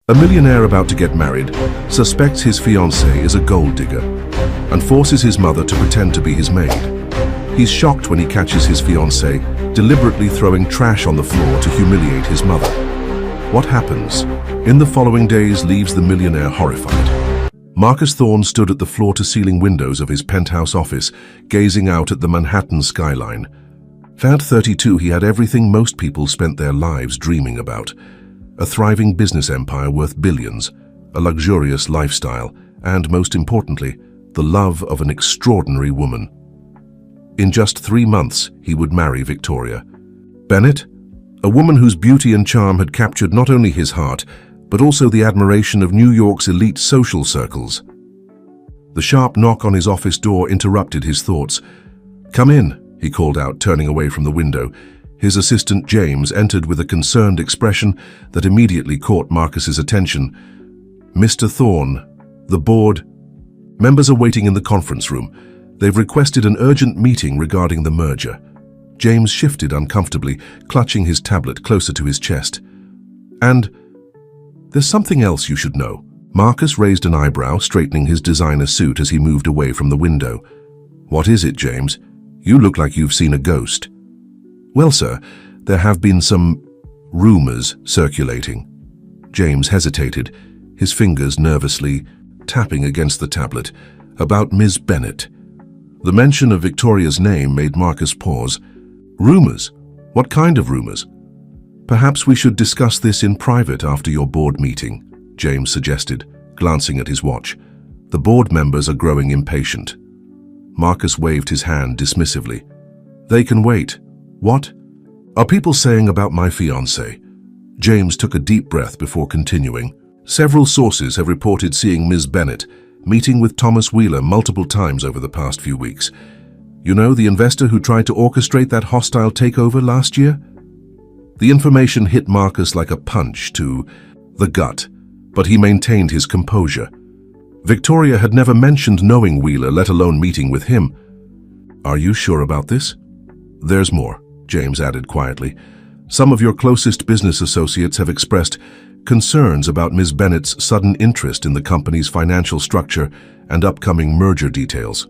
A millionaire about to get married suspects his fiancée is a gold digger and forces his mother to pretend to be his maid. He's shocked when he catches his fiancée deliberately throwing trash on the floor to humiliate his mother. What happens in the following days leaves the millionaire horrified. Marcus Thorne stood at the floor-to-ceiling windows of his penthouse office, gazing out at the Manhattan skyline. At 32, he had everything most people spent their lives dreaming about. A thriving business empire worth billions, a luxurious lifestyle, and most importantly, the love of an extraordinary woman. In just 3 months, he would marry Victoria Bennett, a woman whose beauty and charm had captured not only his heart, but also the admiration of New York's elite social circles. The sharp knock on his office door interrupted his thoughts. "Come in," he called out, turning away from the window. His assistant James entered with a concerned expression that immediately caught Marcus's attention. "Mr. Thorne, the board members are waiting in the conference room. They've requested an urgent meeting regarding the merger." James shifted uncomfortably, clutching his tablet closer to his chest. "And there's something else you should know." Marcus raised an eyebrow, straightening his designer suit as he moved away from the window. "What is it, James? You look like you've seen a ghost." "Well, sir, there have been some rumors circulating." James hesitated, his fingers nervously tapping against the tablet, "about Ms. Bennett." The mention of Victoria's name made Marcus pause. "Rumors? What kind of rumors?" "Perhaps we should discuss this in private after your board meeting," James suggested, glancing at his watch. "The board members are growing impatient." Marcus waved his hand dismissively. "They can wait." "What are people saying about my fiancée?" James took a deep breath before continuing. "Several sources have reported seeing Ms. Bennett meeting with Thomas Wheeler multiple times over the past few weeks. You know, the investor who tried to orchestrate that hostile takeover last year?" The information hit Marcus like a punch to the gut, but he maintained his composure. Victoria had never mentioned knowing Wheeler, let alone meeting with him. "Are you sure about this?" "There's more," James added quietly. "Some of your closest business associates have expressed concerns about Ms. Bennett's sudden interest in the company's financial structure and upcoming merger details."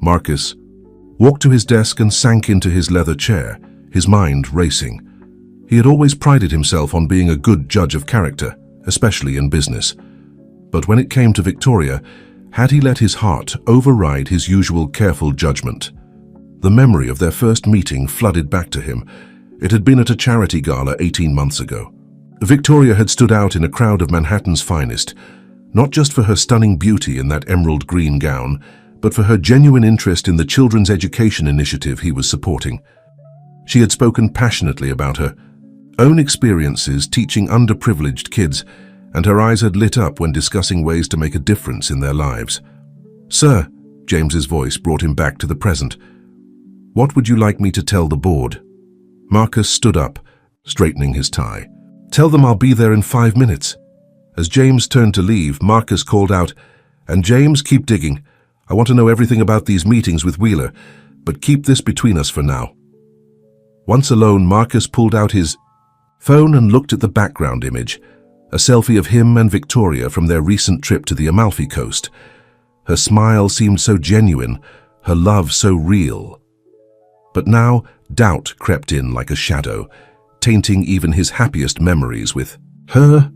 Marcus walked to his desk and sank into his leather chair, his mind racing. He had always prided himself on being a good judge of character, especially in business. But when it came to Victoria, had he let his heart override his usual careful judgment? The memory of their first meeting flooded back to him. It had been at a charity gala 18 months ago. Victoria had stood out in a crowd of Manhattan's finest, not just for her stunning beauty in that emerald green gown, but for her genuine interest in the children's education initiative he was supporting. She had spoken passionately about her own experiences teaching underprivileged kids, and her eyes had lit up when discussing ways to make a difference in their lives. "Sir," James's voice brought him back to the present. "What would you like me to tell the board?" Marcus stood up, straightening his tie. "Tell them I'll be there in 5 minutes." As James turned to leave, Marcus called out, "And James, keep digging. I want to know everything about these meetings with Wheeler, but keep this between us for now." Once alone, Marcus pulled out his phone and looked at the background image, a selfie of him and Victoria from their recent trip to the Amalfi Coast. Her smile seemed so genuine, her love so real. But now, doubt crept in like a shadow, tainting even his happiest memories with her.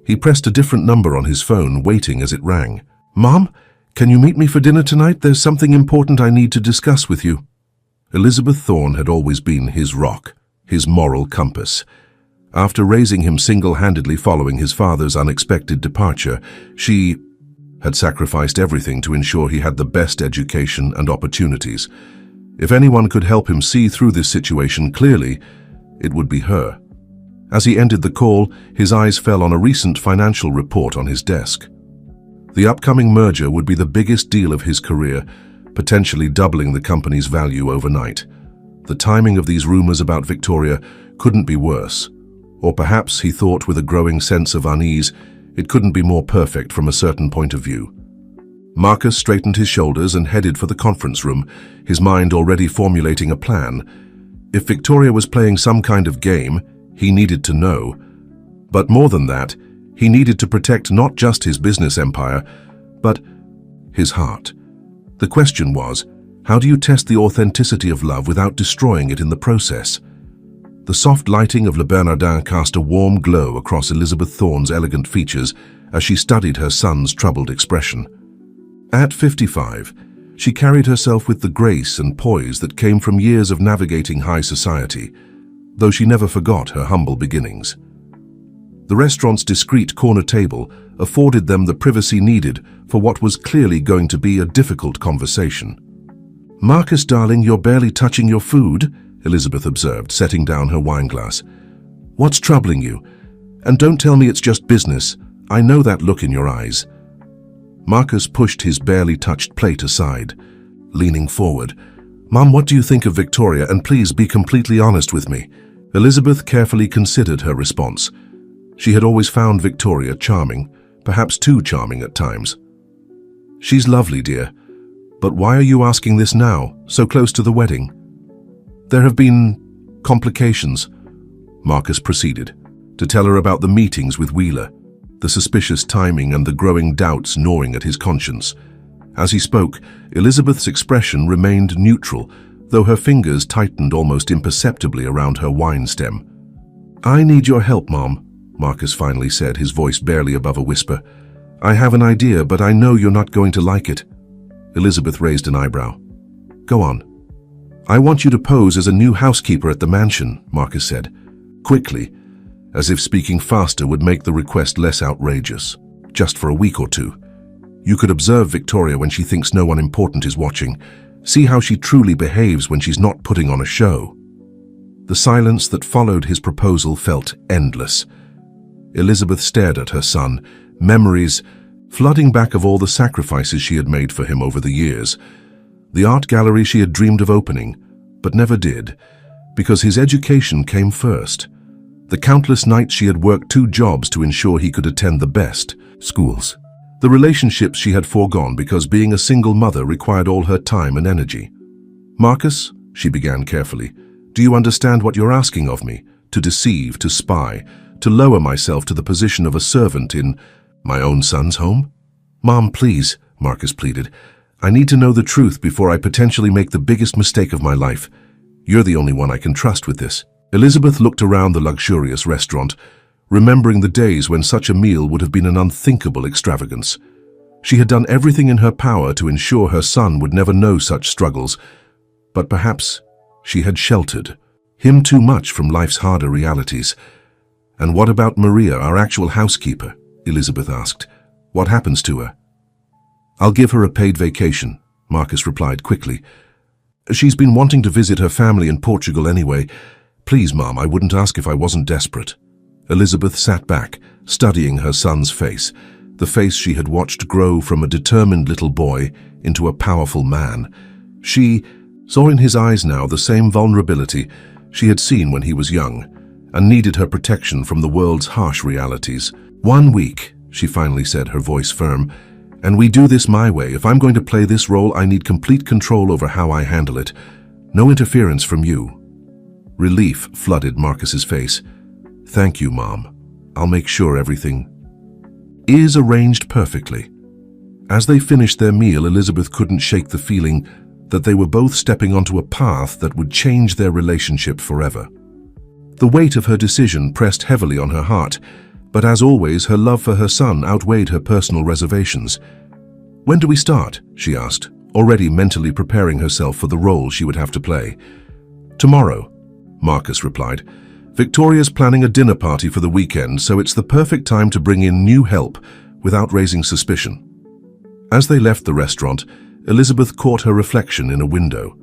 He pressed a different number on his phone, waiting as it rang. "Mom, can you meet me for dinner tonight? There's something important I need to discuss with you." Elizabeth Thorne had always been his rock, his moral compass. After raising him single-handedly following his father's unexpected departure, she had sacrificed everything to ensure he had the best education and opportunities. If anyone could help him see through this situation clearly, it would be her. As he ended the call, his eyes fell on a recent financial report on his desk. The upcoming merger would be the biggest deal of his career, potentially doubling the company's value overnight. The timing of these rumors about Victoria couldn't be worse. Or perhaps, he thought with a growing sense of unease, it couldn't be more perfect from a certain point of view. Marcus straightened his shoulders and headed for the conference room, his mind already formulating a plan. If Victoria was playing some kind of game, he needed to know. But more than that, He needed to protect not just his business empire, but his heart. The question was, how do you test the authenticity of love without destroying it in the process? The soft lighting of Le Bernardin cast a warm glow across Elizabeth Thorne's elegant features as she studied her son's troubled expression. At 55, she carried herself with the grace and poise that came from years of navigating high society, though she never forgot her humble beginnings. The restaurant's discreet corner table afforded them the privacy needed for what was clearly going to be a difficult conversation. "Marcus, darling, you're barely touching your food," Elizabeth observed, setting down her wineglass. "What's troubling you? And don't tell me it's just business. I know that look in your eyes." Marcus pushed his barely touched plate aside, leaning forward. "Mom, what do you think of Victoria? And please be completely honest with me." Elizabeth carefully considered her response. She had always found Victoria charming, perhaps too charming at times. "She's lovely, dear. But why are you asking this now, so close to the wedding?" "There have been complications," Marcus proceeded, to tell her about the meetings with Wheeler, the suspicious timing and the growing doubts gnawing at his conscience. As he spoke, Elizabeth's expression remained neutral, though her fingers tightened almost imperceptibly around her wine stem. "I need your help, Mom," Marcus finally said, his voice barely above a whisper. "I have an idea, but I know you're not going to like it." Elizabeth raised an eyebrow. "Go on." "I want you to pose as a new housekeeper at the mansion," Marcus said, quickly, as if speaking faster would make the request less outrageous. "Just for a week or two. You could observe Victoria when she thinks no one important is watching. See how she truly behaves when she's not putting on a show." The silence that followed his proposal felt endless. Elizabeth stared at her son, memories flooding back of all the sacrifices she had made for him over the years. The art gallery she had dreamed of opening, but never did, because his education came first. The countless nights she had worked 2 jobs to ensure he could attend the best schools. The relationships she had foregone because being a single mother required all her time and energy. "Marcus," she began carefully, "do you understand what you're asking of me? To deceive, to spy, to lower myself to the position of a servant in my own son's home?" "Mom, please," Marcus pleaded. "I need to know the truth before I potentially make the biggest mistake of my life. You're the only one I can trust with this." Elizabeth looked around the luxurious restaurant, remembering the days when such a meal would have been an unthinkable extravagance. She had done everything in her power to ensure her son would never know such struggles, but perhaps she had sheltered him too much from life's harder realities. "And what about Maria, our actual housekeeper?" Elizabeth asked. "What happens to her?" "I'll give her a paid vacation," Marcus replied quickly. "She's been wanting to visit her family in Portugal anyway. Please, Mom, I wouldn't ask if I wasn't desperate." Elizabeth sat back, studying her son's face, the face she had watched grow from a determined little boy into a powerful man. She saw in his eyes now the same vulnerability she had seen when he was young, and needed her protection from the world's harsh realities. "1 week," she finally said, her voice firm, "and we do this my way. If I'm going to play this role, I need complete control over how I handle it. No interference from you." Relief flooded Marcus's face. "Thank you, Mom. I'll make sure everything is arranged perfectly." As they finished their meal, Elizabeth couldn't shake the feeling that they were both stepping onto a path that would change their relationship forever. The weight of her decision pressed heavily on her heart, but as always, her love for her son outweighed her personal reservations. "When do we start?" she asked, already mentally preparing herself for the role she would have to play. "Tomorrow," Marcus replied. "Victoria's planning a dinner party for the weekend, so it's the perfect time to bring in new help without raising suspicion." As they left the restaurant, Elizabeth caught her reflection in a window.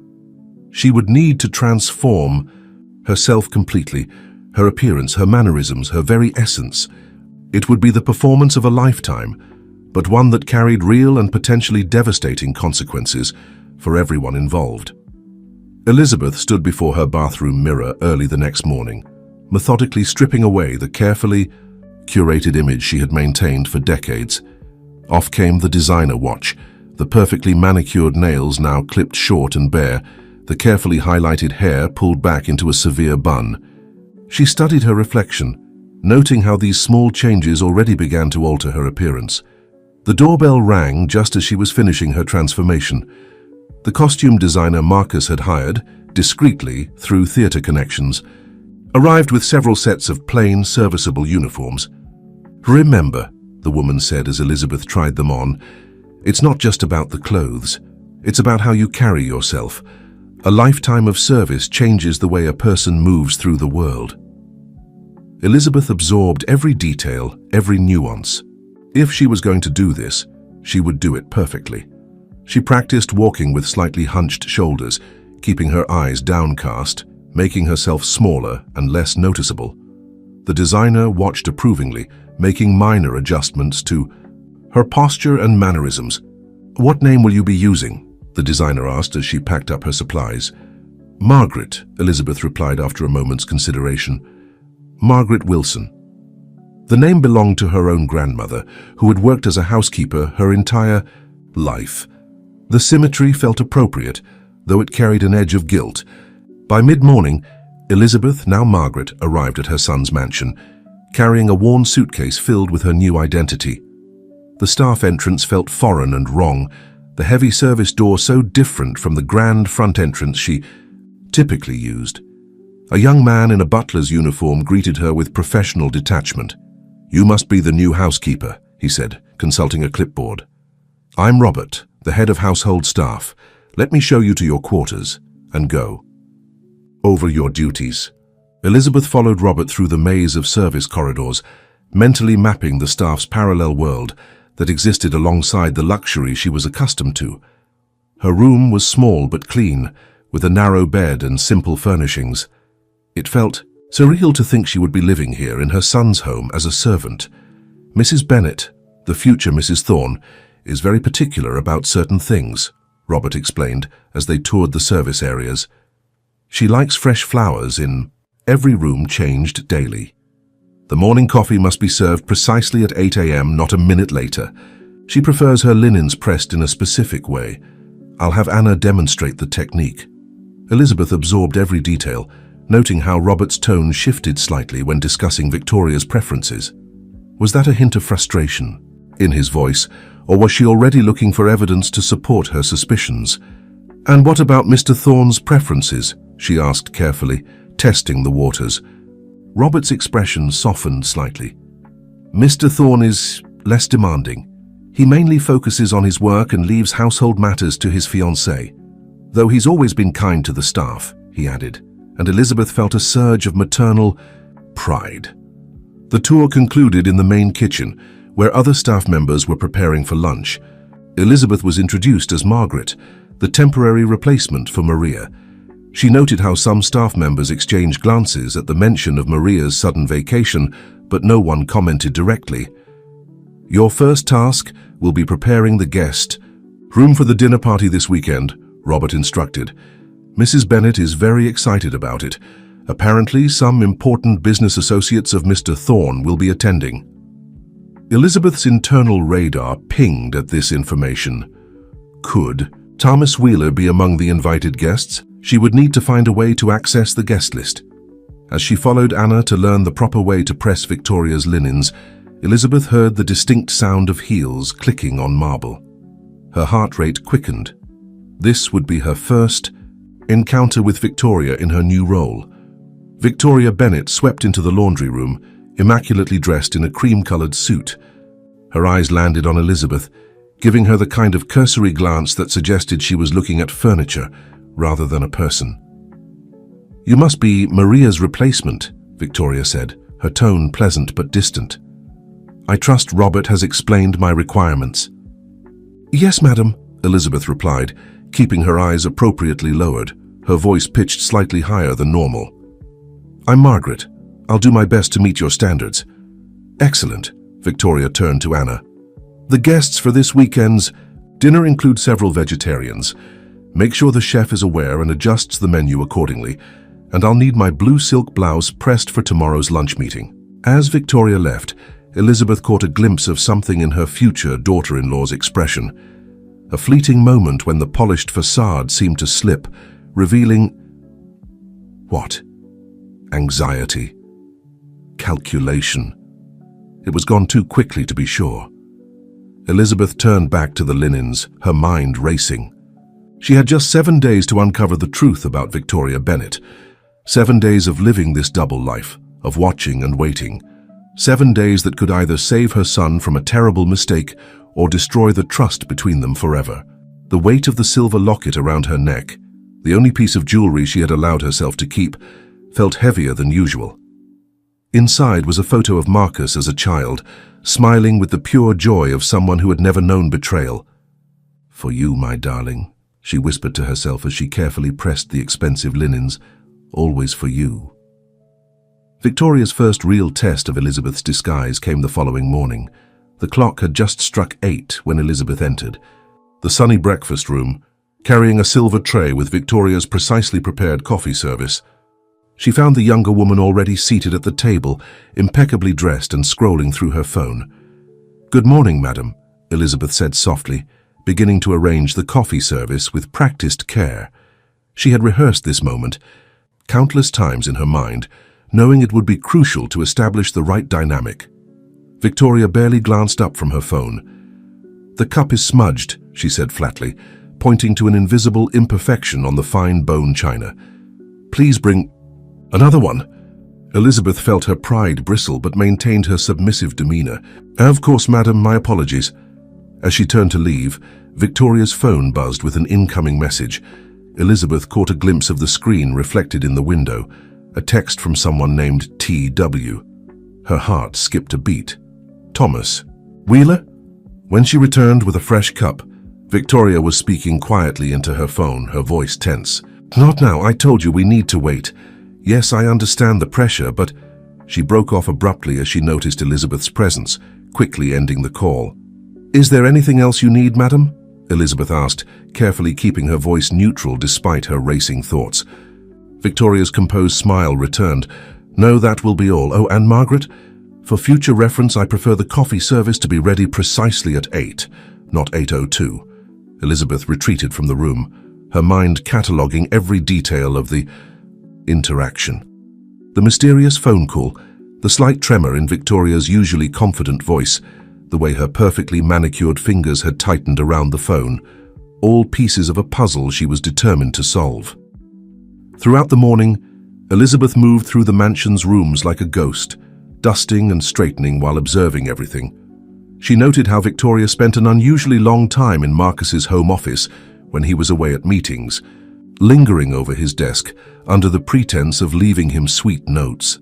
She would need to transform herself completely, her appearance, her mannerisms, her very essence. It would be the performance of a lifetime, but one that carried real and potentially devastating consequences for everyone involved. Elizabeth stood before her bathroom mirror early the next morning, methodically stripping away the carefully curated image she had maintained for decades. Off came the designer watch, the perfectly manicured nails now clipped short and bare, the carefully highlighted hair pulled back into a severe bun. She studied her reflection, noting how these small changes already began to alter her appearance. The doorbell rang just as she was finishing her transformation. The costume designer Marcus had hired, discreetly through theater connections, arrived with several sets of plain, serviceable uniforms. "Remember," the woman said as Elizabeth tried them on, "it's not just about the clothes. It's about how you carry yourself. A lifetime of service changes the way a person moves through the world." Elizabeth absorbed every detail, every nuance. If she was going to do this, she would do it perfectly. She practiced walking with slightly hunched shoulders, keeping her eyes downcast, making herself smaller and less noticeable. The designer watched approvingly, making minor adjustments to her posture and mannerisms. "What name will you be using?" the designer asked as she packed up her supplies. "Margaret," Elizabeth replied after a moment's consideration. "Margaret Wilson." The name belonged to her own grandmother, who had worked as a housekeeper her entire life. The symmetry felt appropriate, though it carried an edge of guilt. By mid-morning, Elizabeth, now Margaret, arrived at her son's mansion, carrying a worn suitcase filled with her new identity. The staff entrance felt foreign and wrong, the heavy service door so different from the grand front entrance she typically used. A young man in a butler's uniform greeted her with professional detachment. "You must be the new housekeeper," he said, consulting a clipboard. "I'm Robert, the head of household staff. Let me show you to your quarters, and go over your duties." Elizabeth followed Robert through the maze of service corridors, mentally mapping the staff's parallel world that existed alongside the luxury she was accustomed to. Her room was small but clean, with a narrow bed and simple furnishings. It felt surreal to think she would be living here in her son's home as a servant. "Mrs. Bennet, the future Mrs. Thorne, is very particular about certain things," Robert explained as they toured the service areas. "She likes fresh flowers in every room, changed daily. The morning coffee must be served precisely at 8 a.m., not a minute later. She prefers her linens pressed in a specific way. I'll have Anna demonstrate the technique." Elizabeth absorbed every detail, noting how Robert's tone shifted slightly when discussing Victoria's preferences. Was that a hint of frustration in his voice, or was she already looking for evidence to support her suspicions? "And what about Mr. Thorne's preferences?" she asked carefully, testing the waters. Robert's expression softened slightly. "Mr. Thorne is less demanding. He mainly focuses on his work and leaves household matters to his fiancée. Though he's always been kind to the staff," he added, and Elizabeth felt a surge of maternal pride. The tour concluded in the main kitchen, where other staff members were preparing for lunch. Elizabeth was introduced as Margaret, the temporary replacement for Maria. She noted how some staff members exchanged glances at the mention of Maria's sudden vacation, but no one commented directly. "Your first task will be preparing the guest room for the dinner party this weekend," Robert instructed. "Mrs. Bennet is very excited about it. Apparently, some important business associates of Mr. Thorne will be attending." Elizabeth's internal radar pinged at this information. Could Thomas Wheeler be among the invited guests? She would need to find a way to access the guest list. As she followed Anna to learn the proper way to press Victoria's linens, Elizabeth heard the distinct sound of heels clicking on marble. Her heart rate quickened. This would be her first encounter with Victoria in her new role. Victoria Bennet swept into the laundry room, immaculately dressed in a cream-colored suit. Her eyes landed on Elizabeth, giving her the kind of cursory glance that suggested she was looking at furniture rather than a person. "You must be Maria's replacement," Victoria said, her tone pleasant but distant. "I trust Robert has explained my requirements." "Yes, madam," Elizabeth replied, keeping her eyes appropriately lowered, her voice pitched slightly higher than normal. "I'm Margaret. I'll do my best to meet your standards." "Excellent," Victoria turned to Anna. "The guests for this weekend's dinner include several vegetarians. Make sure the chef is aware and adjusts the menu accordingly, and I'll need my blue silk blouse pressed for tomorrow's lunch meeting." As Victoria left, Elizabeth caught a glimpse of something in her future daughter-in-law's expression. A fleeting moment when the polished facade seemed to slip, revealing what? Anxiety. Calculation. It was gone too quickly to be sure. Elizabeth turned back to the linens, her mind racing. She had just 7 days to uncover the truth about Victoria Bennet. 7 days of living this double life, of watching and waiting. 7 days that could either save her son from a terrible mistake or destroy the trust between them forever. The weight of the silver locket around her neck, the only piece of jewelry she had allowed herself to keep, felt heavier than usual. Inside was a photo of Marcus as a child, smiling with the pure joy of someone who had never known betrayal. "For you, my darling," she whispered to herself as she carefully pressed the expensive linens. "Always for you." Victoria's first real test of Elizabeth's disguise came the following morning. The clock had just struck 8 when Elizabeth entered the sunny breakfast room, carrying a silver tray with Victoria's precisely prepared coffee service. She found the younger woman already seated at the table, impeccably dressed and scrolling through her phone. "Good morning, madam," Elizabeth said softly, beginning to arrange the coffee service with practiced care. She had rehearsed this moment countless times in her mind, knowing it would be crucial to establish the right dynamic. Victoria barely glanced up from her phone. "The cup is smudged," she said flatly, pointing to an invisible imperfection on the fine bone china. "Please bring another one." Elizabeth felt her pride bristle but maintained her submissive demeanor. "Of course, madam, my apologies." As she turned to leave, Victoria's phone buzzed with an incoming message. Elizabeth caught a glimpse of the screen reflected in the window, a text from someone named T.W. Her heart skipped a beat. "Thomas Wheeler?" When she returned with a fresh cup, Victoria was speaking quietly into her phone, her voice tense. "Not now, I told you we need to wait. Yes, I understand the pressure, but—" She broke off abruptly as she noticed Elizabeth's presence, quickly ending the call. "Is there anything else you need, madam?" Elizabeth asked, carefully keeping her voice neutral despite her racing thoughts. Victoria's composed smile returned. "No, that will be all. Oh, and Margaret? For future reference, I prefer the coffee service to be ready precisely at 8, not 8:02. Elizabeth retreated from the room, her mind cataloguing every detail of the interaction. The mysterious phone call, the slight tremor in Victoria's usually confident voice, the way her perfectly manicured fingers had tightened around the phone, all pieces of a puzzle she was determined to solve. Throughout the morning, Elizabeth moved through the mansion's rooms like a ghost, dusting and straightening while observing everything. She noted how Victoria spent an unusually long time in Marcus's home office when he was away at meetings, lingering over his desk under the pretense of leaving him sweet notes.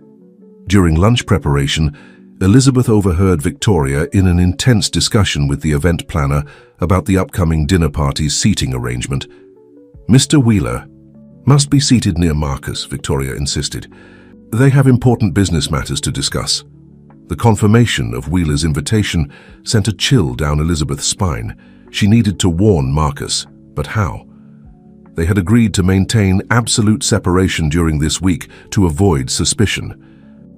During lunch preparation, Elizabeth overheard Victoria in an intense discussion with the event planner about the upcoming dinner party's seating arrangement. "Mr. Wheeler must be seated near Marcus," Victoria insisted. "They have important business matters to discuss." The confirmation of Wheeler's invitation sent a chill down Elizabeth's spine. She needed to warn Marcus, but how? They had agreed to maintain absolute separation during this week to avoid suspicion.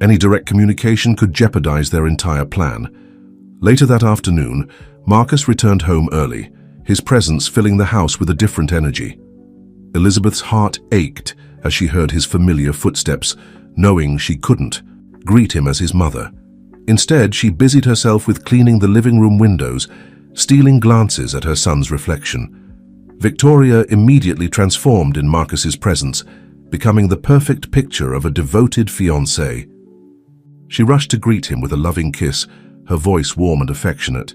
Any direct communication could jeopardize their entire plan. Later that afternoon, Marcus returned home early, his presence filling the house with a different energy. Elizabeth's heart ached as she heard his familiar footsteps, knowing she couldn't greet him as his mother. Instead, she busied herself with cleaning the living room windows, stealing glances at her son's reflection. Victoria immediately transformed in Marcus's presence, becoming the perfect picture of a devoted fiancée. She rushed to greet him with a loving kiss, her voice warm and affectionate.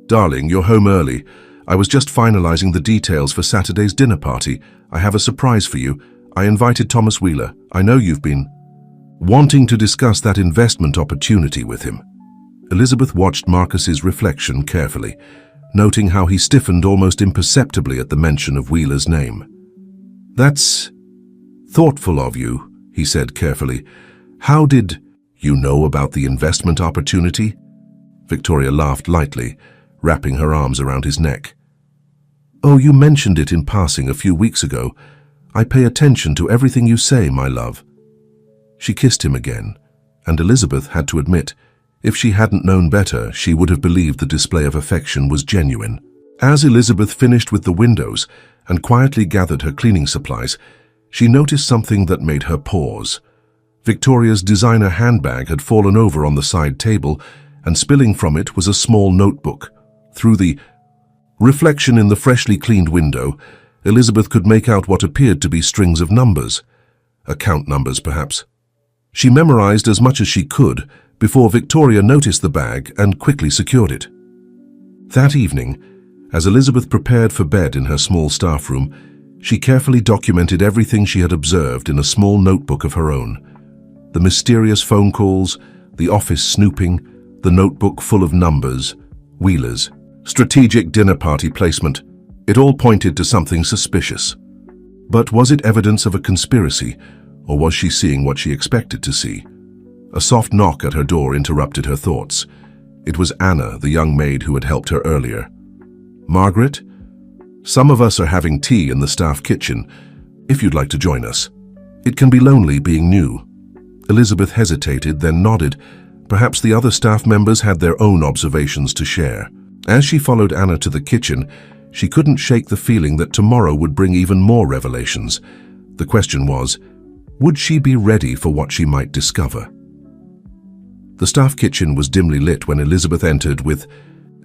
"Darling, you're home early. I was just finalizing the details for Saturday's dinner party. I have a surprise for you. I invited Thomas Wheeler. I know you've been wanting to discuss that investment opportunity with him." Elizabeth watched Marcus's reflection carefully, noting how he stiffened almost imperceptibly at the mention of Wheeler's name. "That's thoughtful of you," he said carefully. "How did you know about the investment opportunity?" Victoria laughed lightly, wrapping her arms around his neck. "Oh, you mentioned it in passing a few weeks ago. I pay attention to everything you say, my love." She kissed him again, and Elizabeth had to admit, if she hadn't known better, she would have believed the display of affection was genuine. As Elizabeth finished with the windows and quietly gathered her cleaning supplies, she noticed something that made her pause. Victoria's designer handbag had fallen over on the side table, and spilling from it was a small notebook. Through the reflection in the freshly cleaned window, Elizabeth could make out what appeared to be strings of numbers. Account numbers, perhaps. She memorized as much as she could before Victoria noticed the bag and quickly secured it. That evening, as Elizabeth prepared for bed in her small staff room, she carefully documented everything she had observed in a small notebook of her own. The mysterious phone calls, the office snooping, the notebook full of numbers, Wheeler's strategic dinner party placement. It all pointed to something suspicious. But was it evidence of a conspiracy, or was she seeing what she expected to see? A soft knock at her door interrupted her thoughts. It was Anna, the young maid who had helped her earlier. "Margaret? Some of us are having tea in the staff kitchen, if you'd like to join us. It can be lonely being new." Elizabeth hesitated, then nodded. Perhaps the other staff members had their own observations to share. As she followed Anna to the kitchen, she couldn't shake the feeling that tomorrow would bring even more revelations. The question was, would she be ready for what she might discover? The staff kitchen was dimly lit when Elizabeth entered with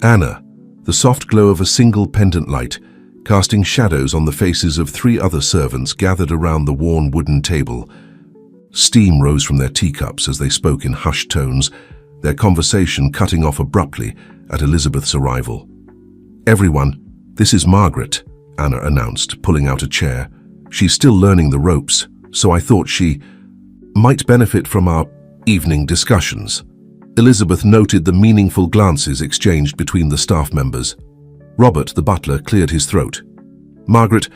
Anna, the soft glow of a single pendant light, casting shadows on the faces of 3 other servants gathered around the worn wooden table. Steam rose from their teacups as they spoke in hushed tones, their conversation cutting off abruptly at Elizabeth's arrival. "Everyone, this is Margaret," Anna announced, pulling out a chair. "She's still learning the ropes, so I thought she might benefit from our evening discussions." Elizabeth noted the meaningful glances exchanged between the staff members. Robert, the butler, cleared his throat. "Margaret,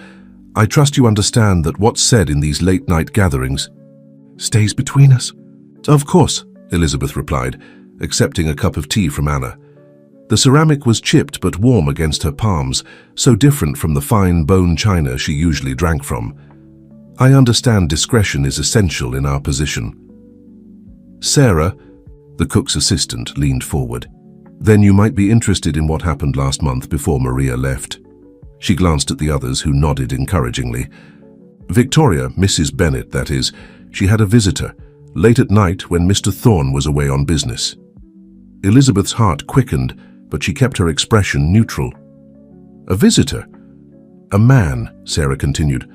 I trust you understand that what's said in these late-night gatherings stays between us." "Of course," Elizabeth replied, accepting a cup of tea from Anna. The ceramic was chipped but warm against her palms, so different from the fine bone china she usually drank from. "I understand discretion is essential in our position." Sarah, the cook's assistant, leaned forward. "Then you might be interested in what happened last month before Maria left." She glanced at the others, who nodded encouragingly. "Victoria, Mrs. Bennet, that is, she had a visitor, late at night when Mr. Thorne was away on business." Elizabeth's heart quickened, but she kept her expression neutral. "A visitor? A man," Sarah continued.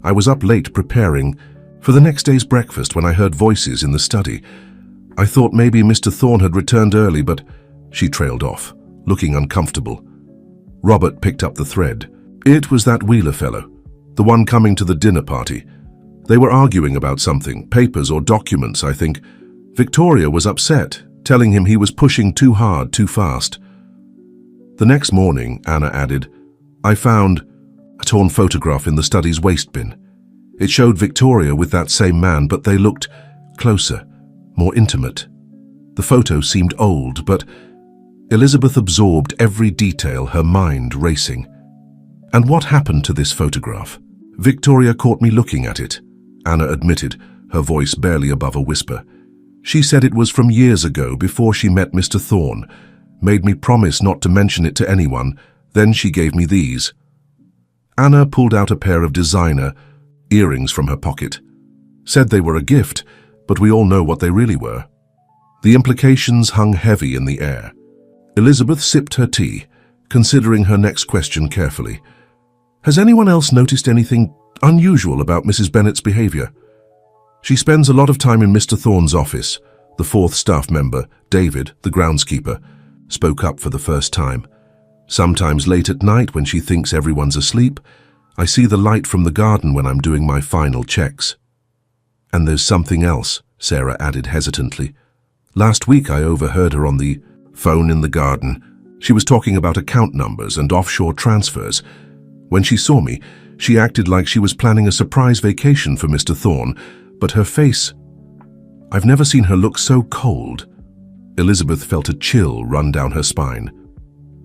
"I was up late preparing for the next day's breakfast when I heard voices in the study. I thought maybe Mr. Thorne had returned early, but..." She trailed off, looking uncomfortable. Robert picked up the thread. "It was that Wheeler fellow, the one coming to the dinner party. They were arguing about something, papers or documents, I think. Victoria was upset, telling him he was pushing too hard, too fast." The next morning, Anna added, "I found a torn photograph in the study's waste bin. It showed Victoria with that same man, but they looked closer, more intimate. The photo seemed old, but..." Elizabeth absorbed every detail, her mind racing. "And what happened to this photograph?" "Victoria caught me looking at it," Anna admitted, her voice barely above a whisper. "She said it was from years ago, before she met Mr. Thorne, made me promise not to mention it to anyone, then she gave me these." Anna pulled out a pair of designer earrings from her pocket. "Said they were a gift, but we all know what they really were." The implications hung heavy in the air. Elizabeth sipped her tea, considering her next question carefully. "Has anyone else noticed anything unusual about Mrs. Bennet's behavior?" "She spends a lot of time in Mr. Thorne's office," the 4th staff member, David, the groundskeeper, spoke up for the first time. "Sometimes late at night when she thinks everyone's asleep, I see the light from the garden when I'm doing my final checks." "And there's something else," Sarah added hesitantly. "Last week I overheard her on the phone in the garden. She was talking about account numbers and offshore transfers. When she saw me, she acted like she was planning a surprise vacation for Mr. Thorne, but her face... I've never seen her look so cold." Elizabeth felt a chill run down her spine.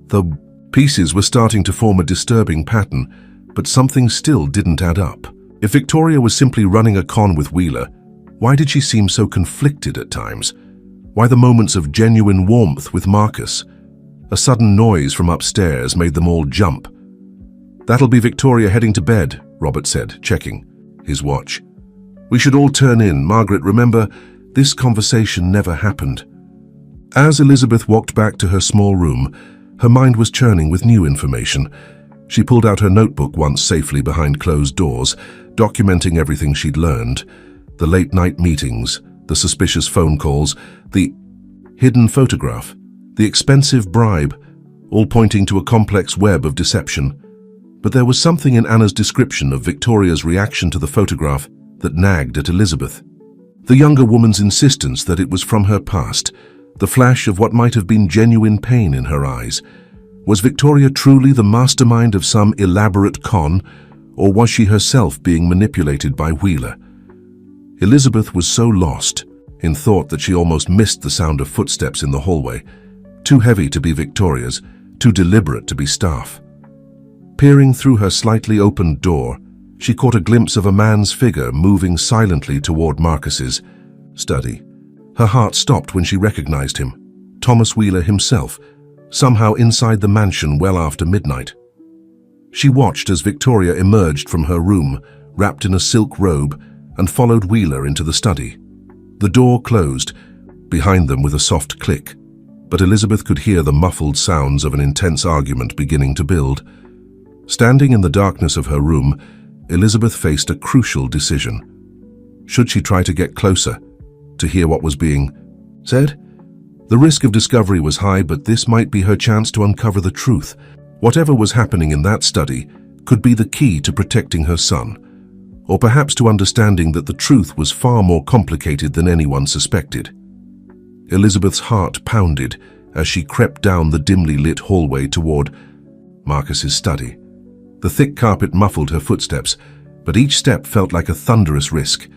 The pieces were starting to form a disturbing pattern, but something still didn't add up. If Victoria was simply running a con with Wheeler, why did she seem so conflicted at times? Why the moments of genuine warmth with Marcus? A sudden noise from upstairs made them all jump. "That'll be Victoria heading to bed," Robert said, checking his watch. We should all turn in. Margaret, remember, this conversation never happened. As Elizabeth walked back to her small room, her mind was churning with new information. She pulled out her notebook once safely behind closed doors, documenting everything she'd learned. The late-night meetings, the suspicious phone calls, the hidden photograph, the expensive bribe, all pointing to a complex web of deception. But there was something in Anna's description of Victoria's reaction to the photograph that nagged at Elizabeth. The younger woman's insistence that it was from her past, the flash of what might have been genuine pain in her eyes. Was Victoria truly the mastermind of some elaborate con, or was she herself being manipulated by Wheeler? Elizabeth was so lost in thought that she almost missed the sound of footsteps in the hallway, too heavy to be Victoria's, too deliberate to be staff. Peering through her slightly opened door, she caught a glimpse of a man's figure moving silently toward Marcus's study. Her heart stopped when she recognized him, Thomas Wheeler himself, somehow inside the mansion well after midnight. She watched as Victoria emerged from her room, wrapped in a silk robe, and followed Wheeler into the study. The door closed behind them with a soft click, but Elizabeth could hear the muffled sounds of an intense argument beginning to build. Standing in the darkness of her room, Elizabeth faced a crucial decision. Should she try to get closer, to hear what was being said? The risk of discovery was high, but this might be her chance to uncover the truth. Whatever was happening in that study could be the key to protecting her son, or perhaps to understanding that the truth was far more complicated than anyone suspected. Elizabeth's heart pounded as she crept down the dimly lit hallway toward Marcus's study. The thick carpet muffled her footsteps, but each step felt like a thunderous risk.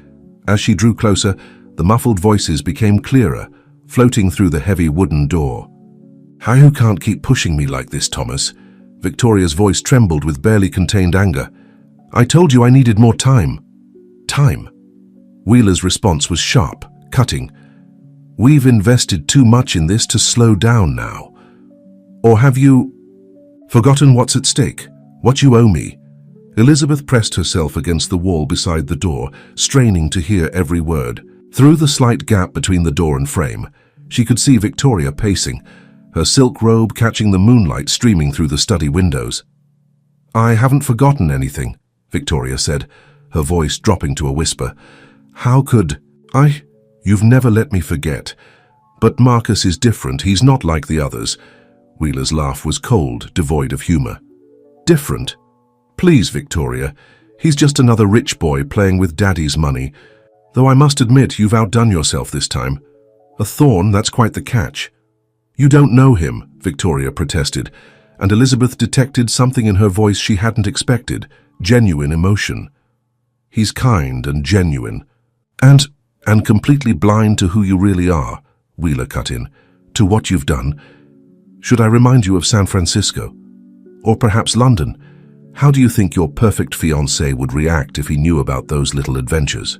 As she drew closer, the muffled voices became clearer, floating through the heavy wooden door. "How you can't keep pushing me like this, Thomas?" Victoria's voice trembled with barely contained anger. "I told you I needed more time." "Time?" Wheeler's response was sharp, cutting. "We've invested too much in this to slow down now. Or have you forgotten what's at stake? What you owe me?" Elizabeth pressed herself against the wall beside the door, straining to hear every word. Through the slight gap between the door and frame, she could see Victoria pacing, her silk robe catching the moonlight streaming through the study windows. "I haven't forgotten anything," Victoria said, her voice dropping to a whisper. "How could I? You've never let me forget. But Marcus is different. He's not like the others." Wheeler's laugh was cold, devoid of humor. "Different? Please, Victoria. He's just another rich boy playing with Daddy's money. Though I must admit you've outdone yourself this time. A thorn, that's quite the catch." "You don't know him," Victoria protested, and Elizabeth detected something in her voice she hadn't expected, genuine emotion. "He's kind and genuine, and completely blind to who you really are," Wheeler cut in, "to what you've done. Should I remind you of San Francisco? Or perhaps London? How do you think your perfect fiancé would react if he knew about those little adventures?"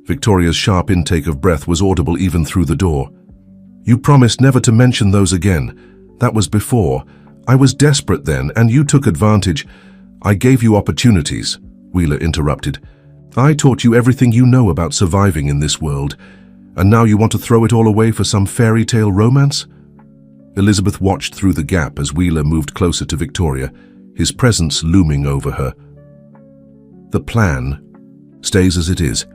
Victoria's sharp intake of breath was audible even through the door. "You promised never to mention those again. That was before. I was desperate then, and you took advantage." "I gave you opportunities," Wheeler interrupted. "I taught you everything you know about surviving in this world, and now you want to throw it all away for some fairy tale romance?" Elizabeth watched through the gap as Wheeler moved closer to Victoria, his presence looming over her. "The plan stays as it is.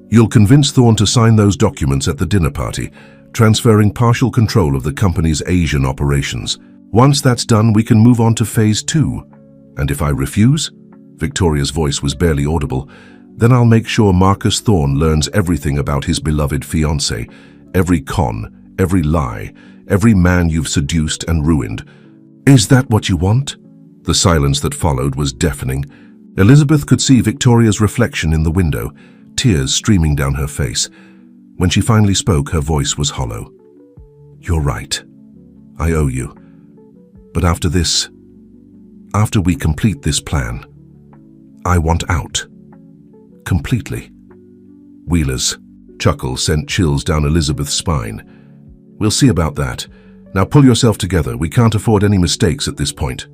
You'll convince Thorne to sign those documents at the dinner party, transferring partial control of the company's Asian operations. Once that's done, we can move on to phase 2. And if I refuse?" Victoria's voice was barely audible. "Then I'll make sure Marcus Thorne learns everything about his beloved fiancé, every con, every lie, every man you've seduced and ruined." "Is that what you want?" The silence that followed was deafening. Elizabeth could see Victoria's reflection in the window, tears streaming down her face. When she finally spoke, her voice was hollow. "You're right. I owe you. But after this, after we complete this plan, I want out. Completely." Wheeler's chuckle sent chills down Elizabeth's spine. "We'll see about that. Now pull yourself together. We can't afford any mistakes at this point."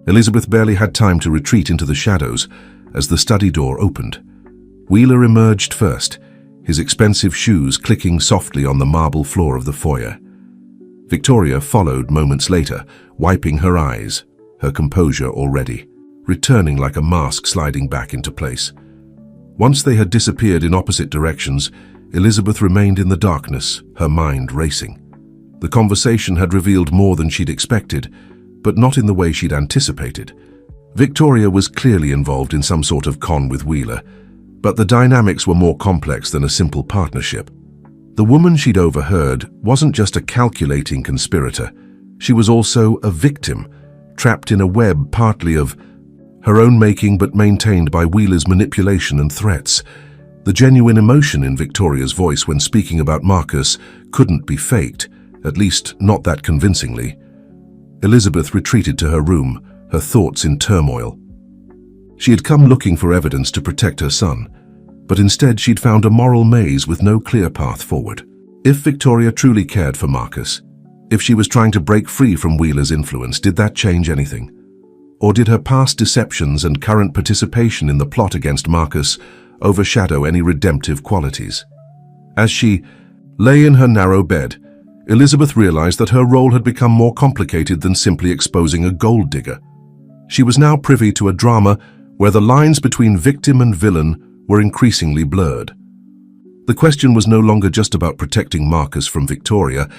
Elizabeth barely had time to retreat into the shadows as the study door opened. Wheeler emerged first, his expensive shoes clicking softly on the marble floor of the foyer. Victoria followed moments later, wiping her eyes, her composure already, returning like a mask sliding back into place. Once they had disappeared in opposite directions, Elizabeth remained in the darkness, her mind racing. The conversation had revealed more than she'd expected, but not in the way she'd anticipated. Victoria was clearly involved in some sort of con with Wheeler, but the dynamics were more complex than a simple partnership. The woman she'd overheard wasn't just a calculating conspirator. She was also a victim, trapped in a web partly of her own making but maintained by Wheeler's manipulation and threats. The genuine emotion in Victoria's voice when speaking about Marcus couldn't be faked, at least not that convincingly. Elizabeth retreated to her room, her thoughts in turmoil. She had come looking for evidence to protect her son, but instead she'd found a moral maze with no clear path forward. If Victoria truly cared for Marcus, if she was trying to break free from Wheeler's influence, did that change anything? Or did her past deceptions and current participation in the plot against Marcus overshadow any redemptive qualities? As she lay in her narrow bed, Elizabeth realized that her role had become more complicated than simply exposing a gold digger. She was now privy to a drama where the lines between victim and villain were increasingly blurred. The question was no longer just about protecting Marcus from Victoria,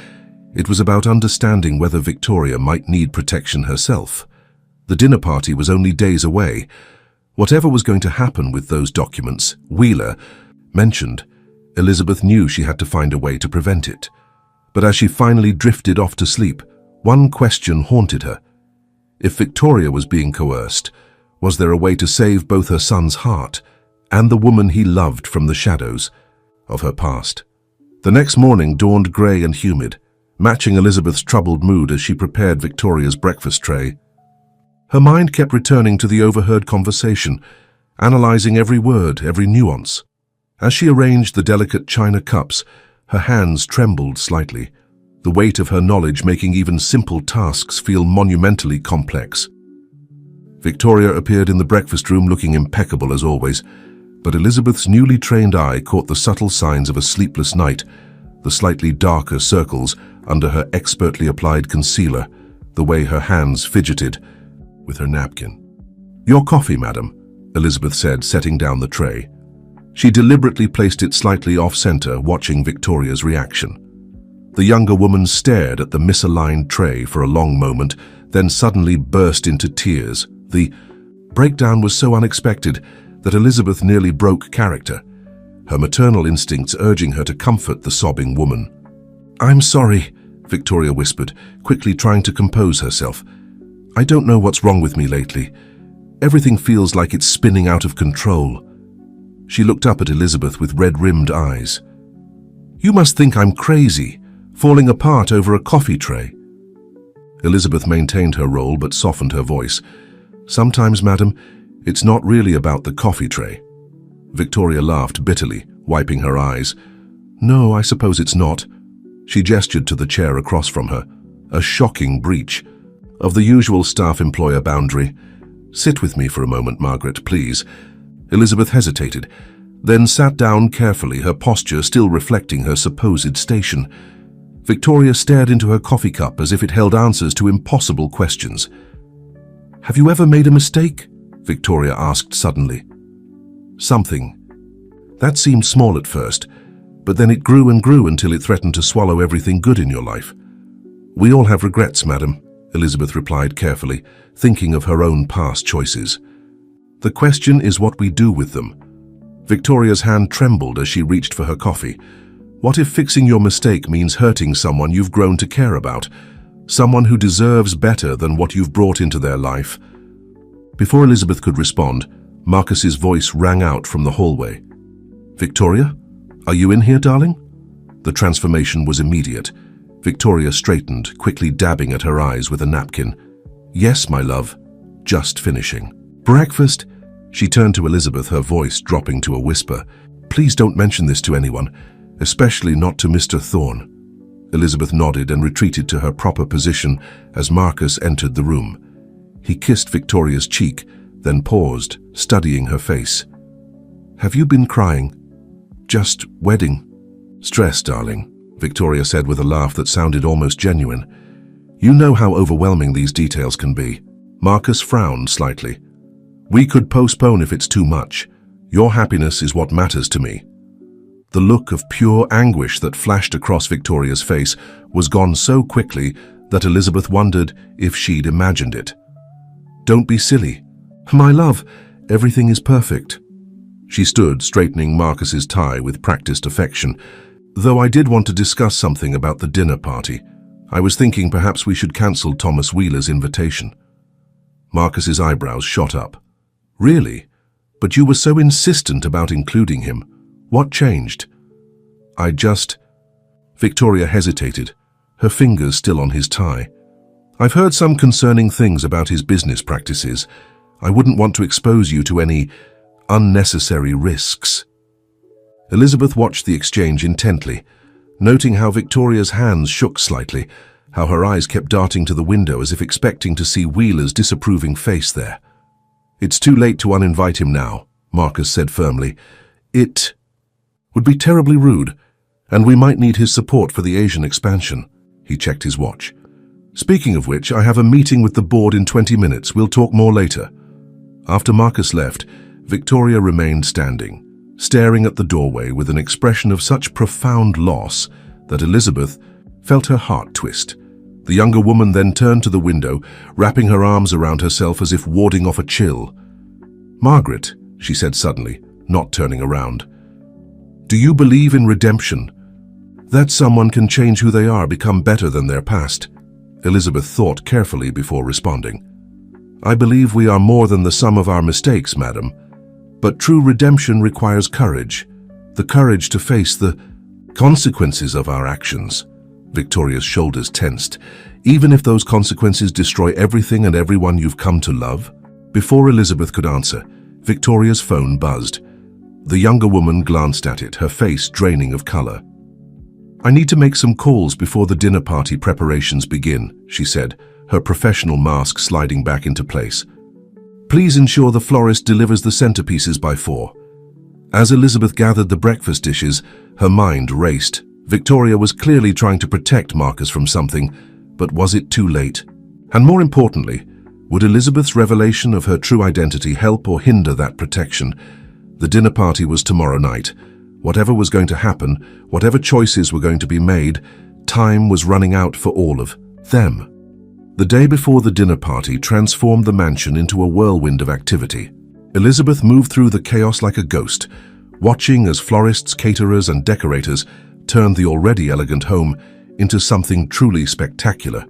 it was about understanding whether Victoria might need protection herself. The dinner party was only days away. Whatever was going to happen with those documents, Wheeler mentioned, Elizabeth knew she had to find a way to prevent it. But as she finally drifted off to sleep, one question haunted her. If Victoria was being coerced, was there a way to save both her son's heart and the woman he loved from the shadows of her past? The next morning dawned grey and humid, matching Elizabeth's troubled mood as she prepared Victoria's breakfast tray. Her mind kept returning to the overheard conversation, analyzing every word, every nuance. As she arranged the delicate china cups, her hands trembled slightly, the weight of her knowledge making even simple tasks feel monumentally complex. Victoria appeared in the breakfast room looking impeccable as always, but Elizabeth's newly trained eye caught the subtle signs of a sleepless night, the slightly darker circles under her expertly applied concealer, the way her hands fidgeted with her napkin. "Your coffee, madam," Elizabeth said, setting down the tray. She deliberately placed it slightly off-center, watching Victoria's reaction. The younger woman stared at the misaligned tray for a long moment, then suddenly burst into tears. The breakdown was so unexpected that Elizabeth nearly broke character, her maternal instincts urging her to comfort the sobbing woman. "I'm sorry," Victoria whispered, quickly trying to compose herself. "I don't know what's wrong with me lately. Everything feels like it's spinning out of control." She looked up at Elizabeth with red-rimmed eyes. "You must think I'm crazy, falling apart over a coffee tray." Elizabeth maintained her role but softened her voice. "Sometimes, madam, it's not really about the coffee tray." Victoria laughed bitterly, wiping her eyes. "No, I suppose it's not." She gestured to the chair across from her, a shocking breach of the usual staff-employer boundary. "Sit with me for a moment, Margaret, please." Elizabeth hesitated, then sat down carefully, her posture still reflecting her supposed station. Victoria stared into her coffee cup as if it held answers to impossible questions. "Have you ever made a mistake?" Victoria asked suddenly. "Something." That seemed small at first, but then it grew and grew until it threatened to swallow everything good in your life. "We all have regrets, madam," Elizabeth replied carefully, thinking of her own past choices. "The question is what we do with them." Victoria's hand trembled as she reached for her coffee. What if fixing your mistake means hurting someone you've grown to care about, someone who deserves better than what you've brought into their life? Before Elizabeth could respond, Marcus's voice rang out from the hallway. "Victoria? Are you in here, darling?" The transformation was immediate. Victoria straightened, quickly dabbing at her eyes with a napkin. "Yes, my love. Just finishing." "Breakfast?" She turned to Elizabeth, her voice dropping to a whisper. "Please don't mention this to anyone, especially not to Mr. Thorne." Elizabeth nodded and retreated to her proper position as Marcus entered the room. He kissed Victoria's cheek, then paused, studying her face. Have you been crying? Just wedding. Stress, darling, Victoria said with a laugh that sounded almost genuine. You know how overwhelming these details can be. Marcus frowned slightly. We could postpone if it's too much. Your happiness is what matters to me. The look of pure anguish that flashed across Victoria's face was gone so quickly that Elizabeth wondered if she'd imagined it. Don't be silly. My love, everything is perfect. She stood, straightening Marcus's tie with practiced affection. Though I did want to discuss something about the dinner party. I was thinking perhaps we should cancel Thomas Wheeler's invitation. Marcus's eyebrows shot up. Really? But you were so insistent about including him. What changed? Victoria hesitated, her fingers still on his tie. I've heard some concerning things about his business practices. I wouldn't want to expose you to any unnecessary risks. Elizabeth watched the exchange intently, noting how Victoria's hands shook slightly, how her eyes kept darting to the window as if expecting to see Wheeler's disapproving face there. It's too late to uninvite him now, Marcus said firmly. It would be terribly rude, and we might need his support for the Asian expansion. He checked his watch. Speaking of which, I have a meeting with the board in 20 minutes. We'll talk more later. After Marcus left, Victoria remained standing, staring at the doorway with an expression of such profound loss that Elizabeth felt her heart twist. The younger woman then turned to the window, wrapping her arms around herself as if warding off a chill. Margaret, she said suddenly, not turning around. Do you believe in redemption? That someone can change who they are, become better than their past? Elizabeth thought carefully before responding. I believe we are more than the sum of our mistakes, madam. But true redemption requires courage. The courage to face the consequences of our actions. Victoria's shoulders tensed. Even if those consequences destroy everything and everyone you've come to love? Before Elizabeth could answer, Victoria's phone buzzed. The younger woman glanced at it, her face draining of color. I need to make some calls before the dinner party preparations begin, she said, her professional mask sliding back into place. Please ensure the florist delivers the centerpieces by 4. As Elizabeth gathered the breakfast dishes, her mind raced. Victoria was clearly trying to protect Marcus from something, but was it too late? And more importantly, would Elizabeth's revelation of her true identity help or hinder that protection? The dinner party was tomorrow night. Whatever was going to happen, whatever choices were going to be made, time was running out for all of them. The day before the dinner party transformed the mansion into a whirlwind of activity. Elizabeth moved through the chaos like a ghost, watching as florists, caterers, and decorators turned the already elegant home into something truly spectacular.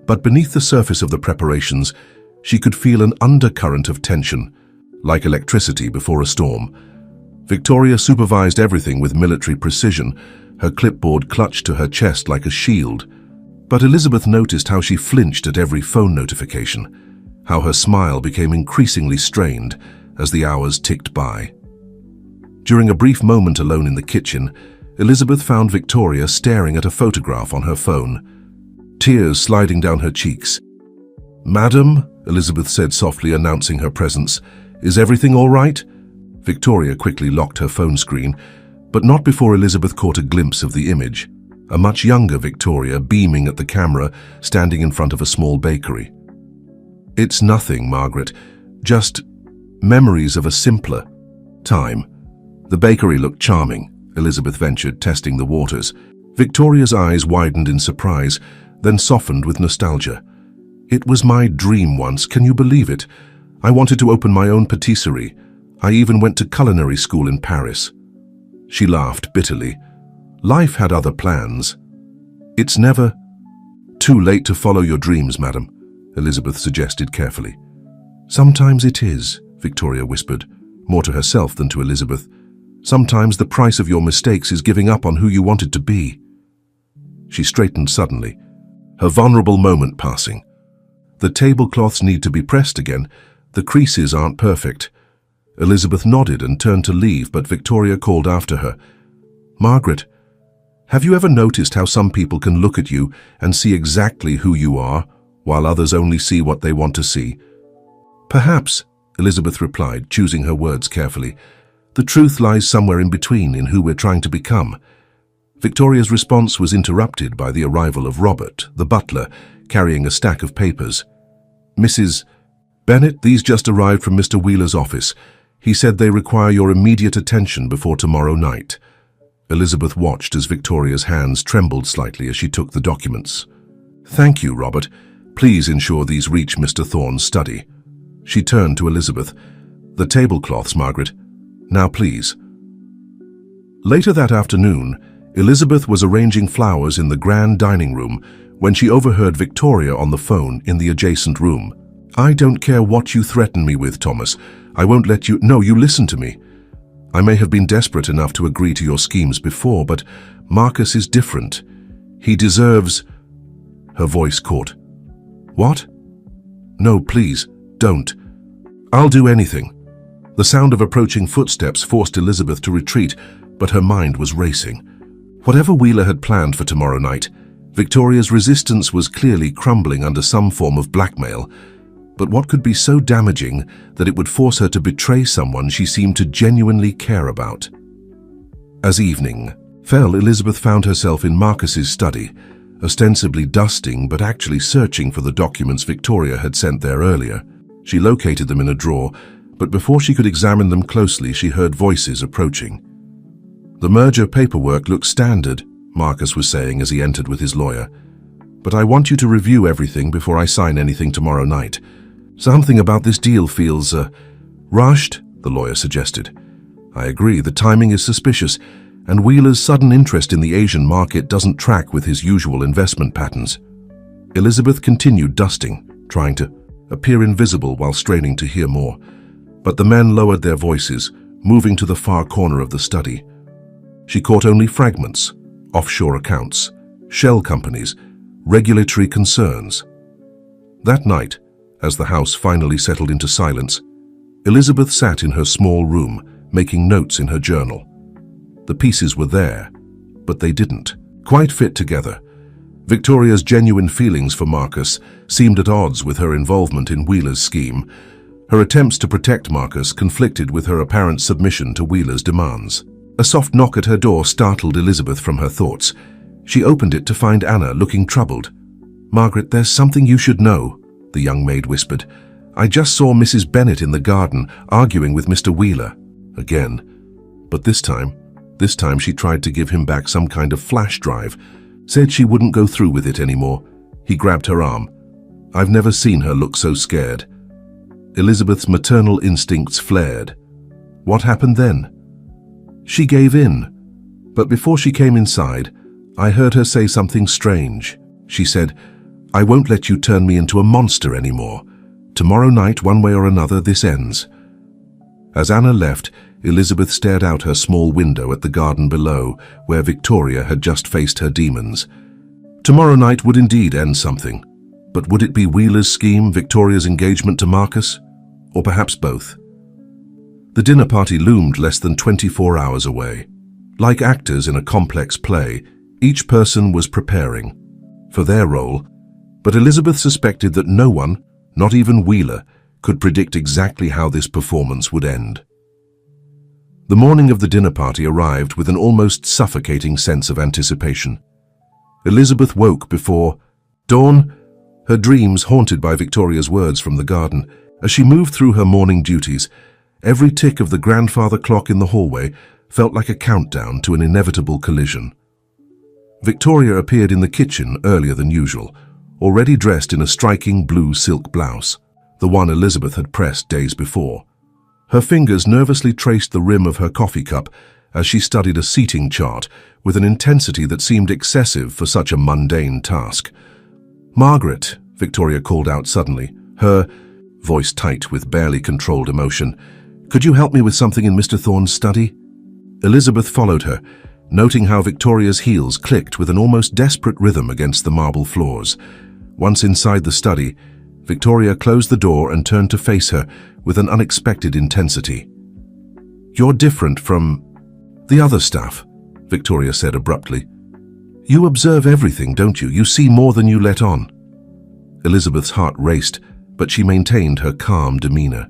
But beneath the surface of the preparations, she could feel an undercurrent of tension, like electricity before a storm. Victoria supervised everything with military precision, her clipboard clutched to her chest like a shield. But Elizabeth noticed how she flinched at every phone notification, how her smile became increasingly strained as the hours ticked by. During a brief moment alone in the kitchen, Elizabeth found Victoria staring at a photograph on her phone, tears sliding down her cheeks. Madam, Elizabeth said softly, announcing her presence, is everything all right? Victoria quickly locked her phone screen, but not before Elizabeth caught a glimpse of the image. A much younger Victoria beaming at the camera, standing in front of a small bakery. It's nothing, Margaret, just memories of a simpler time. The bakery looked charming, Elizabeth ventured, testing the waters. Victoria's eyes widened in surprise, then softened with nostalgia. It was my dream once, can you believe it? I wanted to open my own patisserie. I even went to culinary school in Paris. She laughed bitterly. Life had other plans. It's never too late to follow your dreams, madam, Elizabeth suggested carefully. Sometimes it is, Victoria whispered, more to herself than to Elizabeth. Sometimes the price of your mistakes is giving up on who you wanted to be. She straightened suddenly, her vulnerable moment passing. The tablecloths need to be pressed again. The creases aren't perfect. Elizabeth nodded and turned to leave, but Victoria called after her. Margaret, have you ever noticed how some people can look at you and see exactly who you are, while others only see what they want to see? Perhaps, Elizabeth replied, choosing her words carefully. The truth lies somewhere in between in who we're trying to become. Victoria's response was interrupted by the arrival of Robert, the butler, carrying a stack of papers. "Mrs. Bennet, these just arrived from Mr. Wheeler's office. He said they require your immediate attention before tomorrow night." Elizabeth watched as Victoria's hands trembled slightly as she took the documents. "Thank you, Robert. Please ensure these reach Mr. Thorne's study." She turned to Elizabeth. "The tablecloths, Margaret. Now, please." Later that afternoon, Elizabeth was arranging flowers in the grand dining room when she overheard Victoria on the phone in the adjacent room. "I don't care what you threaten me with, Thomas. I won't let you— No, you listen to me. I may have been desperate enough to agree to your schemes before, but Marcus is different. He deserves—" Her voice caught. "What? No, please, don't. I'll do anything." The sound of approaching footsteps forced Elizabeth to retreat, but her mind was racing. Whatever Wheeler had planned for tomorrow night, Victoria's resistance was clearly crumbling under some form of blackmail. But what could be so damaging that it would force her to betray someone she seemed to genuinely care about? As evening fell, Elizabeth found herself in Marcus's study, ostensibly dusting but actually searching for the documents Victoria had sent there earlier. She located them in a drawer, but before she could examine them closely, she heard voices approaching. "The merger paperwork looks standard," Marcus was saying as he entered with his lawyer. "But I want you to review everything before I sign anything tomorrow night. Something about this deal feels, rushed," the lawyer suggested. "I agree, the timing is suspicious, and Wheeler's sudden interest in the Asian market doesn't track with his usual investment patterns." Elizabeth continued dusting, trying to appear invisible while straining to hear more. But the men lowered their voices, moving to the far corner of the study. She caught only fragments: offshore accounts, shell companies, regulatory concerns. That night, as the house finally settled into silence, Elizabeth sat in her small room, making notes in her journal. The pieces were there, but they didn't quite fit together. Victoria's genuine feelings for Marcus seemed at odds with her involvement in Wheeler's scheme. Her attempts to protect Marcus conflicted with her apparent submission to Wheeler's demands. A soft knock at her door startled Elizabeth from her thoughts. She opened it to find Anna looking troubled. "Margaret, there's something you should know," the young maid whispered. "I just saw Mrs. Bennet in the garden, arguing with Mr. Wheeler." Again. But this time she tried to give him back some kind of flash drive, said she wouldn't go through with it anymore. He grabbed her arm. I've never seen her look so scared. Elizabeth's maternal instincts flared. What happened then? She gave in. But before she came inside, I heard her say something strange. She said, "I won't let you turn me into a monster anymore. Tomorrow night, one way or another, this ends." As Anna left, Elizabeth stared out her small window at the garden below, where Victoria had just faced her demons. Tomorrow night would indeed end something. But would it be Wheeler's scheme, Victoria's engagement to Marcus? Or perhaps both? The dinner party loomed less than 24 hours away. Like actors in a complex play, each person was preparing for their role, but Elizabeth suspected that no one, not even Wheeler, could predict exactly how this performance would end. The morning of the dinner party arrived with an almost suffocating sense of anticipation. Elizabeth woke before dawn, her dreams haunted by Victoria's words from the garden. As she moved through her morning duties, every tick of the grandfather clock in the hallway felt like a countdown to an inevitable collision. Victoria appeared in the kitchen earlier than usual, already dressed in a striking blue silk blouse, the one Elizabeth had pressed days before. Her fingers nervously traced the rim of her coffee cup as she studied a seating chart with an intensity that seemed excessive for such a mundane task. "Margaret," Victoria called out suddenly, her voice tight with barely controlled emotion, "could you help me with something in Mr. Thorne's study?" Elizabeth followed her, noting how Victoria's heels clicked with an almost desperate rhythm against the marble floors. Once inside the study, Victoria closed the door and turned to face her with an unexpected intensity. "You're different from the other staff," Victoria said abruptly. "You observe everything, don't you? You see more than you let on." Elizabeth's heart raced, but she maintained her calm demeanor.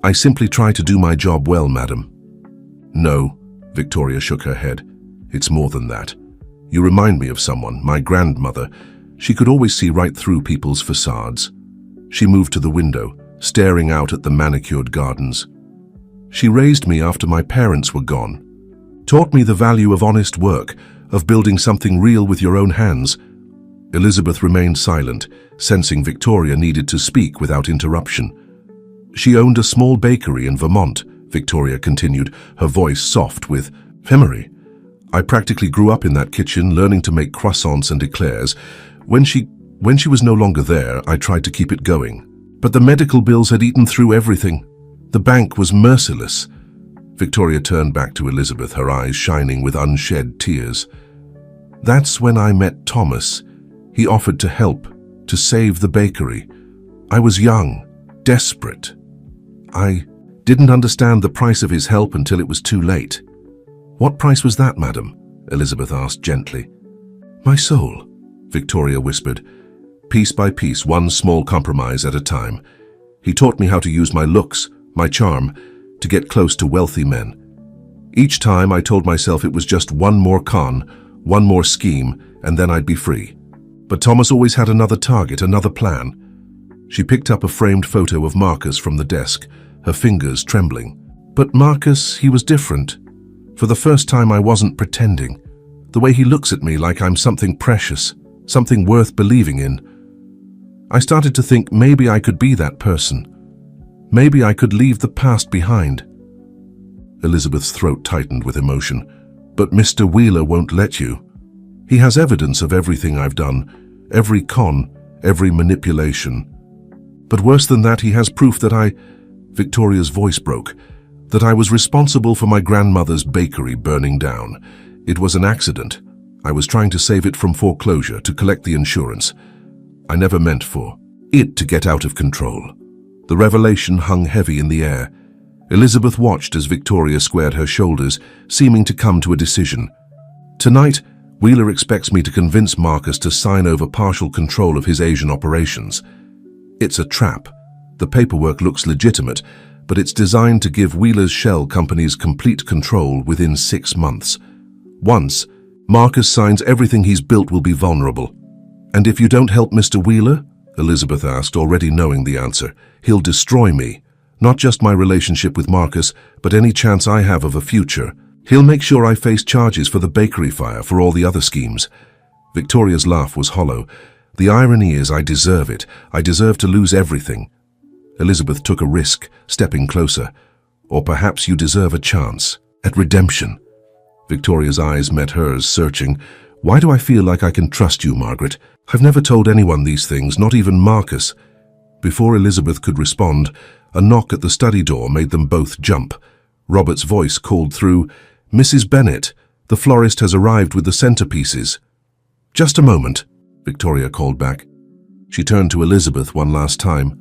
"I simply try to do my job well, madam." No, Victoria shook her head. It's more than that. You remind me of someone, my grandmother. She could always see right through people's facades. She moved to the window, staring out at the manicured gardens. She raised me after my parents were gone. Taught me the value of honest work, of building something real with your own hands. Elizabeth remained silent, sensing Victoria needed to speak without interruption. She owned a small bakery in Vermont, Victoria continued, her voice soft with memory. I practically grew up in that kitchen, learning to make croissants and eclairs. When she was no longer there, I tried to keep it going. But the medical bills had eaten through everything. The bank was merciless. Victoria turned back to Elizabeth, her eyes shining with unshed tears. That's when I met Thomas. He offered to help, to save the bakery. I was young, desperate. I didn't understand the price of his help until it was too late. What price was that, madam? Elizabeth asked gently. My soul, Victoria whispered. Piece by piece, one small compromise at a time. He taught me how to use my looks, my charm, to get close to wealthy men. Each time I told myself it was just one more con, one more scheme, and then I'd be free. But Thomas always had another target, another plan. She picked up a framed photo of Marcus from the desk, her fingers trembling. But Marcus, he was different. For the first time I wasn't pretending. The way he looks at me like I'm something precious, something worth believing in. I started to think maybe I could be that person. Maybe I could leave the past behind. Elizabeth's throat tightened with emotion. But Mr. Wheeler won't let you. He has evidence of everything I've done, every con, every manipulation. But worse than that, he has proof that Victoria's voice broke, that I was responsible for my grandmother's bakery burning down. It was an accident. I was trying to save it from foreclosure, to collect the insurance. I never meant for it to get out of control. The revelation hung heavy in the air. Elizabeth watched as Victoria squared her shoulders, seeming to come to a decision. Tonight, Wheeler expects me to convince Marcus to sign over partial control of his Asian operations. It's a trap. The paperwork looks legitimate, but it's designed to give Wheeler's shell companies complete control within 6 months. Once Marcus signs, everything he's built will be vulnerable. And if you don't help Mr. Wheeler, Elizabeth asked, already knowing the answer, he'll destroy me. Not just my relationship with Marcus, but any chance I have of a future. He'll make sure I face charges for the bakery fire, for all the other schemes. Victoria's laugh was hollow. The irony is I deserve it. I deserve to lose everything. Elizabeth took a risk, stepping closer. Or perhaps you deserve a chance at redemption. Victoria's eyes met hers, searching. Why do I feel like I can trust you, Margaret? I've never told anyone these things, not even Marcus. Before Elizabeth could respond, a knock at the study door made them both jump. Robert's voice called through, Mrs. Bennet, the florist has arrived with the centerpieces. Just a moment, Victoria called back. She turned to Elizabeth one last time.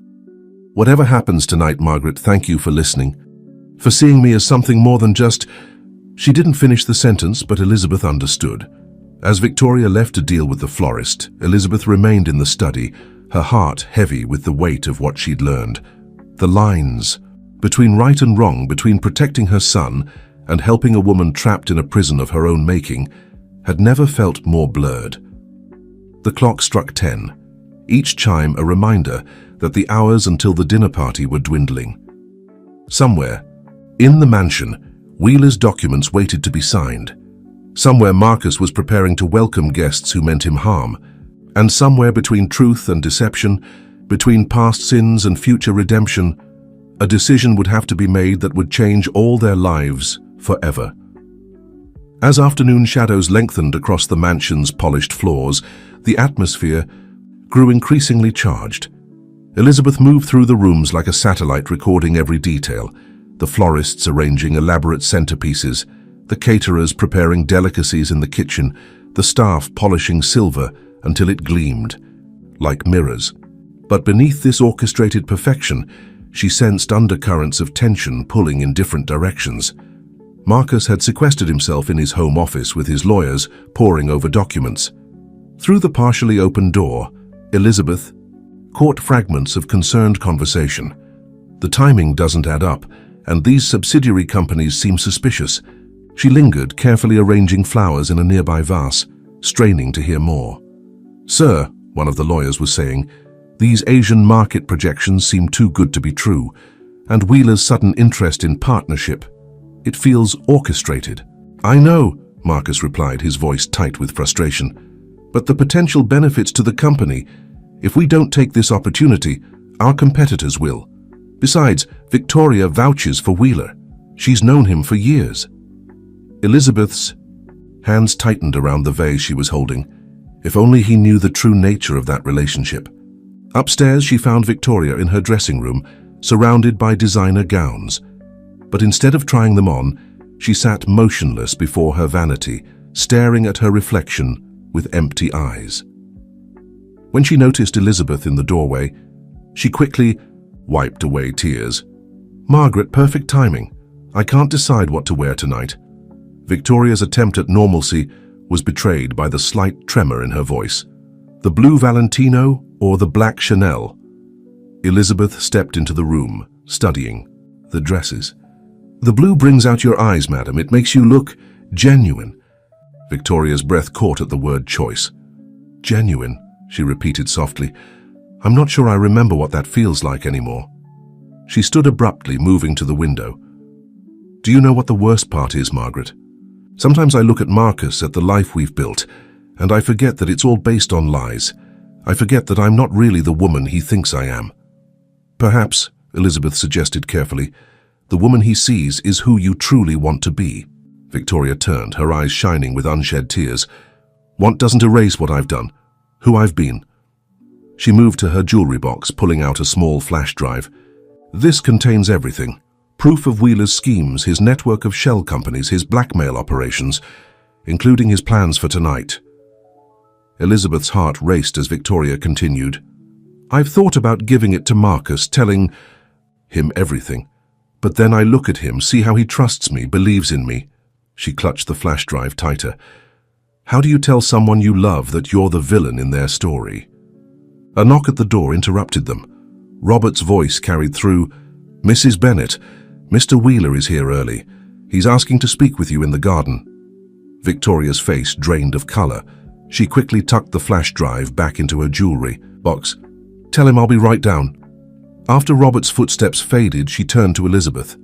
Whatever happens tonight, Margaret, thank you for listening. For seeing me as something more than just... She didn't finish the sentence, but Elizabeth understood. As Victoria left to deal with the florist, Elizabeth remained in the study, her heart heavy with the weight of what she'd learned. The lines between right and wrong, between protecting her son and helping a woman trapped in a prison of her own making, had never felt more blurred. The clock struck 10, each chime a reminder that the hours until the dinner party were dwindling. Somewhere, in the mansion, Wheeler's documents waited to be signed. Somewhere Marcus was preparing to welcome guests who meant him harm. And somewhere between truth and deception, between past sins and future redemption, a decision would have to be made that would change all their lives forever. As afternoon shadows lengthened across the mansion's polished floors, the atmosphere grew increasingly charged. Elizabeth moved through the rooms like a satellite, recording every detail. The florists arranging elaborate centerpieces, the caterers preparing delicacies in the kitchen, the staff polishing silver until it gleamed like mirrors. But beneath this orchestrated perfection, she sensed undercurrents of tension pulling in different directions. Marcus had sequestered himself in his home office with his lawyers, poring over documents. Through the partially open door, Elizabeth caught fragments of concerned conversation. The timing doesn't add up. and these subsidiary companies seem suspicious. She lingered, carefully arranging flowers in a nearby vase, straining to hear more. "Sir," one of the lawyers was saying, "these Asian market projections seem too good to be true, and Wheeler's sudden interest in partnership, it feels orchestrated." "I know," Marcus replied, his voice tight with frustration, "but the potential benefits to the company, if we don't take this opportunity, our competitors will. Besides, Victoria vouches for Wheeler. She's known him for years." Elizabeth's hands tightened around the vase she was holding. If only he knew the true nature of that relationship. Upstairs, she found Victoria in her dressing room, surrounded by designer gowns. But instead of trying them on, she sat motionless before her vanity, staring at her reflection with empty eyes. When she noticed Elizabeth in the doorway, she quickly wiped away tears. "Margaret, perfect timing. I can't decide what to wear tonight." Victoria's attempt at normalcy was betrayed by the slight tremor in her voice. "The blue Valentino or the black Chanel?" Elizabeth stepped into the room, studying the dresses. "The blue brings out your eyes, madam. It makes you look genuine." Victoria's breath caught at the word choice. "Genuine," she repeated softly. "I'm not sure I remember what that feels like anymore." She stood abruptly, moving to the window. "Do you know what the worst part is, Margaret? Sometimes I look at Marcus, at the life we've built, and I forget that it's all based on lies. I forget that I'm not really the woman he thinks I am." "Perhaps," Elizabeth suggested carefully, "the woman he sees is who you truly want to be." Victoria turned, her eyes shining with unshed tears. "Want doesn't erase what I've done, who I've been." She moved to her jewelry box, pulling out a small flash drive. "This contains everything. Proof of Wheeler's schemes, his network of shell companies, his blackmail operations, including his plans for tonight." Elizabeth's heart raced as Victoria continued. "I've thought about giving it to Marcus, telling him everything. But then I look at him, see how he trusts me, believes in me." She clutched the flash drive tighter. "How do you tell someone you love that you're the villain in their story?" A knock at the door interrupted them. Robert's voice carried through. "Mrs. Bennet, Mr. Wheeler is here early. He's asking to speak with you in the garden." Victoria's face drained of color. She quickly tucked the flash drive back into her jewelry box. "Tell him I'll be right down." After Robert's footsteps faded, she turned to Elizabeth.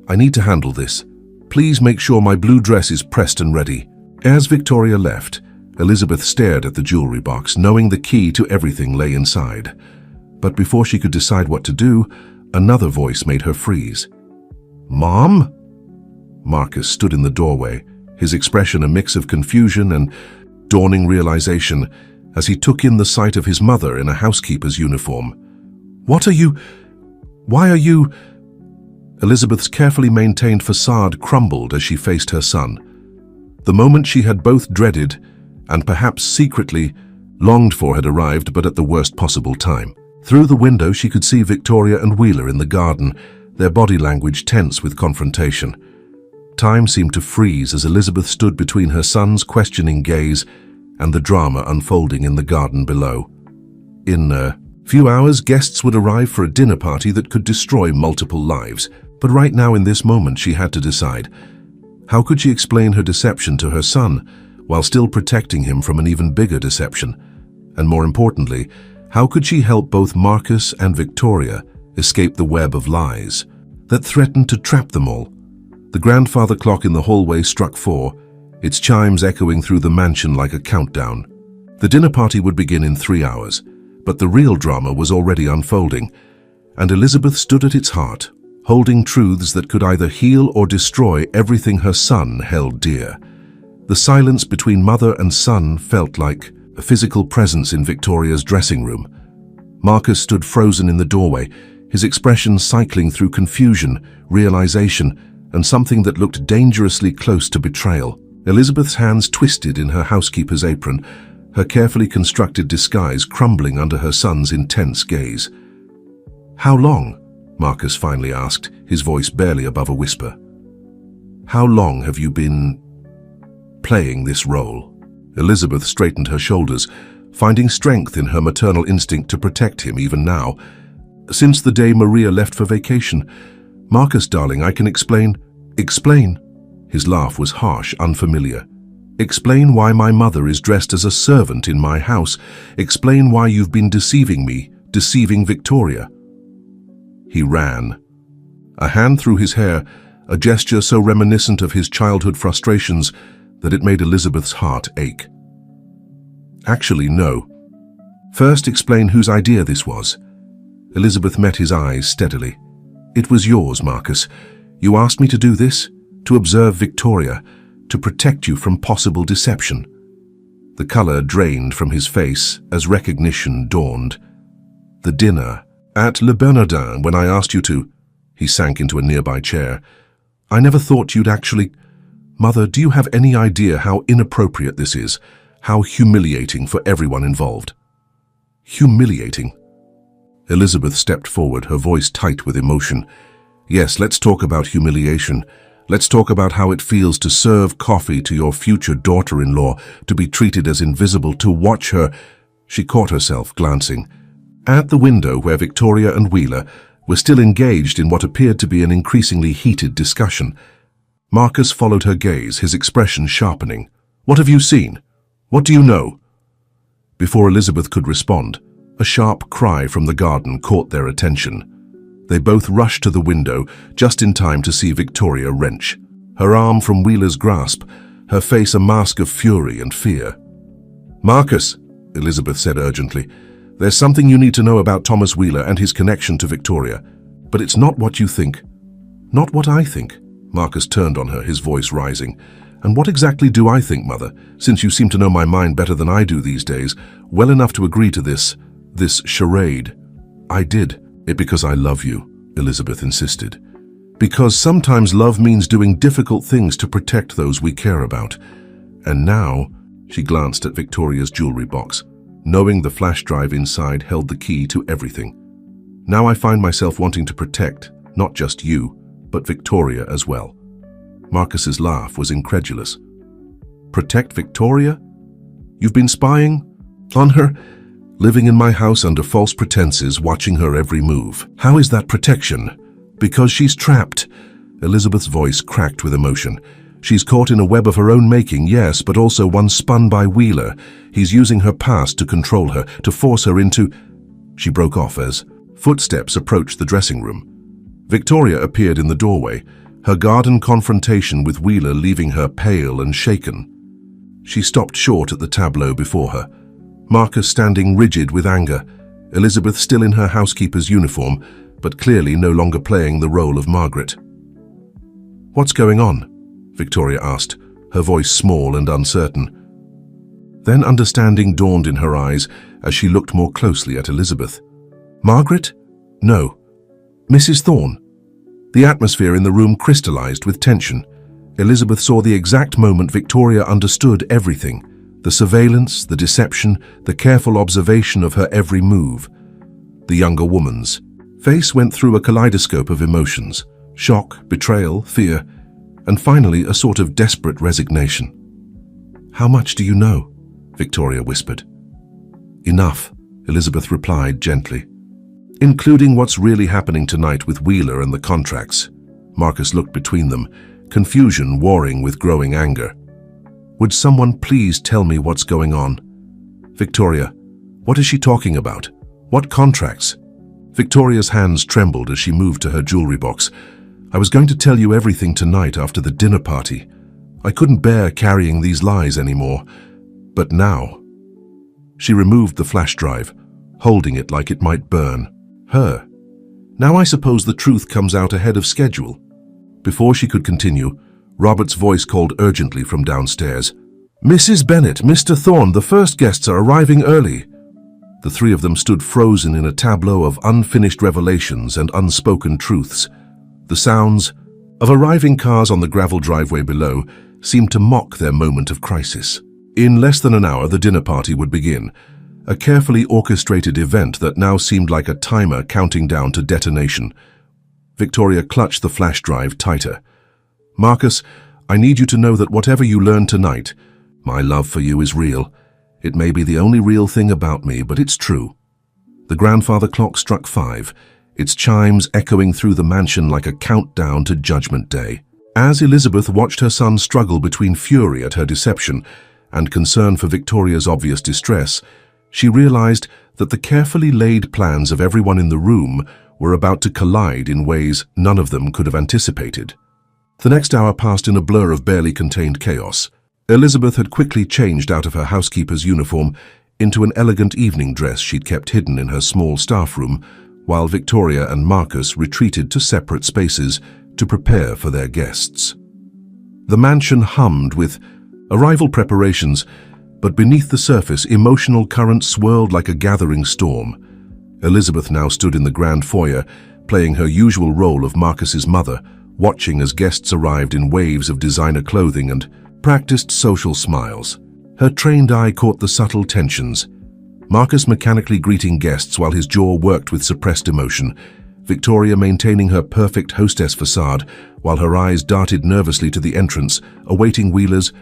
"I need to handle this. Please make sure my blue dress is pressed and ready." As Victoria left, Elizabeth stared at the jewelry box, knowing the key to everything lay inside. But before she could decide what to do, another voice made her freeze. "Mom?" Marcus stood in the doorway, his expression a mix of confusion and dawning realization as he took in the sight of his mother in a housekeeper's uniform. "What are you? Why are you?" Elizabeth's carefully maintained facade crumbled as she faced her son. The moment she had both dreaded and perhaps secretly longed for had arrived, but at the worst possible time. Through the window she could see Victoria and Wheeler in the garden, their body language tense with confrontation. Time seemed to freeze as Elizabeth stood between her son's questioning gaze and the drama unfolding in the garden below. In a few hours, guests would arrive for a dinner party that could destroy multiple lives. But right now, in this moment, she had to decide. How could she explain her deception to her son while still protecting him from an even bigger deception? And more importantly, how could she help both Marcus and Victoria escape the web of lies that threatened to trap them all? The grandfather clock in the hallway struck 4, its chimes echoing through the mansion like a countdown. The dinner party would begin in 3 hours, but the real drama was already unfolding, and Elizabeth stood at its heart, holding truths that could either heal or destroy everything her son held dear. The silence between mother and son felt like a physical presence in Victoria's dressing room. Marcus stood frozen in the doorway, his expression cycling through confusion, realization, and something that looked dangerously close to betrayal. Elizabeth's hands twisted in her housekeeper's apron, her carefully constructed disguise crumbling under her son's intense gaze. "How long?" Marcus finally asked, his voice barely above a whisper. "How long have you been playing this role?" Elizabeth straightened her shoulders, finding strength in her maternal instinct to protect him even now. "Since the day Maria left for vacation. Marcus, darling, I can explain. Explain? His laugh was harsh, unfamiliar. Explain why my mother is dressed as a servant in my house. Explain why you've been deceiving me, deceiving Victoria. He ran. A hand through his hair, a gesture so reminiscent of his childhood frustrations that it made Elizabeth's heart ache. Actually, no. First, explain whose idea this was. Elizabeth met his eyes steadily. It was yours, Marcus. You asked me to do this, to observe Victoria, to protect you from possible deception. The color drained from his face as recognition dawned. The dinner, at Le Bernardin, when I asked you to. He sank into a nearby chair. I never thought you'd actually... Mother, do you have any idea how inappropriate this is? How humiliating for everyone involved? Humiliating? Elizabeth stepped forward, her voice tight with emotion. Yes, let's talk about humiliation. Let's talk about how it feels to serve coffee to your future daughter-in-law, to be treated as invisible, to watch her... She caught herself glancing. At the window where Victoria and Wheeler were still engaged in what appeared to be an increasingly heated discussion. Marcus followed her gaze, his expression sharpening. What have you seen? What do you know? Before Elizabeth could respond, a sharp cry from the garden caught their attention. They both rushed to the window, just in time to see Victoria wrench, her arm from Wheeler's grasp, her face a mask of fury and fear. Marcus, Elizabeth said urgently, there's something you need to know about Thomas Wheeler and his connection to Victoria, but it's not what you think. Not what I think. Marcus turned on her, his voice rising. And what exactly do I think, Mother, since you seem to know my mind better than I do these days, well enough to agree to this charade? I did it because I love you, Elizabeth insisted. Because sometimes love means doing difficult things to protect those we care about. And now, she glanced at Victoria's jewelry box, knowing the flash drive inside held the key to everything. Now I find myself wanting to protect, not just you, but Victoria as well. Marcus's laugh was incredulous. Protect Victoria? You've been spying on her? Living in my house under false pretenses, watching her every move. How is that protection? Because she's trapped. Elizabeth's voice cracked with emotion. She's caught in a web of her own making, yes, but also one spun by Wheeler. He's using her past to control her, to force her into... She broke off as footsteps approached the dressing room. Victoria appeared in the doorway, her garden confrontation with Wheeler leaving her pale and shaken. She stopped short at the tableau before her, Marcus standing rigid with anger, Elizabeth still in her housekeeper's uniform, but clearly no longer playing the role of Margaret. "What's going on?" Victoria asked, her voice small and uncertain. Then understanding dawned in her eyes as she looked more closely at Elizabeth. "Margaret? No. Mrs. Thorne." The atmosphere in the room crystallized with tension. Elizabeth saw the exact moment Victoria understood everything. The surveillance, the deception, the careful observation of her every move. The younger woman's face went through a kaleidoscope of emotions: shock, betrayal, fear, and finally a sort of desperate resignation. "How much do you know?" Victoria whispered. "Enough," Elizabeth replied gently. "Including what's really happening tonight with Wheeler and the contracts." Marcus looked between them, confusion warring with growing anger. "Would someone please tell me what's going on?" "Victoria, what is she talking about? What contracts?" Victoria's hands trembled as she moved to her jewelry box. "I was going to tell you everything tonight after the dinner party. I couldn't bear carrying these lies anymore. But now..." She removed the flash drive, holding it like it might burn. Her. "Now I suppose the truth comes out ahead of schedule." Before she could continue, Robert's voice called urgently from downstairs. "Mrs. Bennet, Mr. Thorne, the first guests are arriving early." The three of them stood frozen in a tableau of unfinished revelations and unspoken truths. The sounds of arriving cars on the gravel driveway below seemed to mock their moment of crisis. In less than an hour, the dinner party would begin, a carefully orchestrated event that now seemed like a timer counting down to detonation. Victoria clutched the flash drive tighter. "Marcus, I need you to know that whatever you learn tonight, my love for you is real. It may be the only real thing about me, but it's true." The grandfather clock struck 5. its chimes echoing through the mansion like a countdown to Judgment Day. As Elizabeth watched her son struggle between fury at her deception and concern for Victoria's obvious distress, she realized that the carefully laid plans of everyone in the room were about to collide in ways none of them could have anticipated. The next hour passed in a blur of barely contained chaos. Elizabeth had quickly changed out of her housekeeper's uniform into an elegant evening dress she'd kept hidden in her small staff room, while Victoria and Marcus retreated to separate spaces to prepare for their guests. The mansion hummed with arrival preparations, but beneath the surface, emotional currents swirled like a gathering storm. Elizabeth now stood in the grand foyer, playing her usual role of Marcus's mother, watching as guests arrived in waves of designer clothing and practiced social smiles. Her trained eye caught the subtle tensions. Marcus mechanically greeting guests while his jaw worked with suppressed emotion, Victoria maintaining her perfect hostess facade while her eyes darted nervously to the entrance, awaiting Wheeler's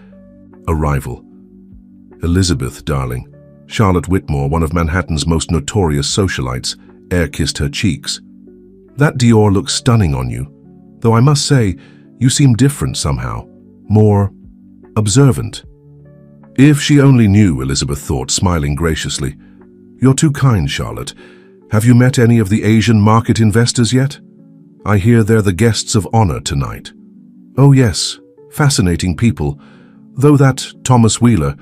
arrival. Elizabeth, darling. Charlotte Whitmore, one of Manhattan's most notorious socialites, air-kissed her cheeks. That Dior looks stunning on you, though I must say, you seem different somehow, more observant. If she only knew, Elizabeth thought, smiling graciously. You're too kind, Charlotte. Have you met any of the Asian market investors yet? I hear they're the guests of honor tonight. Oh yes, fascinating people, though that Thomas Wheeler.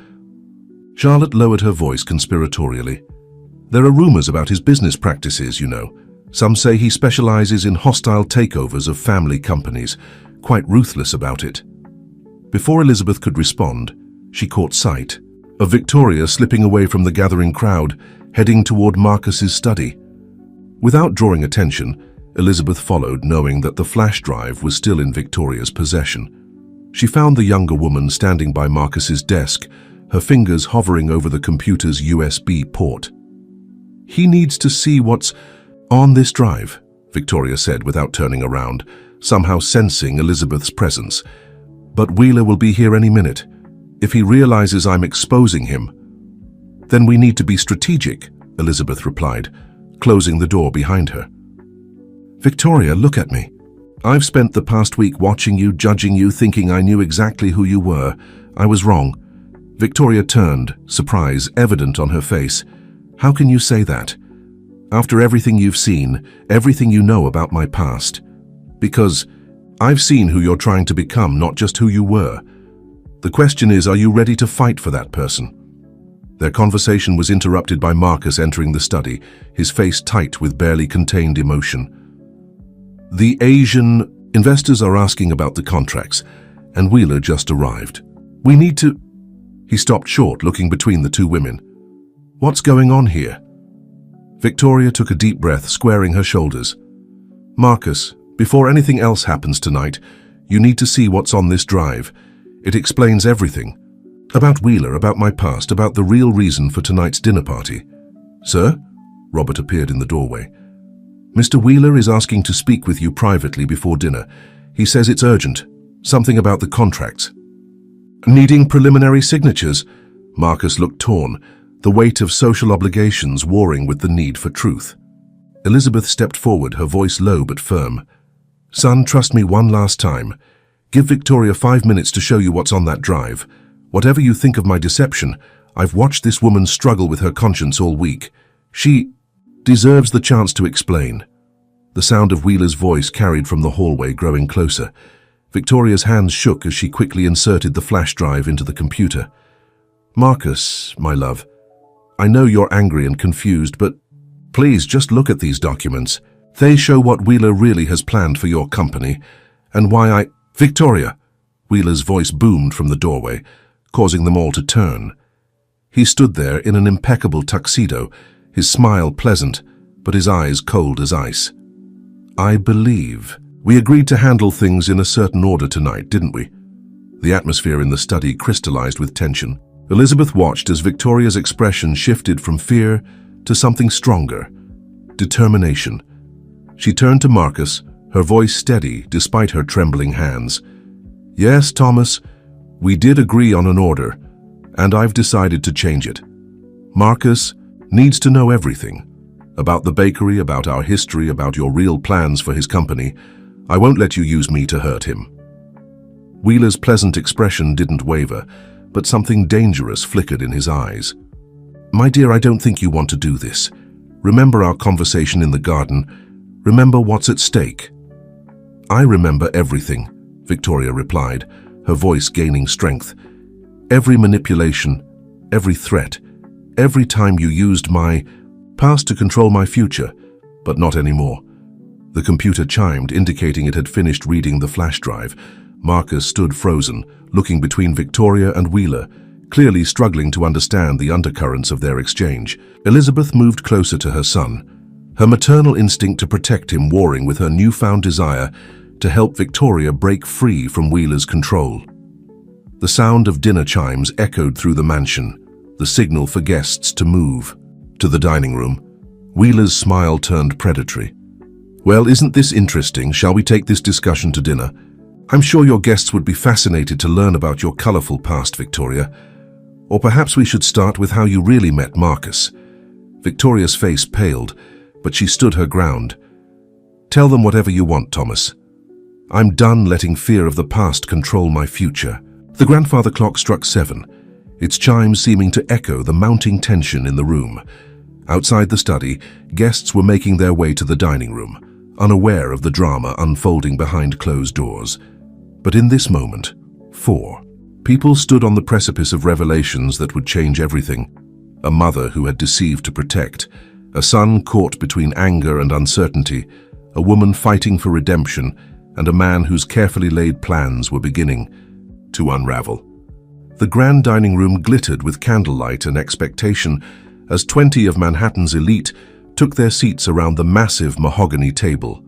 Charlotte lowered her voice conspiratorially. There are rumors about his business practices, you know. Some say he specializes in hostile takeovers of family companies, quite ruthless about it. Before Elizabeth could respond, she caught sight of Victoria slipping away from the gathering crowd, heading toward Marcus's study. Without drawing attention, Elizabeth followed, knowing that the flash drive was still in Victoria's possession. She found the younger woman standing by Marcus's desk, her fingers hovering over the computer's USB port. He needs to see what's on this drive, Victoria said without turning around, somehow sensing Elizabeth's presence. But Wheeler will be here any minute. If he realizes I'm exposing him, then we need to be strategic, Elizabeth replied, closing the door behind her. Victoria, look at me. I've spent the past week watching you, judging you, thinking I knew exactly who you were. I was wrong. Victoria turned, surprise evident on her face. How can you say that? After everything you've seen, everything you know about my past. Because I've seen who you're trying to become, not just who you were. The question is, are you ready to fight for that person? Their conversation was interrupted by Marcus entering the study, his face tight with barely contained emotion. The Asian investors are asking about the contracts, and Wheeler just arrived. We need to... He stopped short, looking between the two women. What's going on here? Victoria took a deep breath, squaring her shoulders. Marcus, before anything else happens tonight, you need to see what's on this drive. It explains everything. About Wheeler, about my past, about the real reason for tonight's dinner party. Sir? Robert appeared in the doorway. Mr. Wheeler is asking to speak with you privately before dinner. He says it's urgent. Something about the contracts. Needing preliminary signatures? Marcus looked torn, the weight of social obligations warring with the need for truth. Elizabeth stepped forward, her voice low but firm. Son, trust me one last time. Give Victoria 5 minutes to show you what's on that drive. Whatever you think of my deception, I've watched this woman struggle with her conscience all week. She deserves the chance to explain. The sound of Wheeler's voice carried from the hallway, growing closer. Victoria's hands shook as she quickly inserted the flash drive into the computer. Marcus, my love, I know you're angry and confused, but please just look at these documents. They show what Wheeler really has planned for your company, and why I... Victoria! Wheeler's voice boomed from the doorway, causing them all to turn. He stood there in an impeccable tuxedo, his smile pleasant, but his eyes cold as ice. I believe we agreed to handle things in a certain order tonight, didn't we? The atmosphere in the study crystallized with tension. Elizabeth watched as Victoria's expression shifted from fear to something stronger, determination. She turned to Marcus, her voice steady despite her trembling hands. Yes, Thomas, we did agree on an order, and I've decided to change it. Marcus needs to know everything About the bakery, about our history, about your real plans for his company. I won't let you use me to hurt him." Wheeler's pleasant expression didn't waver, but something dangerous flickered in his eyes. "My dear, I don't think you want to do this. Remember our conversation in the garden. Remember what's at stake." "I remember everything," Victoria replied, her voice gaining strength. "Every manipulation, every threat, every time you used my past to control my future, but not anymore." The computer chimed, indicating it had finished reading the flash drive. Marcus stood frozen, looking between Victoria and Wheeler, clearly struggling to understand the undercurrents of their exchange. Elizabeth moved closer to her son, her maternal instinct to protect him warring with her newfound desire to help Victoria break free from Wheeler's control. The sound of dinner chimes echoed through the mansion, the signal for guests to move. To the dining room, Wheeler's smile turned predatory. "Well, isn't this interesting? Shall we take this discussion to dinner? I'm sure your guests would be fascinated to learn about your colorful past, Victoria. Or perhaps we should start with how you really met Marcus." Victoria's face paled, but she stood her ground. "Tell them whatever you want, Thomas. I'm done letting fear of the past control my future." The grandfather clock struck 7, its chimes seeming to echo the mounting tension in the room. Outside the study, guests were making their way to the dining room, unaware of the drama unfolding behind closed doors. But in this moment, 4 people stood on the precipice of revelations that would change everything. A mother who had deceived to protect, a son caught between anger and uncertainty, a woman fighting for redemption, and a man whose carefully laid plans were beginning to unravel. The grand dining room glittered with candlelight and expectation as 20 of Manhattan's elite took their seats around the massive mahogany table.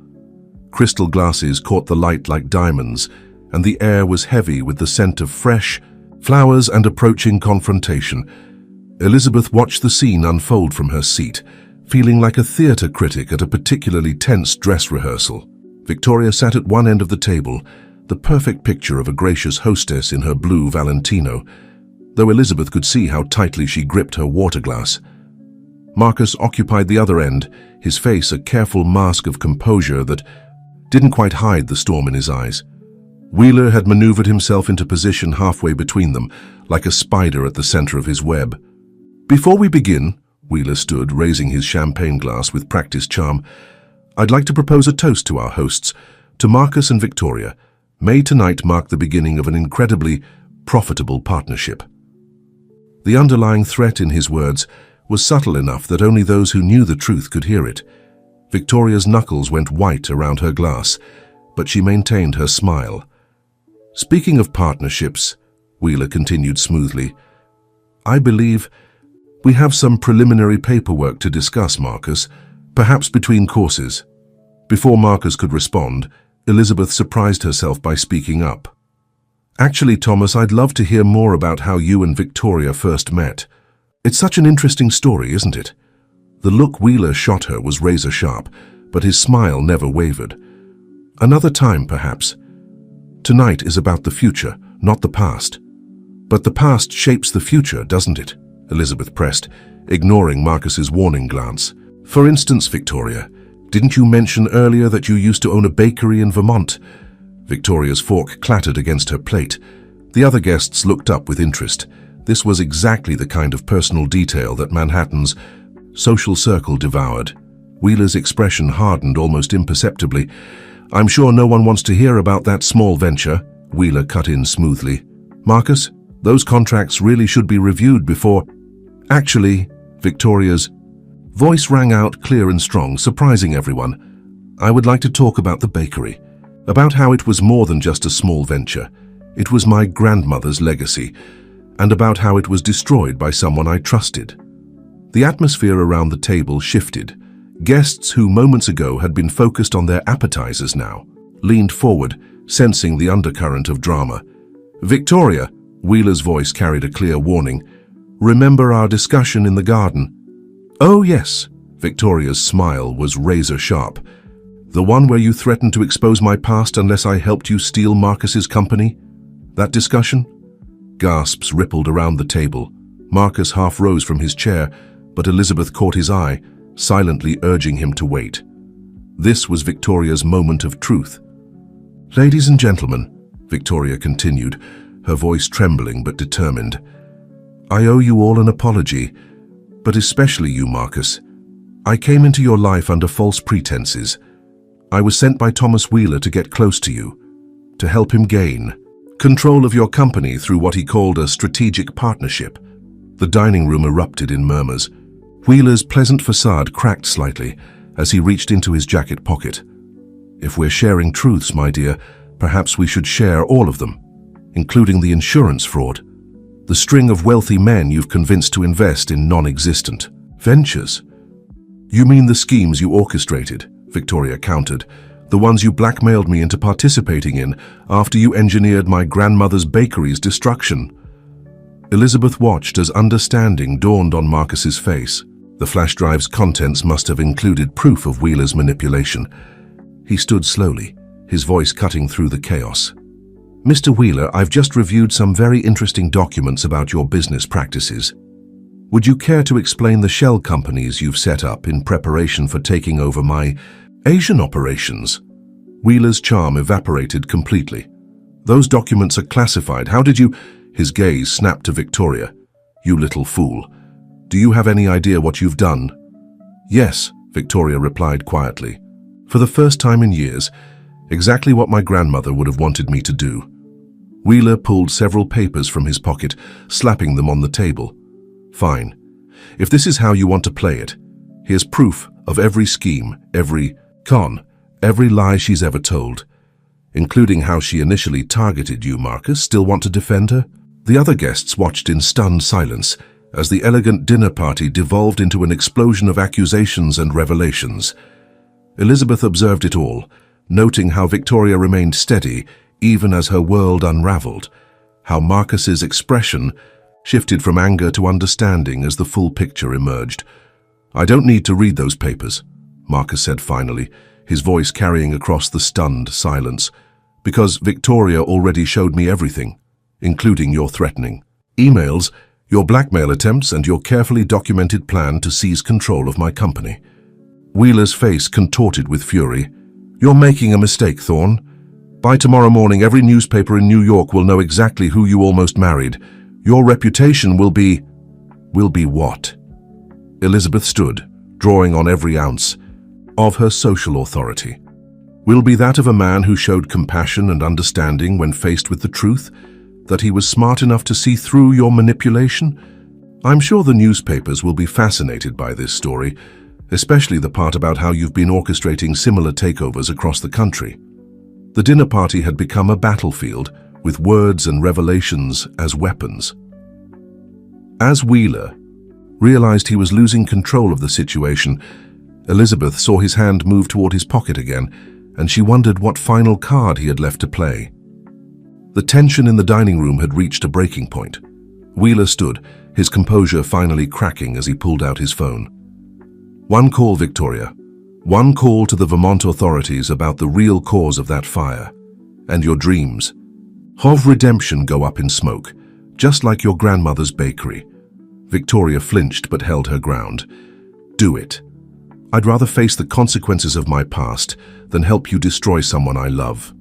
Crystal glasses caught the light like diamonds, and the air was heavy with the scent of fresh flowers and approaching confrontation. Elizabeth watched the scene unfold from her seat, feeling like a theater critic at a particularly tense dress rehearsal. Victoria sat at one end of the table, the perfect picture of a gracious hostess in her blue Valentino, though Elizabeth could see how tightly she gripped her water glass. Marcus occupied the other end, his face a careful mask of composure that didn't quite hide the storm in his eyes. Wheeler had maneuvered himself into position halfway between them, like a spider at the center of his web. "Before we begin," Wheeler stood, raising his champagne glass with practiced charm, "I'd like to propose a toast to our hosts, to Marcus and Victoria. May tonight mark the beginning of an incredibly profitable partnership." The underlying threat in his words was subtle enough that only those who knew the truth could hear it. Victoria's knuckles went white around her glass, but she maintained her smile. "Speaking of partnerships," Wheeler continued smoothly, "I believe we have some preliminary paperwork to discuss, Marcus, perhaps between courses." Before Marcus could respond, Elizabeth surprised herself by speaking up. "Actually, Thomas, I'd love to hear more about how you and Victoria first met. It's such an interesting story, isn't it?" The look Wheeler shot her was razor-sharp, but his smile never wavered. "Another time, perhaps. Tonight is about the future, not the past." "But the past shapes the future, doesn't it?" Elizabeth pressed, ignoring Marcus's warning glance. "For instance, Victoria, didn't you mention earlier that you used to own a bakery in Vermont?" Victoria's fork clattered against her plate. The other guests looked up with interest. This was exactly the kind of personal detail that Manhattan's social circle devoured. Wheeler's expression hardened almost imperceptibly. "I'm sure no one wants to hear about that small venture," Wheeler cut in smoothly. "Marcus, those contracts really should be reviewed before—" "Actually," Victoria's voice rang out clear and strong, surprising everyone, "I would like to talk about the bakery, about how it was more than just a small venture. It was my grandmother's legacy, and about how it was destroyed by someone I trusted." The atmosphere around the table shifted. Guests who moments ago had been focused on their appetizers now leaned forward, sensing the undercurrent of drama. "Victoria," Wheeler's voice carried a clear warning, "remember our discussion in the garden?" "Oh yes," Victoria's smile was razor-sharp. "The one where you threatened to expose my past unless I helped you steal Marcus's company? That discussion?" Gasps rippled around the table. Marcus half rose from his chair, but Elizabeth caught his eye. silently urging him to wait. This was Victoria's moment of truth. "Ladies and gentlemen," Victoria continued, her voice trembling but determined, "I owe you all an apology, but especially you, Marcus. I came into your life under false pretenses. I was sent by Thomas Wheeler to get close to you, to help him gain control of your company through what he called a strategic partnership." The dining room erupted in murmurs. Wheeler's pleasant facade cracked slightly as he reached into his jacket pocket. "If we're sharing truths, my dear, perhaps we should share all of them, including the insurance fraud, the string of wealthy men you've convinced to invest in non-existent ventures." "You mean the schemes you orchestrated," Victoria countered, "the ones you blackmailed me into participating in after you engineered my grandmother's bakery's destruction." Elizabeth watched as understanding dawned on Marcus's face. The flash drive's contents must have included proof of Wheeler's manipulation. He stood slowly, his voice cutting through the chaos. "Mr. Wheeler, I've just reviewed some very interesting documents about your business practices. Would you care to explain the shell companies you've set up in preparation for taking over my Asian operations?" Wheeler's charm evaporated completely. "Those documents are classified. How did you—" His gaze snapped to Victoria. "You little fool. Do you have any idea what you've done?" "Yes," Victoria replied quietly. "For the first time in years, exactly what my grandmother would have wanted me to do." Wheeler pulled several papers from his pocket, slapping them on the table. "Fine. If this is how you want to play it, here's proof of every scheme, every con, every lie she's ever told, including how she initially targeted you, Marcus. Still want to defend her?" The other guests watched in stunned silence as the elegant dinner party devolved into an explosion of accusations and revelations. Elizabeth observed it all, noting how Victoria remained steady even as her world unraveled, how Marcus's expression shifted from anger to understanding as the full picture emerged. "I don't need to read those papers," Marcus said finally, his voice carrying across the stunned silence, "because Victoria already showed me everything, including your threatening emails, your blackmail attempts, and your carefully documented plan to seize control of my company." Wheeler's face contorted with fury. "You're making a mistake, Thorne. By tomorrow morning, every newspaper in New York will know exactly who you almost married. Your reputation will be..." "Will be what?" Elizabeth stood, drawing on every ounce of her social authority. "Will be that of a man who showed compassion and understanding when faced with the truth, that he was smart enough to see through your manipulation. I'm sure the newspapers will be fascinated by this story, especially the part about how you've been orchestrating similar takeovers across the country." The dinner party had become a battlefield, with words and revelations as weapons. As Wheeler realized he was losing control of the situation, Elizabeth saw his hand move toward his pocket again, and she wondered what final card he had left to play. The tension in the dining room had reached a breaking point. Wheeler stood, his composure finally cracking as he pulled out his phone. "One call, Victoria. One call to the Vermont authorities about the real cause of that fire. And your dreams of redemption go up in smoke, just like your grandmother's bakery." Victoria flinched but held her ground. "Do it. I'd rather face the consequences of my past than help you destroy someone I love."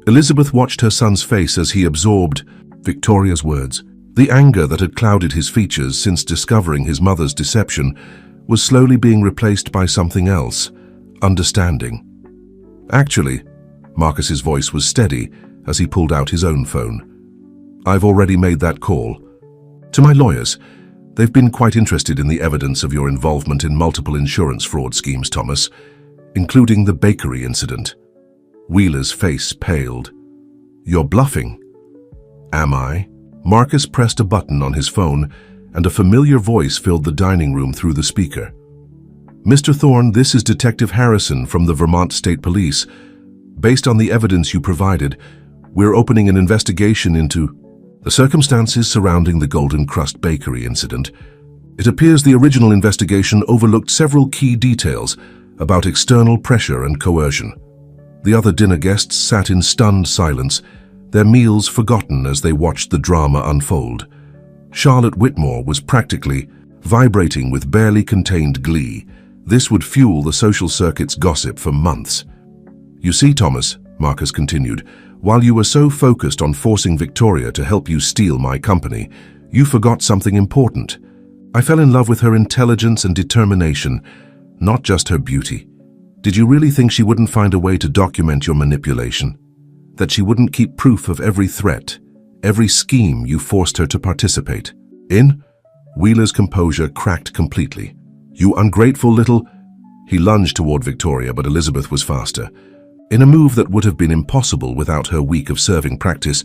Elizabeth watched her son's face as he absorbed Victoria's words. The anger that had clouded his features since discovering his mother's deception was slowly being replaced by something else, understanding. "Actually," Marcus's voice was steady as he pulled out his own phone, "I've already made that call. To my lawyers, they've been quite interested in the evidence of your involvement in multiple insurance fraud schemes, Thomas, including the bakery incident." Wheeler's face paled. "You're bluffing." "Am I?" Marcus pressed a button on his phone, and a familiar voice filled the dining room through the speaker. "Mr. Thorne, this is Detective Harrison from the Vermont State Police. Based on the evidence you provided, we're opening an investigation into the circumstances surrounding the Golden Crust Bakery incident. It appears the original investigation overlooked several key details about external pressure and coercion." The other dinner guests sat in stunned silence, their meals forgotten as they watched the drama unfold. Charlotte Whitmore was practically vibrating with barely contained glee This would fuel the social circuit's gossip for months. You see, Thomas, Marcus continued, while you were so focused on forcing Victoria to help you steal my company, you forgot something important. I fell in love with her intelligence and determination, not just her beauty. Did you really think she wouldn't find a way to document your manipulation? That she wouldn't keep proof of every threat, every scheme you forced her to participate in? Wheeler's composure cracked completely. You ungrateful little... He lunged toward Victoria, but Elizabeth was faster. In a move that would have been impossible without her week of serving practice,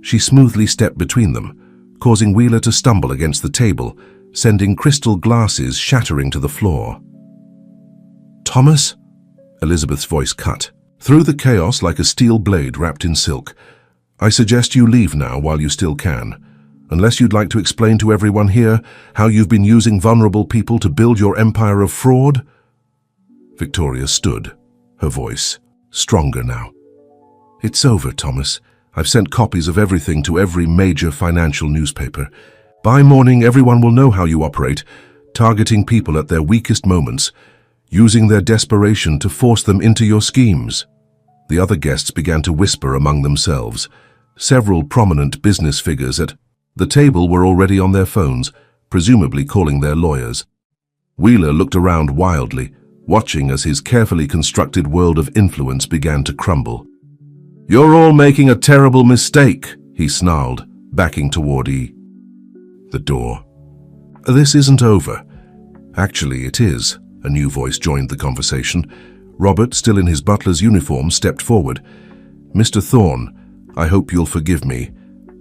she smoothly stepped between them, causing Wheeler to stumble against the table, sending crystal glasses shattering to the floor. Thomas? Elizabeth's voice cut. Through the chaos like a steel blade wrapped in silk. I suggest you leave now while you still can, unless you'd like to explain to everyone here how you've been using vulnerable people to build your empire of fraud. Victoria stood, her voice stronger now. It's over, Thomas. I've sent copies of everything to every major financial newspaper. By morning, everyone will know how you operate, targeting people at their weakest moments, using their desperation to force them into your schemes. The other guests began to whisper among themselves. Several prominent business figures at the table were already on their phones, presumably calling their lawyers. Wheeler looked around wildly, watching as his carefully constructed world of influence began to crumble. You're all making a terrible mistake, he snarled, backing toward the door. This isn't over. Actually, it is. A new voice joined the conversation. Robert, still in his butler's uniform, stepped forward. Mr. Thorne, I hope you'll forgive me,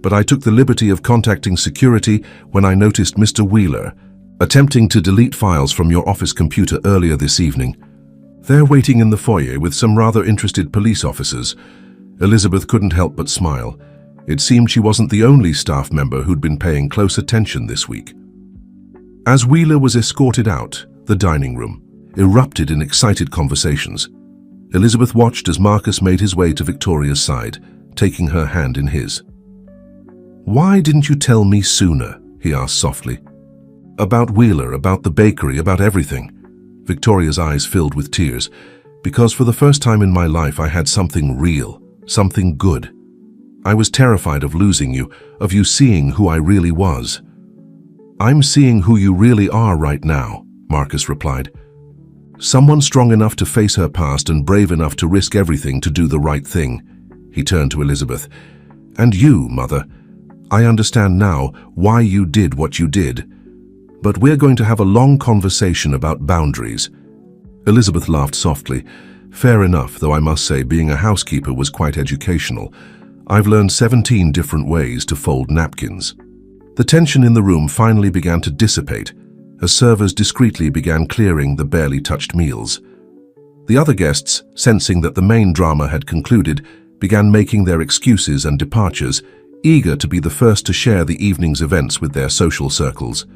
but I took the liberty of contacting security when I noticed Mr. Wheeler attempting to delete files from your office computer earlier this evening. They're waiting in the foyer with some rather interested police officers. Elizabeth couldn't help but smile. It seemed she wasn't the only staff member who'd been paying close attention this week. As Wheeler was escorted out, the dining room erupted in excited conversations. Elizabeth watched as Marcus made his way to Victoria's side, taking her hand in his. Why didn't you tell me sooner? He asked softly. About Wheeler, about the bakery, about everything. Victoria's eyes filled with tears, because for the first time in my life I had something real, something good. I was terrified of losing you, of you seeing who I really was. I'm seeing who you really are right now, Marcus replied. Someone strong enough to face her past and brave enough to risk everything to do the right thing. He turned to Elizabeth. And you, Mother, I understand now why you did what you did. But we're going to have a long conversation about boundaries. Elizabeth laughed softly. Fair enough, though I must say being a housekeeper was quite educational. I've learned 17 different ways to fold napkins. The tension in the room finally began to dissipate as servers discreetly began clearing the barely touched meals. The other guests, sensing that the main drama had concluded, began making their excuses and departures, eager to be the first to share the evening's events with their social circles.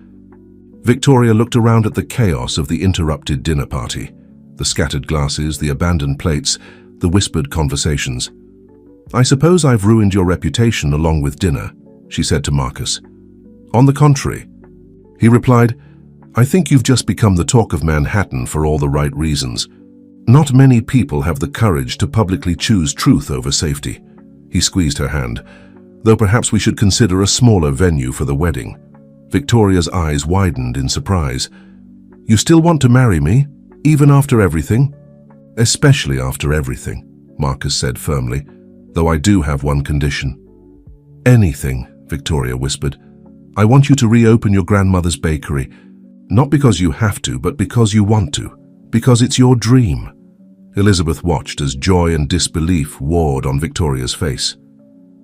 Victoria looked around at the chaos of the interrupted dinner party, the scattered glasses, the abandoned plates, the whispered conversations. I suppose I've ruined your reputation along with dinner, she said to Marcus. On the contrary, he replied, I think you've just become the talk of Manhattan for all the right reasons. Not many people have the courage to publicly choose truth over safety. He squeezed her hand, though perhaps we should consider a smaller venue for the wedding. Victoria's eyes widened in surprise. You still want to marry me, even after everything? Especially after everything, Marcus said firmly, though I do have one condition. Anything, Victoria whispered. I want you to reopen your grandmother's bakery. Not because you have to, but because you want to. Because it's your dream. Elizabeth watched as joy and disbelief warred on Victoria's face.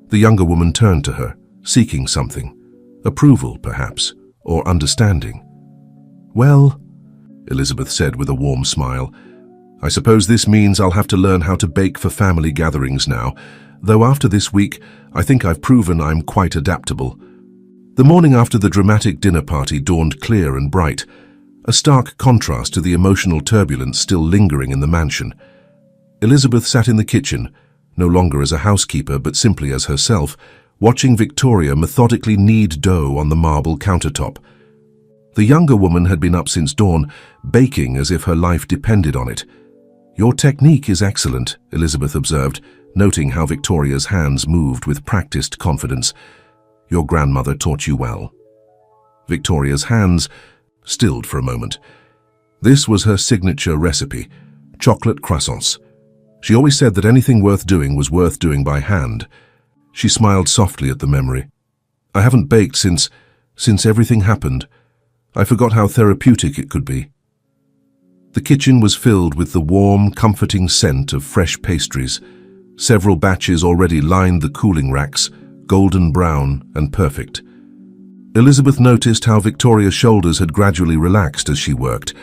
The younger woman turned to her, seeking something. Approval, perhaps, or understanding. Well, Elizabeth said with a warm smile, I suppose this means I'll have to learn how to bake for family gatherings now, though after this week, I think I've proven I'm quite adaptable. The morning after the dramatic dinner party dawned clear and bright, a stark contrast to the emotional turbulence still lingering in the mansion. Elizabeth sat in the kitchen, no longer as a housekeeper but simply as herself, watching Victoria methodically knead dough on the marble countertop. The younger woman had been up since dawn, baking as if her life depended on it. "Your technique is excellent," Elizabeth observed, noting how Victoria's hands moved with practiced confidence. "Your grandmother taught you well." Victoria's hands stilled for a moment. This was her signature recipe, chocolate croissants. She always said that anything worth doing was worth doing by hand. She smiled softly at the memory. "I haven't baked since everything happened. I forgot how therapeutic it could be." The kitchen was filled with the warm, comforting scent of fresh pastries. Several batches already lined the cooling racks, golden brown and perfect. Elizabeth noticed how Victoria's shoulders had gradually relaxed as she worked,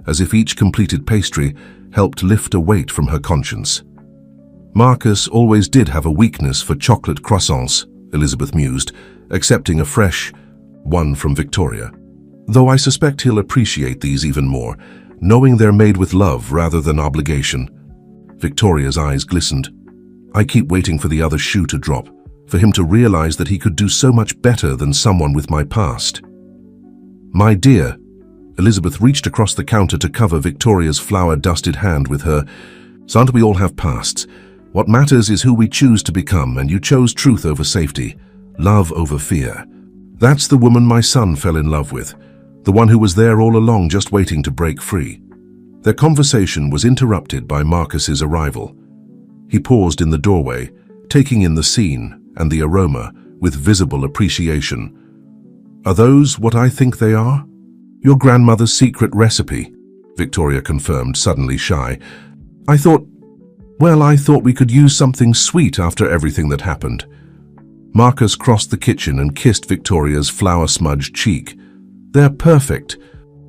as if each completed pastry helped lift a weight from her conscience. "Marcus always did have a weakness for chocolate croissants," Elizabeth mused, accepting a fresh one from Victoria. "Though I suspect he'll appreciate these even more, knowing they're made with love rather than obligation." Victoria's eyes glistened. "I keep waiting for the other shoe to drop, for him to realize that he could do so much better than someone with my past." "My dear," Elizabeth reached across the counter to cover Victoria's flour-dusted hand with her. "Can't we all have pasts? What matters is who we choose to become, and you chose truth over safety, love over fear. That's the woman my son fell in love with, the one who was there all along just waiting to break free." Their conversation was interrupted by Marcus's arrival. He paused in the doorway, taking in the scene and the aroma with visible appreciation. "Are those what I think they are?" "Your grandmother's secret recipe," Victoria confirmed, suddenly shy. I thought we could use something sweet after everything that happened." Marcus crossed the kitchen and kissed Victoria's flour-smudged cheek. "They're perfect.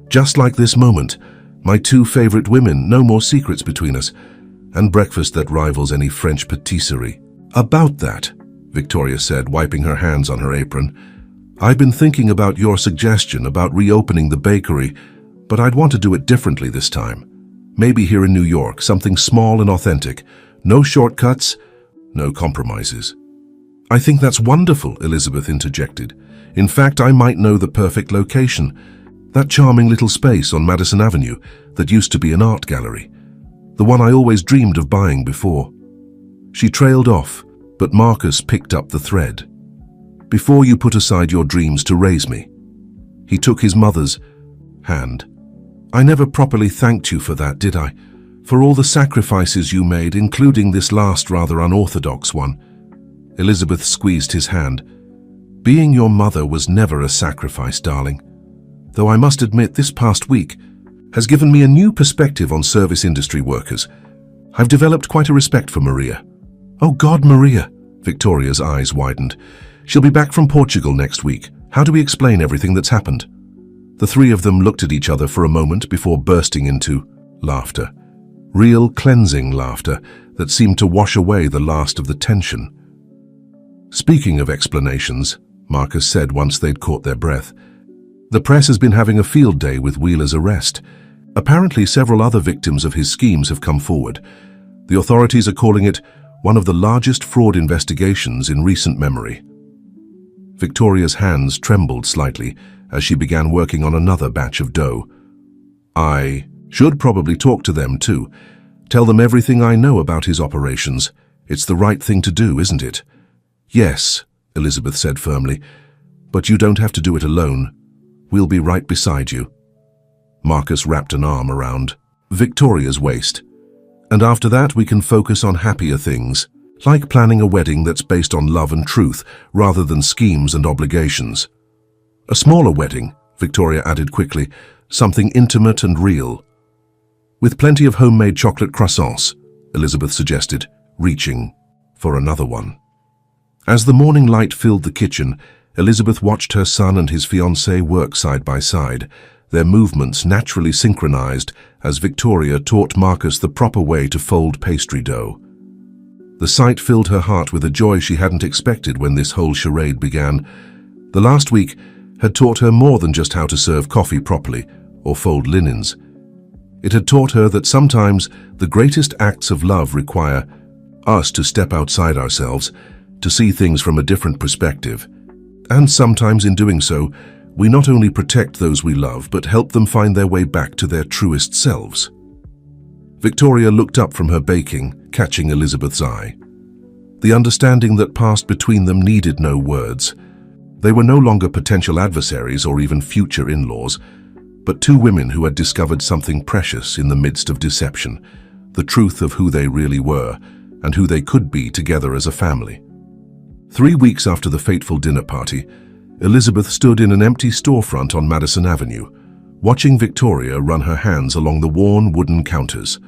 Just like this moment. My two favorite women, no more secrets between us. And breakfast that rivals any French patisserie." "About that," Victoria said, wiping her hands on her apron, "I've been thinking about your suggestion about reopening the bakery, but I'd want to do it differently this time. Maybe here in New York, something small and authentic. No shortcuts, no compromises." "I think that's wonderful," Elizabeth interjected. "In fact, I might know the perfect location. That charming little space on Madison Avenue that used to be an art gallery. The one I always dreamed of buying before." She trailed off, but Marcus picked up the thread. "Before you put aside your dreams to raise me." He took his mother's hand. "I never properly thanked you for that, did I? For all the sacrifices you made, including this last rather unorthodox one." Elizabeth squeezed his hand. "Being your mother was never a sacrifice, darling. Though I must admit this past week has given me a new perspective on service industry workers. I've developed quite a respect for Maria." "Oh God, Maria!" Victoria's eyes widened. "She'll be back from Portugal next week. How do we explain everything that's happened?" The three of them looked at each other for a moment before bursting into laughter. Real cleansing laughter that seemed to wash away the last of the tension. "Speaking of explanations," Marcus said once they'd caught their breath, "the press has been having a field day with Wheeler's arrest. Apparently several other victims of his schemes have come forward. The authorities are calling it one of the largest fraud investigations in recent memory." Victoria's hands trembled slightly as she began working on another batch of dough. "I should probably talk to them too. Tell them everything I know about his operations. It's the right thing to do, isn't it?" "Yes," Elizabeth said firmly, "but you don't have to do it alone. We'll be right beside you." Marcus wrapped an arm around Victoria's waist. "And after that we can focus on happier things, like planning a wedding that's based on love and truth rather than schemes and obligations." "A smaller wedding," Victoria added quickly, "something intimate and real." "With plenty of homemade chocolate croissants," Elizabeth suggested, reaching for another one. As the morning light filled the kitchen, Elizabeth watched her son and his fiancée work side by side, their movements naturally synchronized as Victoria taught Marcus the proper way to fold pastry dough. The sight filled her heart with a joy she hadn't expected when this whole charade began. The last week had taught her more than just how to serve coffee properly or fold linens. It had taught her that sometimes the greatest acts of love require us to step outside ourselves, to see things from a different perspective. And sometimes in doing so, We not only protect those we love, but help them find their way back to their truest selves. Victoria looked up from her baking, catching Elizabeth's eye. The understanding that passed between them needed no words. They were no longer potential adversaries or even future in-laws, but two women who had discovered something precious in the midst of deception, the truth of who they really were and who they could be together as a family. 3 weeks after the fateful dinner party, Elizabeth stood in an empty storefront on Madison Avenue, watching Victoria run her hands along the worn wooden counters.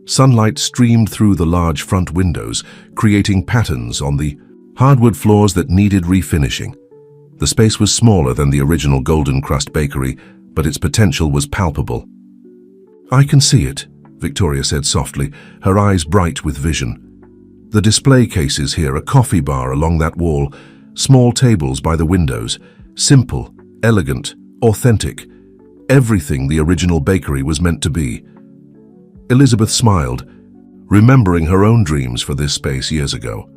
Sunlight streamed through the large front windows, creating patterns on the hardwood floors that needed refinishing. The space was smaller than the original Golden Crust bakery, but its potential was palpable. "I can see it," Victoria said softly, her eyes bright with vision. "The display cases here, a coffee bar along that wall, small tables by the windows, simple, elegant, authentic, everything the original bakery was meant to be." Elizabeth smiled, remembering her own dreams for this space years ago.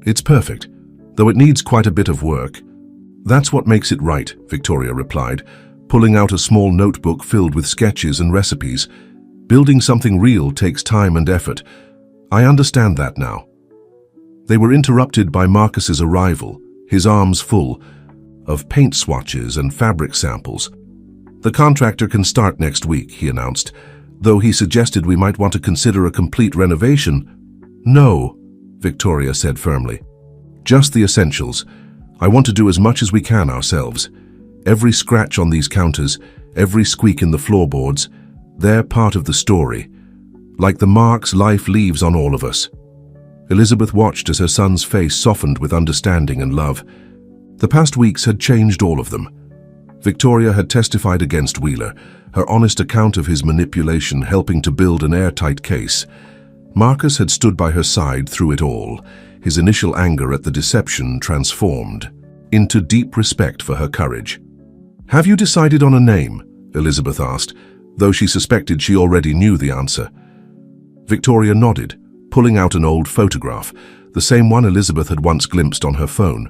"It's perfect, though it needs quite a bit of work." "That's what makes it right," Victoria replied, pulling out a small notebook filled with sketches and recipes. "Building something real takes time and effort. I understand that now." They were interrupted by Marcus's arrival, his arms full of paint swatches and fabric samples. "The contractor can start next week," he announced, though he suggested we might want to consider a complete renovation. "No," Victoria said firmly. "Just the essentials. I want to do as much as we can ourselves. Every scratch on these counters, every squeak in the floorboards, they're part of the story, like the marks life leaves on all of us." Elizabeth watched as her son's face softened with understanding and love. The past weeks had changed all of them. Victoria had testified against Wheeler, her honest account of his manipulation helping to build an airtight case. Marcus had stood by her side through it all, his initial anger at the deception transformed into deep respect for her courage. "Have you decided on a name?" Elizabeth asked, though she suspected she already knew the answer. Victoria nodded, pulling out an old photograph, the same one Elizabeth had once glimpsed on her phone.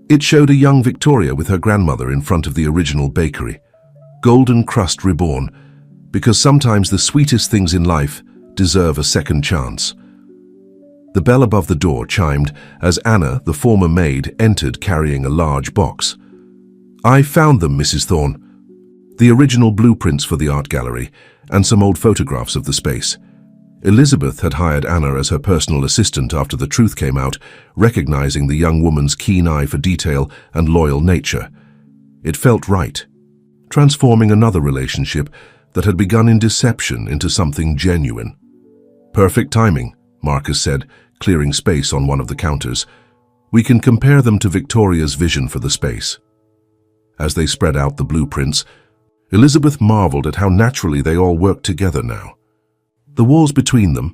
It showed a young Victoria with her grandmother in front of the original bakery. Golden Crust reborn, because sometimes the sweetest things in life deserve a second chance. The bell above the door chimed as Anna, the former maid, entered carrying a large box. "I found them, Mrs. Thorne. The original blueprints for the art gallery and some old photographs of the space." Elizabeth had hired Anna as her personal assistant after the truth came out, recognizing the young woman's keen eye for detail and loyal nature. It felt right, transforming another relationship that had begun in deception into something genuine. "Perfect timing," Marcus said, clearing space on one of the counters. "We can compare them to Victoria's vision for the space." As they spread out the blueprints, Elizabeth marveled at how naturally they all worked together now. The walls between them,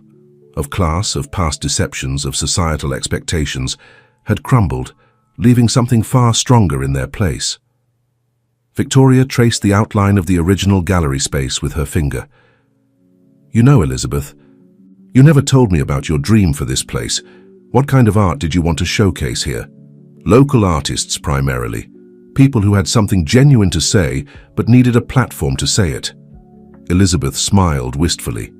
of class, of past deceptions, of societal expectations, had crumbled, leaving something far stronger in their place. Victoria traced the outline of the original gallery space with her finger. "You know, Elizabeth, you never told me about your dream for this place. What kind of art did you want to showcase here?" "Local artists, primarily. People who had something genuine to say, but needed a platform to say it." Elizabeth smiled wistfully.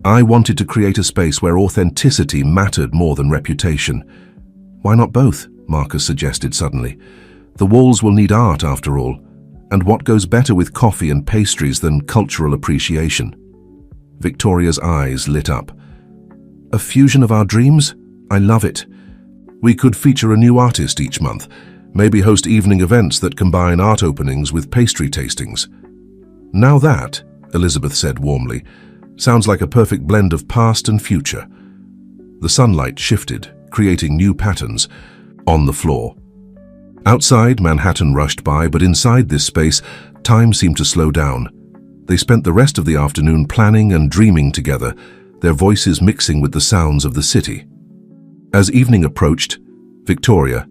"I wanted to create a space where authenticity mattered more than reputation." "Why not both?" Marcus suggested suddenly. "The walls will need art after all, and what goes better with coffee and pastries than cultural appreciation?" Victoria's eyes lit up. "A fusion of our dreams? I love it. We could feature a new artist each month, maybe host evening events that combine art openings with pastry tastings." "Now that," Elizabeth said warmly, "sounds like a perfect blend of past and future." The sunlight shifted, creating new patterns on the floor. Outside, Manhattan rushed by, but inside this space, time seemed to slow down. They spent the rest of the afternoon planning and dreaming together, their voices mixing with the sounds of the city. As evening approached, Victoria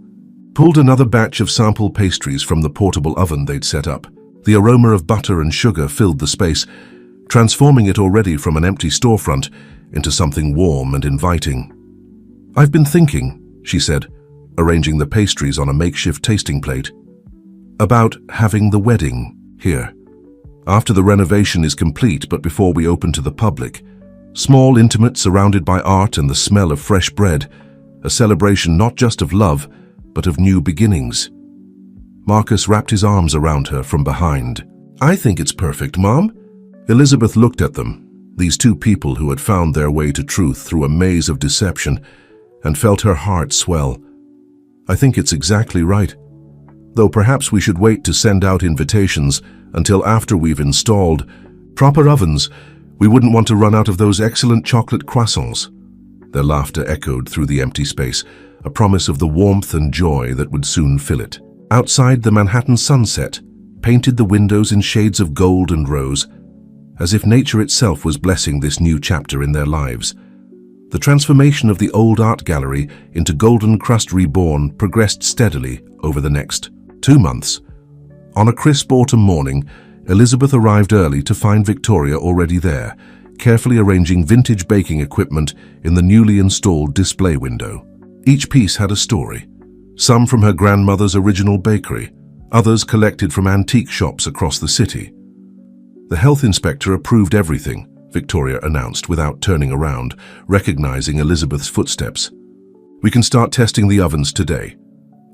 pulled another batch of sample pastries from the portable oven they'd set up. The aroma of butter and sugar filled the space, transforming it already from an empty storefront into something warm and inviting. "I've been thinking," she said, arranging the pastries on a makeshift tasting plate. About having the wedding here. After the renovation is complete, but before we open to the public. Small, intimate, surrounded by art and the smell of fresh bread. A celebration not just of love, but of new beginnings. Marcus wrapped his arms around her from behind. I think it's perfect, Mom. Elizabeth looked at them, these two people who had found their way to truth through a maze of deception, and felt her heart swell. I think it's exactly right. Though perhaps we should wait to send out invitations until after we've installed proper ovens. We wouldn't want to run out of those excellent chocolate croissants. Their laughter echoed through the empty space, a promise of the warmth and joy that would soon fill it. Outside, the Manhattan sunset painted the windows in shades of gold and rose, as if nature itself was blessing this new chapter in their lives. The transformation of the old art gallery into Golden Crust Reborn progressed steadily over the next 2 months. On a crisp autumn morning, Elizabeth arrived early to find Victoria already there, carefully arranging vintage baking equipment in the newly installed display window. Each piece had a story, some from her grandmother's original bakery, others collected from antique shops across the city. The health inspector approved everything, Victoria announced without turning around, recognizing Elizabeth's footsteps. We can start testing the ovens today.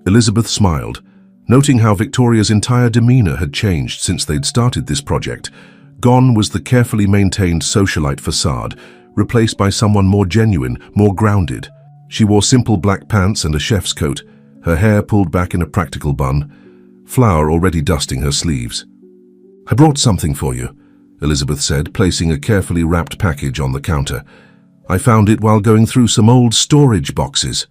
Elizabeth smiled, noting how Victoria's entire demeanor had changed since they'd started this project. Gone was the carefully maintained socialite facade, replaced by someone more genuine, more grounded. She wore simple black pants and a chef's coat, her hair pulled back in a practical bun, flour already dusting her sleeves. I brought something for you, Elizabeth said, placing a carefully wrapped package on the counter. I found it while going through some old storage boxes.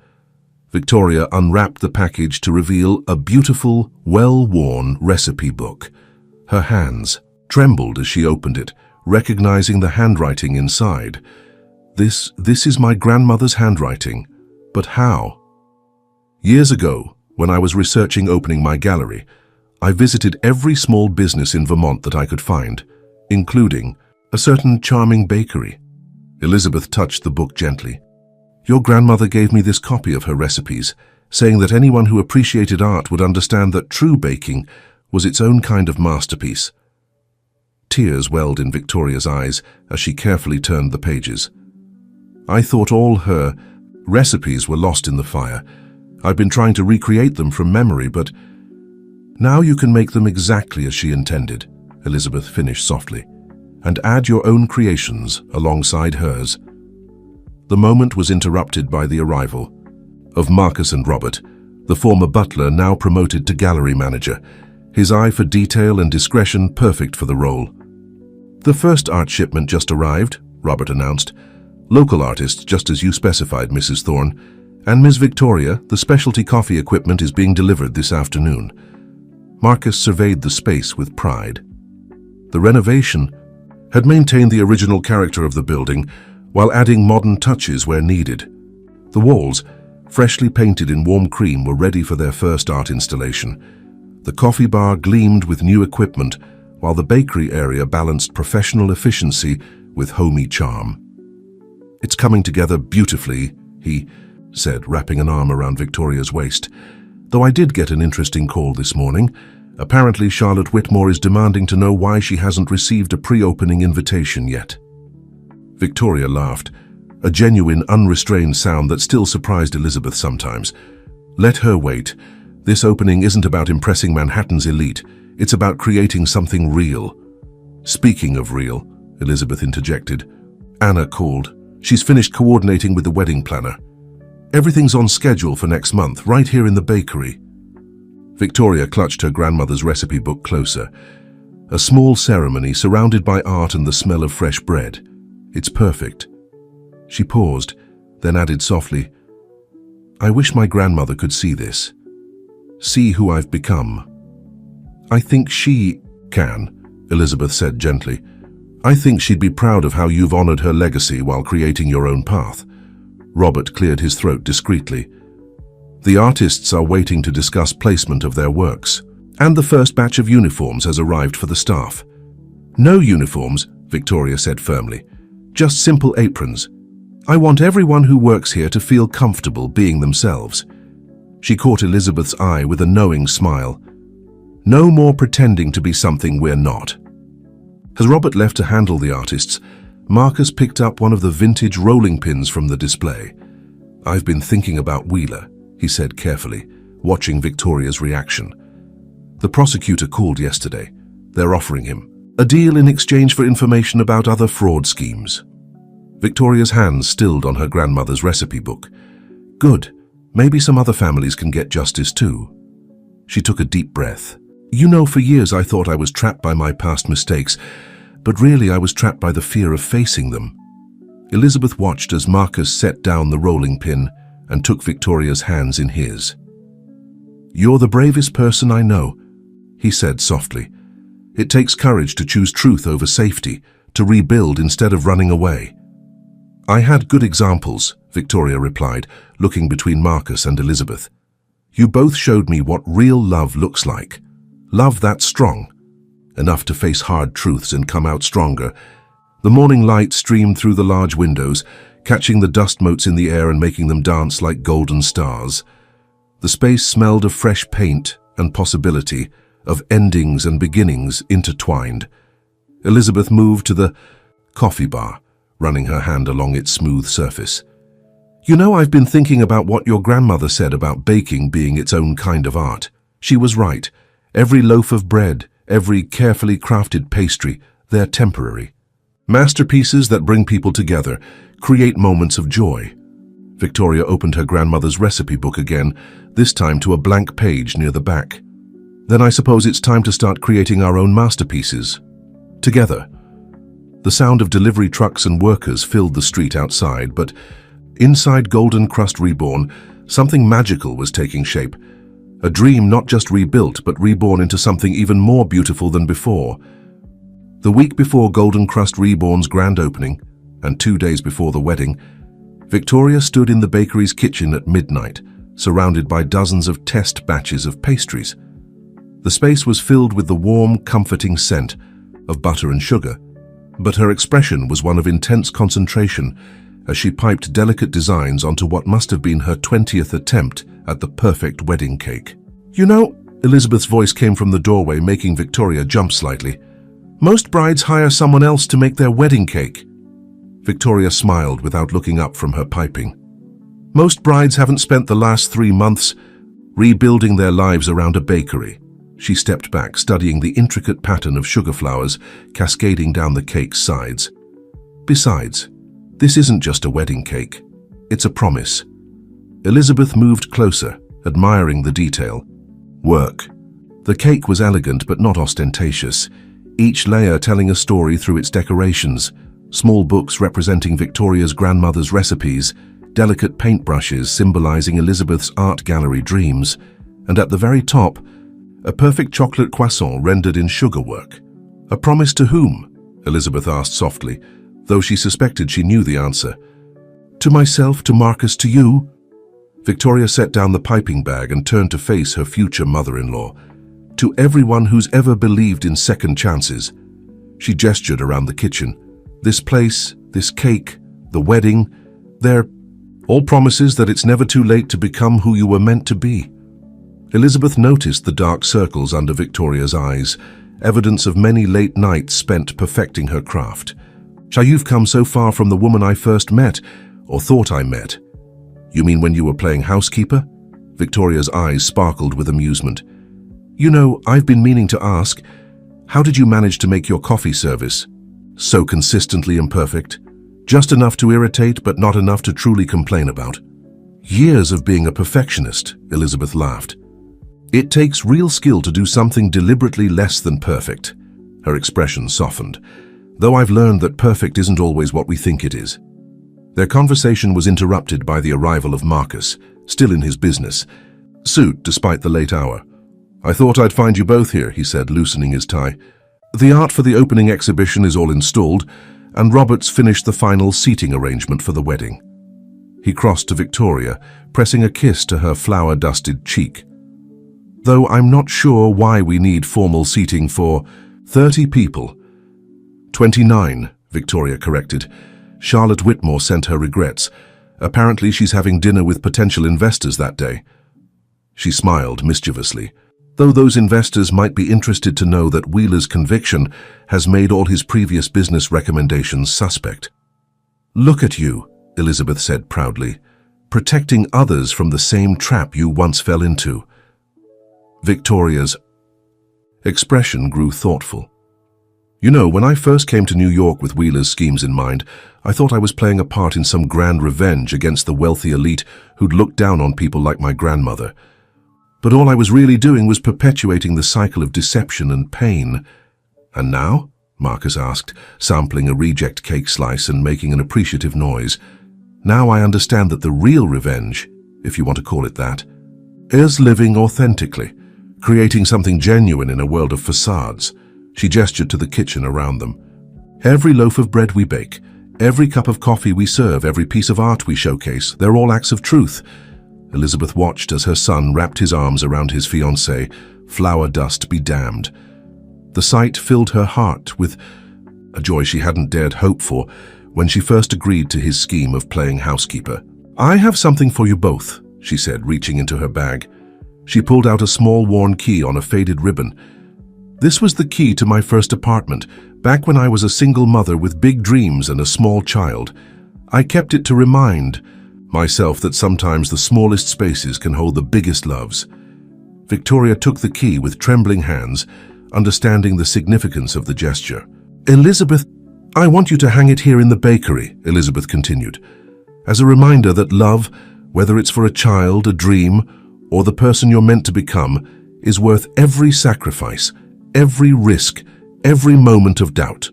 Victoria unwrapped the package to reveal a beautiful, well-worn recipe book. Her hands trembled as she opened it, recognizing the handwriting inside. This is my grandmother's handwriting. But how? Years ago, when I was researching opening my gallery, I visited every small business in Vermont that I could find, including a certain charming bakery. Elizabeth touched the book gently. Your grandmother gave me this copy of her recipes, saying that anyone who appreciated art would understand that true baking was its own kind of masterpiece. Tears welled in Victoria's eyes as she carefully turned the pages. I thought all her recipes were lost in the fire. I've been trying to recreate them from memory, but now you can make them exactly as she intended, Elizabeth finished softly, and add your own creations alongside hers. The moment was interrupted by the arrival of Marcus and Robert, the former butler now promoted to gallery manager, his eye for detail and discretion perfect for the role. The first art shipment just arrived, Robert announced. Local artists, just as you specified, Mrs. Thorne, and Ms. Victoria, the specialty coffee equipment is being delivered this afternoon. Marcus surveyed the space with pride. The renovation had maintained the original character of the building, while adding modern touches where needed. The walls, freshly painted in warm cream, were ready for their first art installation. The coffee bar gleamed with new equipment, while the bakery area balanced professional efficiency with homey charm. It's coming together beautifully, he said, wrapping an arm around Victoria's waist. Though I did get an interesting call this morning. Apparently Charlotte Whitmore is demanding to know why she hasn't received a pre-opening invitation yet. Victoria laughed, a genuine, unrestrained sound that still surprised Elizabeth sometimes. Let her wait. This opening isn't about impressing Manhattan's elite. It's about creating something real. Speaking of real, Elizabeth interjected. Anna called. She's finished coordinating with the wedding planner. Everything's on schedule for next month, right here in the bakery. Victoria clutched her grandmother's recipe book closer. A small ceremony surrounded by art and the smell of fresh bread. It's perfect. She paused, then added softly, I wish my grandmother could see this. See who I've become. I think she can, Elizabeth said gently. I think she'd be proud of how you've honored her legacy while creating your own path. Robert cleared his throat discreetly. The artists are waiting to discuss placement of their works, and the first batch of uniforms has arrived for the staff. No uniforms, Victoria said firmly. Just simple aprons. I want everyone who works here to feel comfortable being themselves. She caught Elizabeth's eye with a knowing smile. No more pretending to be something we're not. As Robert left to handle the artists, Marcus picked up one of the vintage rolling pins from the display. "I've been thinking about Wheeler," he said carefully, watching Victoria's reaction. "The prosecutor called yesterday. They're offering him a deal in exchange for information about other fraud schemes." Victoria's hands stilled on her grandmother's recipe book. "Good. Maybe some other families can get justice too." She took a deep breath. "You know, for years I thought I was trapped by my past mistakes, but really I was trapped by the fear of facing them." Elizabeth watched as Marcus set down the rolling pin and took Victoria's hands in his. "You're the bravest person I know," he said softly. "It takes courage to choose truth over safety, to rebuild instead of running away." "I had good examples," Victoria replied, looking between Marcus and Elizabeth. "You both showed me what real love looks like. Love that's strong, enough to face hard truths and come out stronger." The morning light streamed through the large windows, catching the dust motes in the air and making them dance like golden stars. The space smelled of fresh paint and possibility, of endings and beginnings intertwined. Elizabeth moved to the coffee bar, running her hand along its smooth surface. "You know, I've been thinking about what your grandmother said about baking being its own kind of art. She was right. Every loaf of bread, every carefully crafted pastry, they're temporary. Masterpieces that bring people together, create moments of joy." Victoria opened her grandmother's recipe book again, this time to a blank page near the back. "Then I suppose it's time to start creating our own masterpieces. Together." The sound of delivery trucks and workers filled the street outside, but inside Golden Crust Reborn, something magical was taking shape. A dream not just rebuilt, but reborn into something even more beautiful than before. The week before Golden Crust Reborn's grand opening, and 2 days before the wedding, Victoria stood in the bakery's kitchen at midnight, surrounded by dozens of test batches of pastries. The space was filled with the warm, comforting scent of butter and sugar, but her expression was one of intense concentration as she piped delicate designs onto what must have been her 20th attempt at the perfect wedding cake. "You know," Elizabeth's voice came from the doorway, making Victoria jump slightly. "Most brides hire someone else to make their wedding cake." Victoria smiled without looking up from her piping. "Most brides haven't spent the last 3 months rebuilding their lives around a bakery." She stepped back, studying the intricate pattern of sugar flowers cascading down the cake's sides. "Besides, this isn't just a wedding cake. It's a promise." Elizabeth moved closer, admiring the detail. Work. The cake was elegant but not ostentatious, each layer telling a story through its decorations. Small books representing Victoria's grandmother's recipes, delicate paintbrushes symbolizing Elizabeth's art gallery dreams, and at the very top, a perfect chocolate croissant rendered in sugarwork. "A promise to whom?" Elizabeth asked softly, though she suspected she knew the answer. "To myself, to Marcus, to you." Victoria set down the piping bag and turned to face her future mother-in-law. "To everyone who's ever believed in second chances." She gestured around the kitchen. "This place, this cake, the wedding, they're all promises that it's never too late to become who you were meant to be." Elizabeth noticed the dark circles under Victoria's eyes, evidence of many late nights spent perfecting her craft. "You've come so far from the woman I first met, or thought I met." "You mean when you were playing housekeeper?" Victoria's eyes sparkled with amusement. "You know, I've been meaning to ask, how did you manage to make your coffee service so consistently imperfect? Just enough to irritate, but not enough to truly complain about." "Years of being a perfectionist," Elizabeth laughed. "It takes real skill to do something deliberately less than perfect." Her expression softened. "Though I've learned that perfect isn't always what we think it is." Their conversation was interrupted by the arrival of Marcus, still in his business suit despite the late hour. "I thought I'd find you both here," he said, loosening his tie. "The art for the opening exhibition is all installed, and Robert's finished the final seating arrangement for the wedding." He crossed to Victoria, pressing a kiss to her flower-dusted cheek. "Though I'm not sure why we need formal seating for 30 people." 29, Victoria corrected. Charlotte Whitmore sent her regrets. Apparently she's having dinner with potential investors that day. She smiled mischievously. though those investors might be interested to know that Wheeler's conviction has made all his previous business recommendations suspect. "Look at you," Elizabeth said proudly, "protecting others from the same trap you once fell into." Victoria's expression grew thoughtful. "You know, when I first came to New York with Wheeler's schemes in mind, I thought I was playing a part in some grand revenge against the wealthy elite who'd looked down on people like my grandmother. But all I was really doing was perpetuating the cycle of deception and pain." "And now?" Marcus asked, sampling a reject cake slice and making an appreciative noise. "Now I understand that the real revenge, if you want to call it that, is living authentically, creating something genuine in a world of facades." She gestured to the kitchen around them. "Every loaf of bread we bake, every cup of coffee we serve, every piece of art we showcase, they're all acts of truth." Elizabeth watched as her son wrapped his arms around his fiancée, flower dust be damned. The sight filled her heart with a joy she hadn't dared hope for when she first agreed to his scheme of playing housekeeper. "I have something for you both," she said, reaching into her bag. She pulled out a small worn key on a faded ribbon. "This was the key to my first apartment, back when I was a single mother with big dreams and a small child. I kept it to remind myself that sometimes the smallest spaces can hold the biggest loves." Victoria took the key with trembling hands, understanding the significance of the gesture. "Elizabeth, I want you to hang it here in the bakery," Elizabeth continued, "as a reminder that love, whether it's for a child, a dream, or the person you're meant to become, is worth every sacrifice, every risk, every moment of doubt."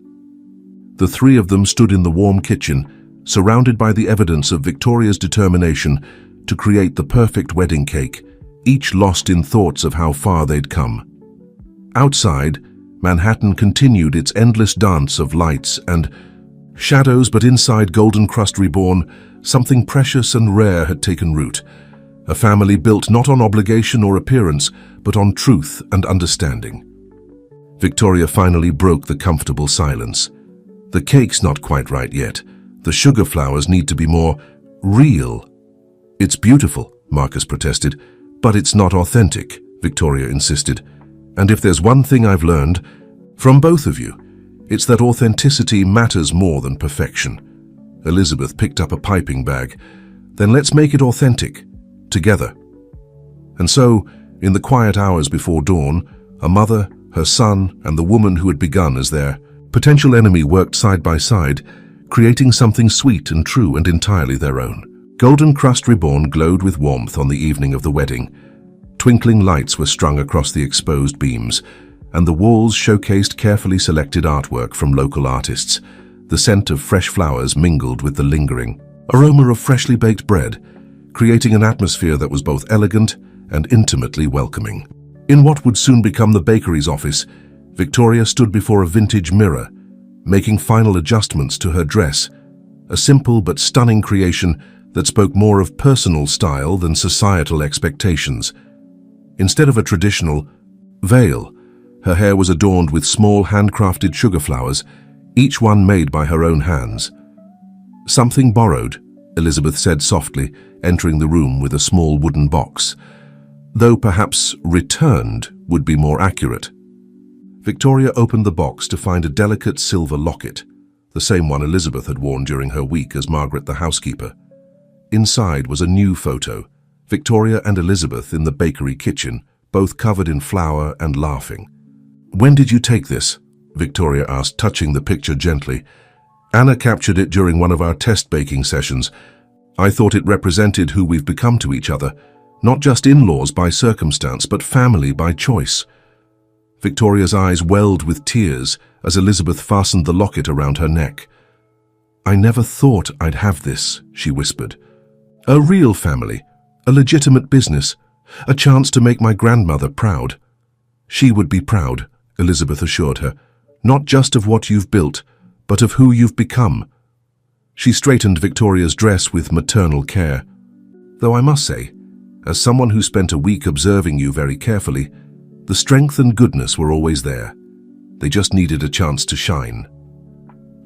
The three of them stood in the warm kitchen, surrounded by the evidence of Victoria's determination to create the perfect wedding cake, each lost in thoughts of how far they'd come. Outside, Manhattan continued its endless dance of lights and shadows, but inside Golden Crust Reborn, something precious and rare had taken root. A family built not on obligation or appearance, but on truth and understanding. Victoria finally broke the comfortable silence. "The cake's not quite right yet. The sugar flowers need to be more real." "It's beautiful," Marcus protested, "but it's not authentic," Victoria insisted. "And if there's one thing I've learned from both of you, it's that authenticity matters more than perfection." Elizabeth picked up a piping bag. "Then let's make it authentic, together." And so, in the quiet hours before dawn, a mother, her son, and the woman who had begun as their potential enemy worked side by side, creating something sweet and true and entirely their own. Golden Crust Reborn glowed with warmth on the evening of the wedding. Twinkling lights were strung across the exposed beams, and the walls showcased carefully selected artwork from local artists. The scent of fresh flowers mingled with the lingering aroma of freshly baked bread, creating an atmosphere that was both elegant and intimately welcoming. In what would soon become the bakery's office, Victoria stood before a vintage mirror, making final adjustments to her dress, a simple but stunning creation that spoke more of personal style than societal expectations. Instead of a traditional veil, her hair was adorned with small handcrafted sugar flowers, each one made by her own hands. "Something borrowed," Elizabeth said softly, entering the room with a small wooden box. Though perhaps returned would be more accurate. Victoria opened the box to find a delicate silver locket, the same one Elizabeth had worn during her week as Margaret the housekeeper. Inside was a new photo, Victoria and Elizabeth in the bakery kitchen, both covered in flour and laughing. "When did you take this?" Victoria asked, touching the picture gently. "Anna captured it during one of our test baking sessions. I thought it represented who we've become to each other, not just in-laws by circumstance, but family by choice." Victoria's eyes welled with tears as Elizabeth fastened the locket around her neck. "I never thought I'd have this," she whispered. "A real family, a legitimate business, a chance to make my grandmother proud." "She would be proud," Elizabeth assured her, "not just of what you've built, but of who you've become." She straightened Victoria's dress with maternal care. "Though I must say, as someone who spent a week observing you very carefully, the strength and goodness were always there. They just needed a chance to shine."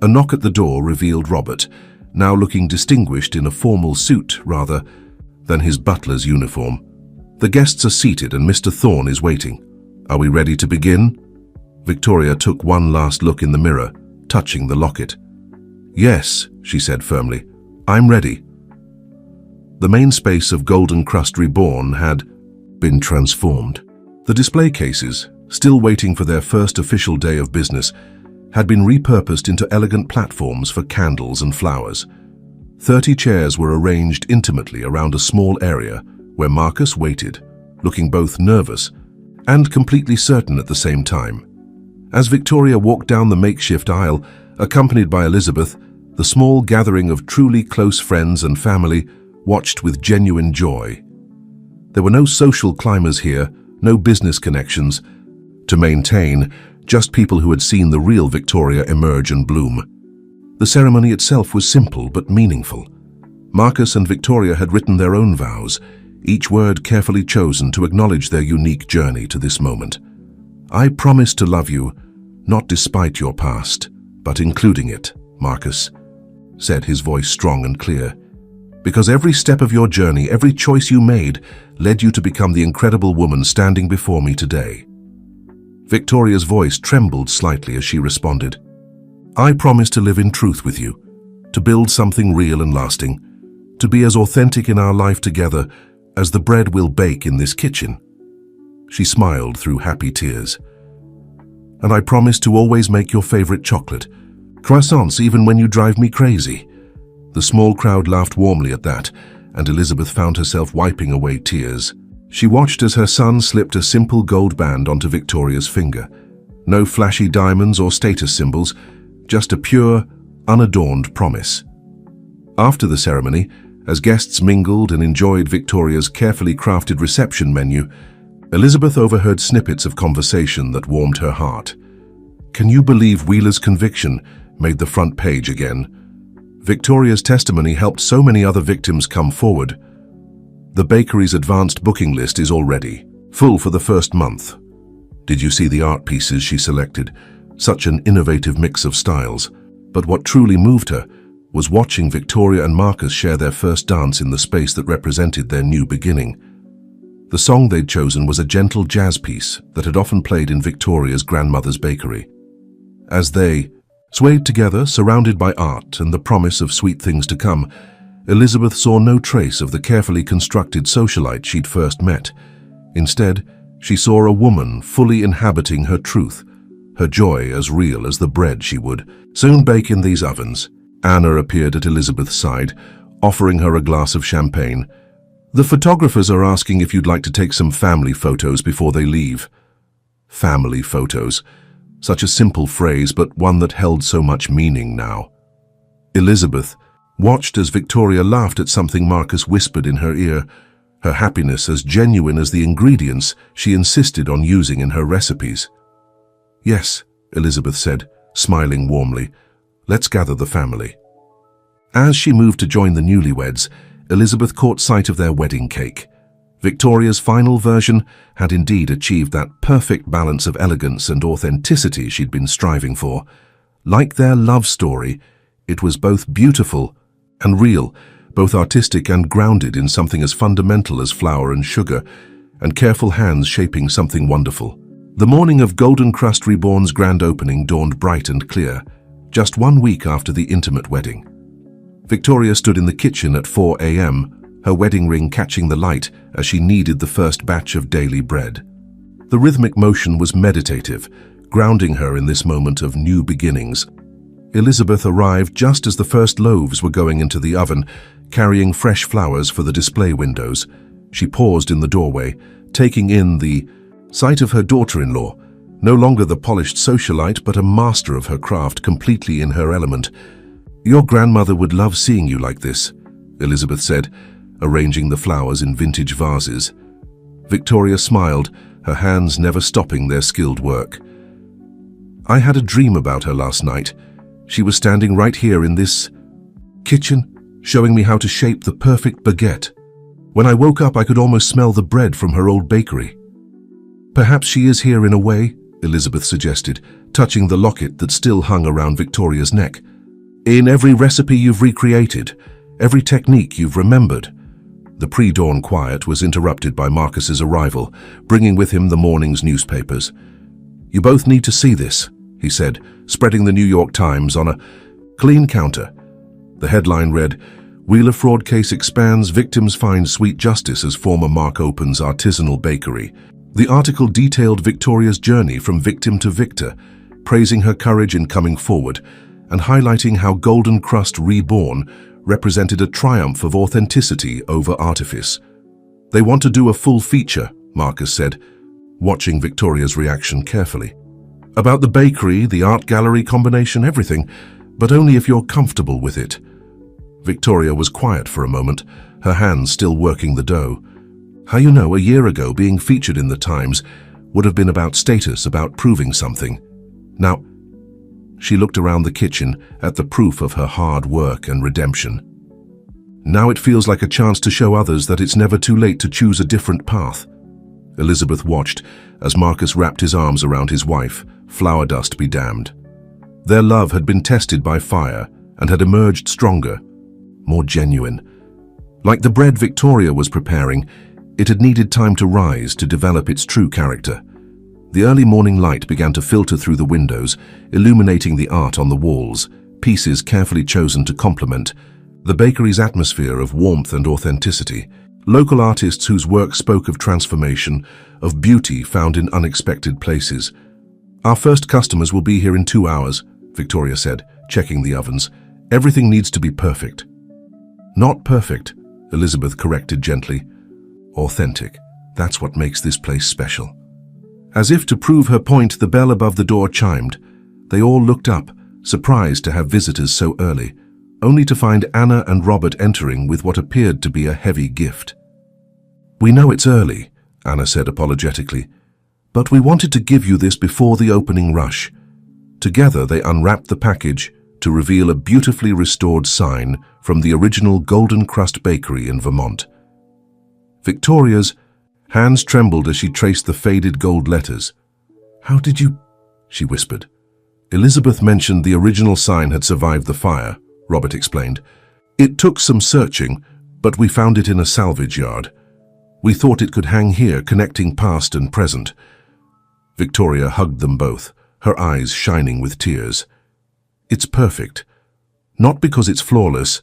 A knock at the door revealed Robert, now looking distinguished in a formal suit rather than his butler's uniform. The guests are seated and Mr. Thorne is waiting. Are we ready to begin? Victoria took one last look in the mirror, touching the locket. Yes, she said firmly. I'm ready. The main space of Golden Crust Reborn had been transformed. The display cases, still waiting for their first official day of business, had been repurposed into elegant platforms for candles and flowers. 30 chairs were arranged intimately around a small area where Marcus waited, looking both nervous and completely certain at the same time. As Victoria walked down the makeshift aisle, accompanied by Elizabeth, the small gathering of truly close friends and family watched with genuine joy. There were no social climbers here, no business connections to maintain, just people who had seen the real Victoria emerge and bloom. The ceremony itself was simple but meaningful. Marcus and Victoria had written their own vows, each word carefully chosen to acknowledge their unique journey to this moment. I promise to love you, not despite your past, but including it, Marcus, said his voice strong and clear. Because every step of your journey, every choice you made, led you to become the incredible woman standing before me today. Victoria's voice trembled slightly as she responded. I promise to live in truth with you, to build something real and lasting, to be as authentic in our life together as the bread we'll bake in this kitchen. She smiled through happy tears. And I promise to always make your favorite chocolate, croissants even when you drive me crazy. The small crowd laughed warmly at that, and Elizabeth found herself wiping away tears. She watched as her son slipped a simple gold band onto Victoria's finger. No flashy diamonds or status symbols, just a pure, unadorned promise. After the ceremony, as guests mingled and enjoyed Victoria's carefully crafted reception menu, Elizabeth overheard snippets of conversation that warmed her heart. Can you believe Wheeler's conviction made the front page again? Victoria's testimony helped so many other victims come forward. The bakery's advanced booking list is already full for the first month. Did you see the art pieces she selected? Such an innovative mix of styles. But what truly moved her was watching Victoria and Marcus share their first dance in the space that represented their new beginning. The song they'd chosen was a gentle jazz piece that had often played in Victoria's grandmother's bakery. As they swayed together, surrounded by art and the promise of sweet things to come, Elizabeth saw no trace of the carefully constructed socialite she'd first met. Instead, she saw a woman fully inhabiting her truth, her joy as real as the bread she would soon bake in these ovens. Anna appeared at Elizabeth's side, offering her a glass of champagne. The photographers are asking if you'd like to take some family photos before they leave. Family photos. Such a simple phrase, but one that held so much meaning now. Elizabeth watched as Victoria laughed at something Marcus whispered in her ear, her happiness as genuine as the ingredients she insisted on using in her recipes. Yes, Elizabeth said, smiling warmly. Let's gather the family. As she moved to join the newlyweds, Elizabeth caught sight of their wedding cake. Victoria's final version had indeed achieved that perfect balance of elegance and authenticity she'd been striving for. Like their love story, it was both beautiful and real, both artistic and grounded in something as fundamental as flour and sugar, and careful hands shaping something wonderful. The morning of Golden Crust Reborn's grand opening dawned bright and clear, just 1 week after the intimate wedding. Victoria stood in the kitchen at 4 a.m., her wedding ring catching the light as she kneaded the first batch of daily bread. The rhythmic motion was meditative, grounding her in this moment of new beginnings. Elizabeth arrived just as the first loaves were going into the oven, carrying fresh flowers for the display windows. She paused in the doorway, taking in the sight of her daughter-in-law, no longer the polished socialite but a master of her craft, completely in her element. Your grandmother would love seeing you like this, Elizabeth said, arranging the flowers in vintage vases. Victoria smiled, her hands never stopping their skilled work. I had a dream about her last night. She was standing right here in this kitchen, showing me how to shape the perfect baguette. When I woke up, I could almost smell the bread from her old bakery. Perhaps she is here in a way, Elizabeth suggested, touching the locket that still hung around Victoria's neck. In every recipe you've recreated, every technique you've remembered, The pre-dawn quiet was interrupted by Marcus's arrival, bringing with him the morning's newspapers. "You both need to see this," he said, spreading the New York Times on a clean counter. The headline read, "Wheeler fraud case expands, victims find sweet justice as former Mark opens artisanal bakery." The article detailed Victoria's journey from victim to victor, praising her courage in coming forward and highlighting how Golden Crust Reborn represented a triumph of authenticity over artifice. "They want to do a full feature," Marcus said, watching Victoria's reaction carefully. "About the bakery, the art gallery combination, everything, but only if you're comfortable with it." Victoria was quiet for a moment, her hands still working the dough. How you know, a year ago being featured in the Times would have been about status, about proving something. Now, she looked around the kitchen at the proof of her hard work and redemption. Now it feels like a chance to show others that it's never too late to choose a different path. Elizabeth watched as Marcus wrapped his arms around his wife, flour dust be damned. Their love had been tested by fire and had emerged stronger, more genuine. Like the bread Victoria was preparing, it had needed time to rise to develop its true character. The early morning light began to filter through the windows, illuminating the art on the walls, pieces carefully chosen to complement the bakery's atmosphere of warmth and authenticity. Local artists whose work spoke of transformation, of beauty found in unexpected places. "Our first customers will be here in 2 hours," Victoria said, checking the ovens. "Everything needs to be perfect." "Not perfect," Elizabeth corrected gently. "Authentic. That's what makes this place special." As if to prove her point, the bell above the door chimed. They all looked up, surprised to have visitors so early, only to find Anna and Robert entering with what appeared to be a heavy gift. "We know it's early," Anna said apologetically, "but we wanted to give you this before the opening rush." Together they unwrapped the package to reveal a beautifully restored sign from the original Golden Crust Bakery in Vermont. Victoria's hands trembled as she traced the faded gold letters. "How did you—" she whispered. Elizabeth mentioned the original sign had survived the fire, Robert explained. "It took some searching, but we found it in a salvage yard. We thought it could hang here, connecting past and present." Victoria hugged them both, her eyes shining with tears. "It's perfect. Not because it's flawless,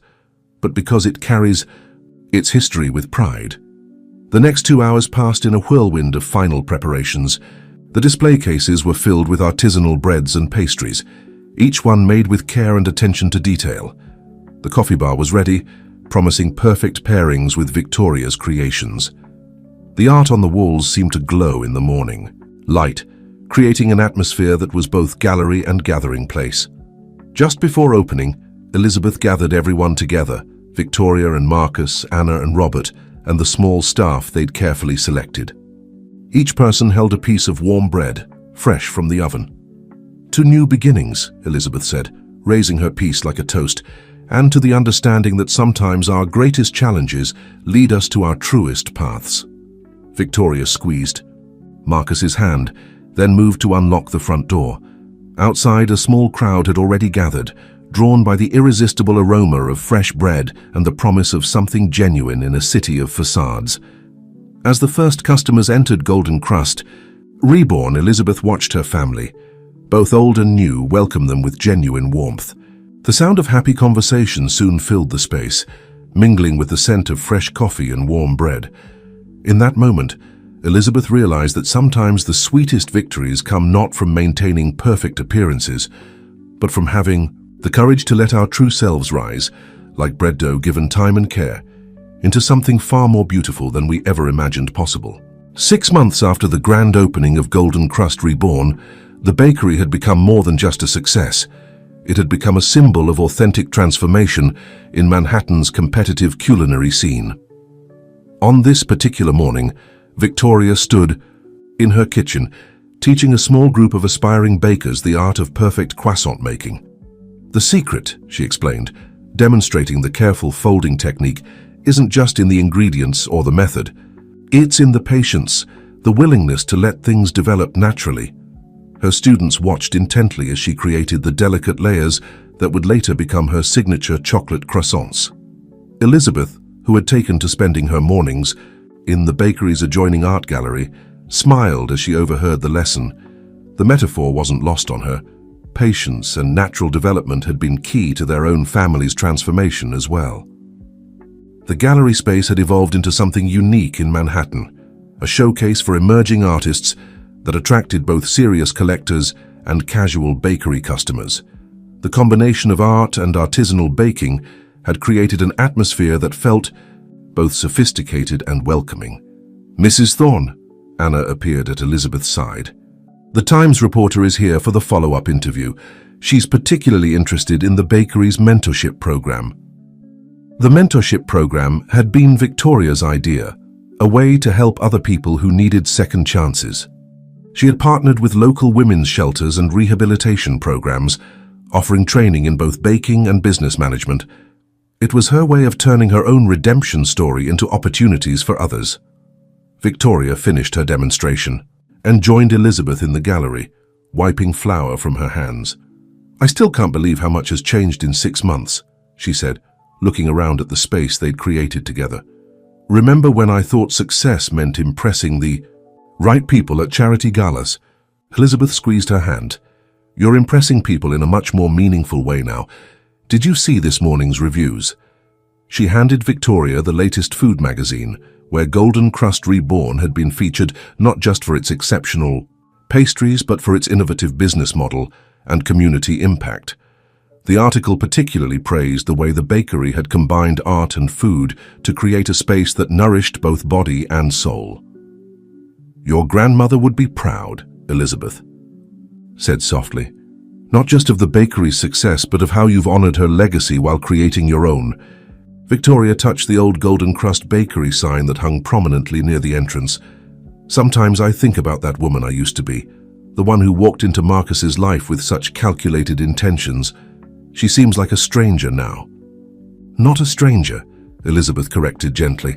but because it carries its history with pride." The next 2 hours passed in a whirlwind of final preparations. The display cases were filled with artisanal breads and pastries, each one made with care and attention to detail. The coffee bar was ready, promising perfect pairings with Victoria's creations. The art on the walls seemed to glow in the morning, light, creating an atmosphere that was both gallery and gathering place. Just before opening, Elizabeth gathered everyone together, Victoria and Marcus, Anna and Robert, and the small staff they'd carefully selected. Each person held a piece of warm bread, fresh from the oven. "To new beginnings," Elizabeth said, raising her piece like a toast, "and to the understanding that sometimes our greatest challenges lead us to our truest paths." Victoria squeezed Marcus's hand, then moved to unlock the front door. Outside, a small crowd had already gathered, drawn by the irresistible aroma of fresh bread and the promise of something genuine in a city of facades. As the first customers entered Golden Crust Reborn, Elizabeth watched her family, both old and new, welcome them with genuine warmth. The sound of happy conversation soon filled the space, mingling with the scent of fresh coffee and warm bread. In that moment, Elizabeth realized that sometimes the sweetest victories come not from maintaining perfect appearances, but from having the courage to let our true selves rise, like bread dough given time and care, into something far more beautiful than we ever imagined possible. 6 months after the grand opening of Golden Crust Reborn, the bakery had become more than just a success. It had become a symbol of authentic transformation in Manhattan's competitive culinary scene. On this particular morning, Victoria stood in her kitchen, teaching a small group of aspiring bakers the art of perfect croissant making. "The secret," she explained, demonstrating the careful folding technique, "isn't just in the ingredients or the method. It's in the patience, the willingness to let things develop naturally." Her students watched intently as she created the delicate layers that would later become her signature chocolate croissants. Elizabeth, who had taken to spending her mornings in the bakery's adjoining art gallery, smiled as she overheard the lesson. The metaphor wasn't lost on her. Patience and natural development had been key to their own family's transformation as well. The gallery space had evolved into something unique in Manhattan, a showcase for emerging artists that attracted both serious collectors and casual bakery customers. The combination of art and artisanal baking had created an atmosphere that felt both sophisticated and welcoming. "Mrs. Thorne," Anna appeared at Elizabeth's side. "The Times reporter is here for the follow-up interview. She's particularly interested in the bakery's mentorship program." The mentorship program had been Victoria's idea, a way to help other people who needed second chances. She had partnered with local women's shelters and rehabilitation programs, offering training in both baking and business management. It was her way of turning her own redemption story into opportunities for others. Victoria finished her demonstration and joined Elizabeth in the gallery, wiping flour from her hands. "I still can't believe how much has changed in 6 months," she said, looking around at the space they'd created together. "Remember when I thought success meant impressing the right people at charity galas?" Elizabeth squeezed her hand. "You're impressing people in a much more meaningful way now. Did you see this morning's reviews?" She handed Victoria the latest food magazine, where Golden Crust Reborn had been featured not just for its exceptional pastries but for its innovative business model and community impact. The article particularly praised the way the bakery had combined art and food to create a space that nourished both body and soul. "Your grandmother would be proud," Elizabeth said softly. "Not just of the bakery's success, but of how you've honored her legacy while creating your own." Victoria touched the old Golden Crust bakery sign that hung prominently near the entrance. "Sometimes I think about that woman I used to be, the one who walked into Marcus's life with such calculated intentions. She seems like a stranger now." "Not a stranger," Elizabeth corrected gently.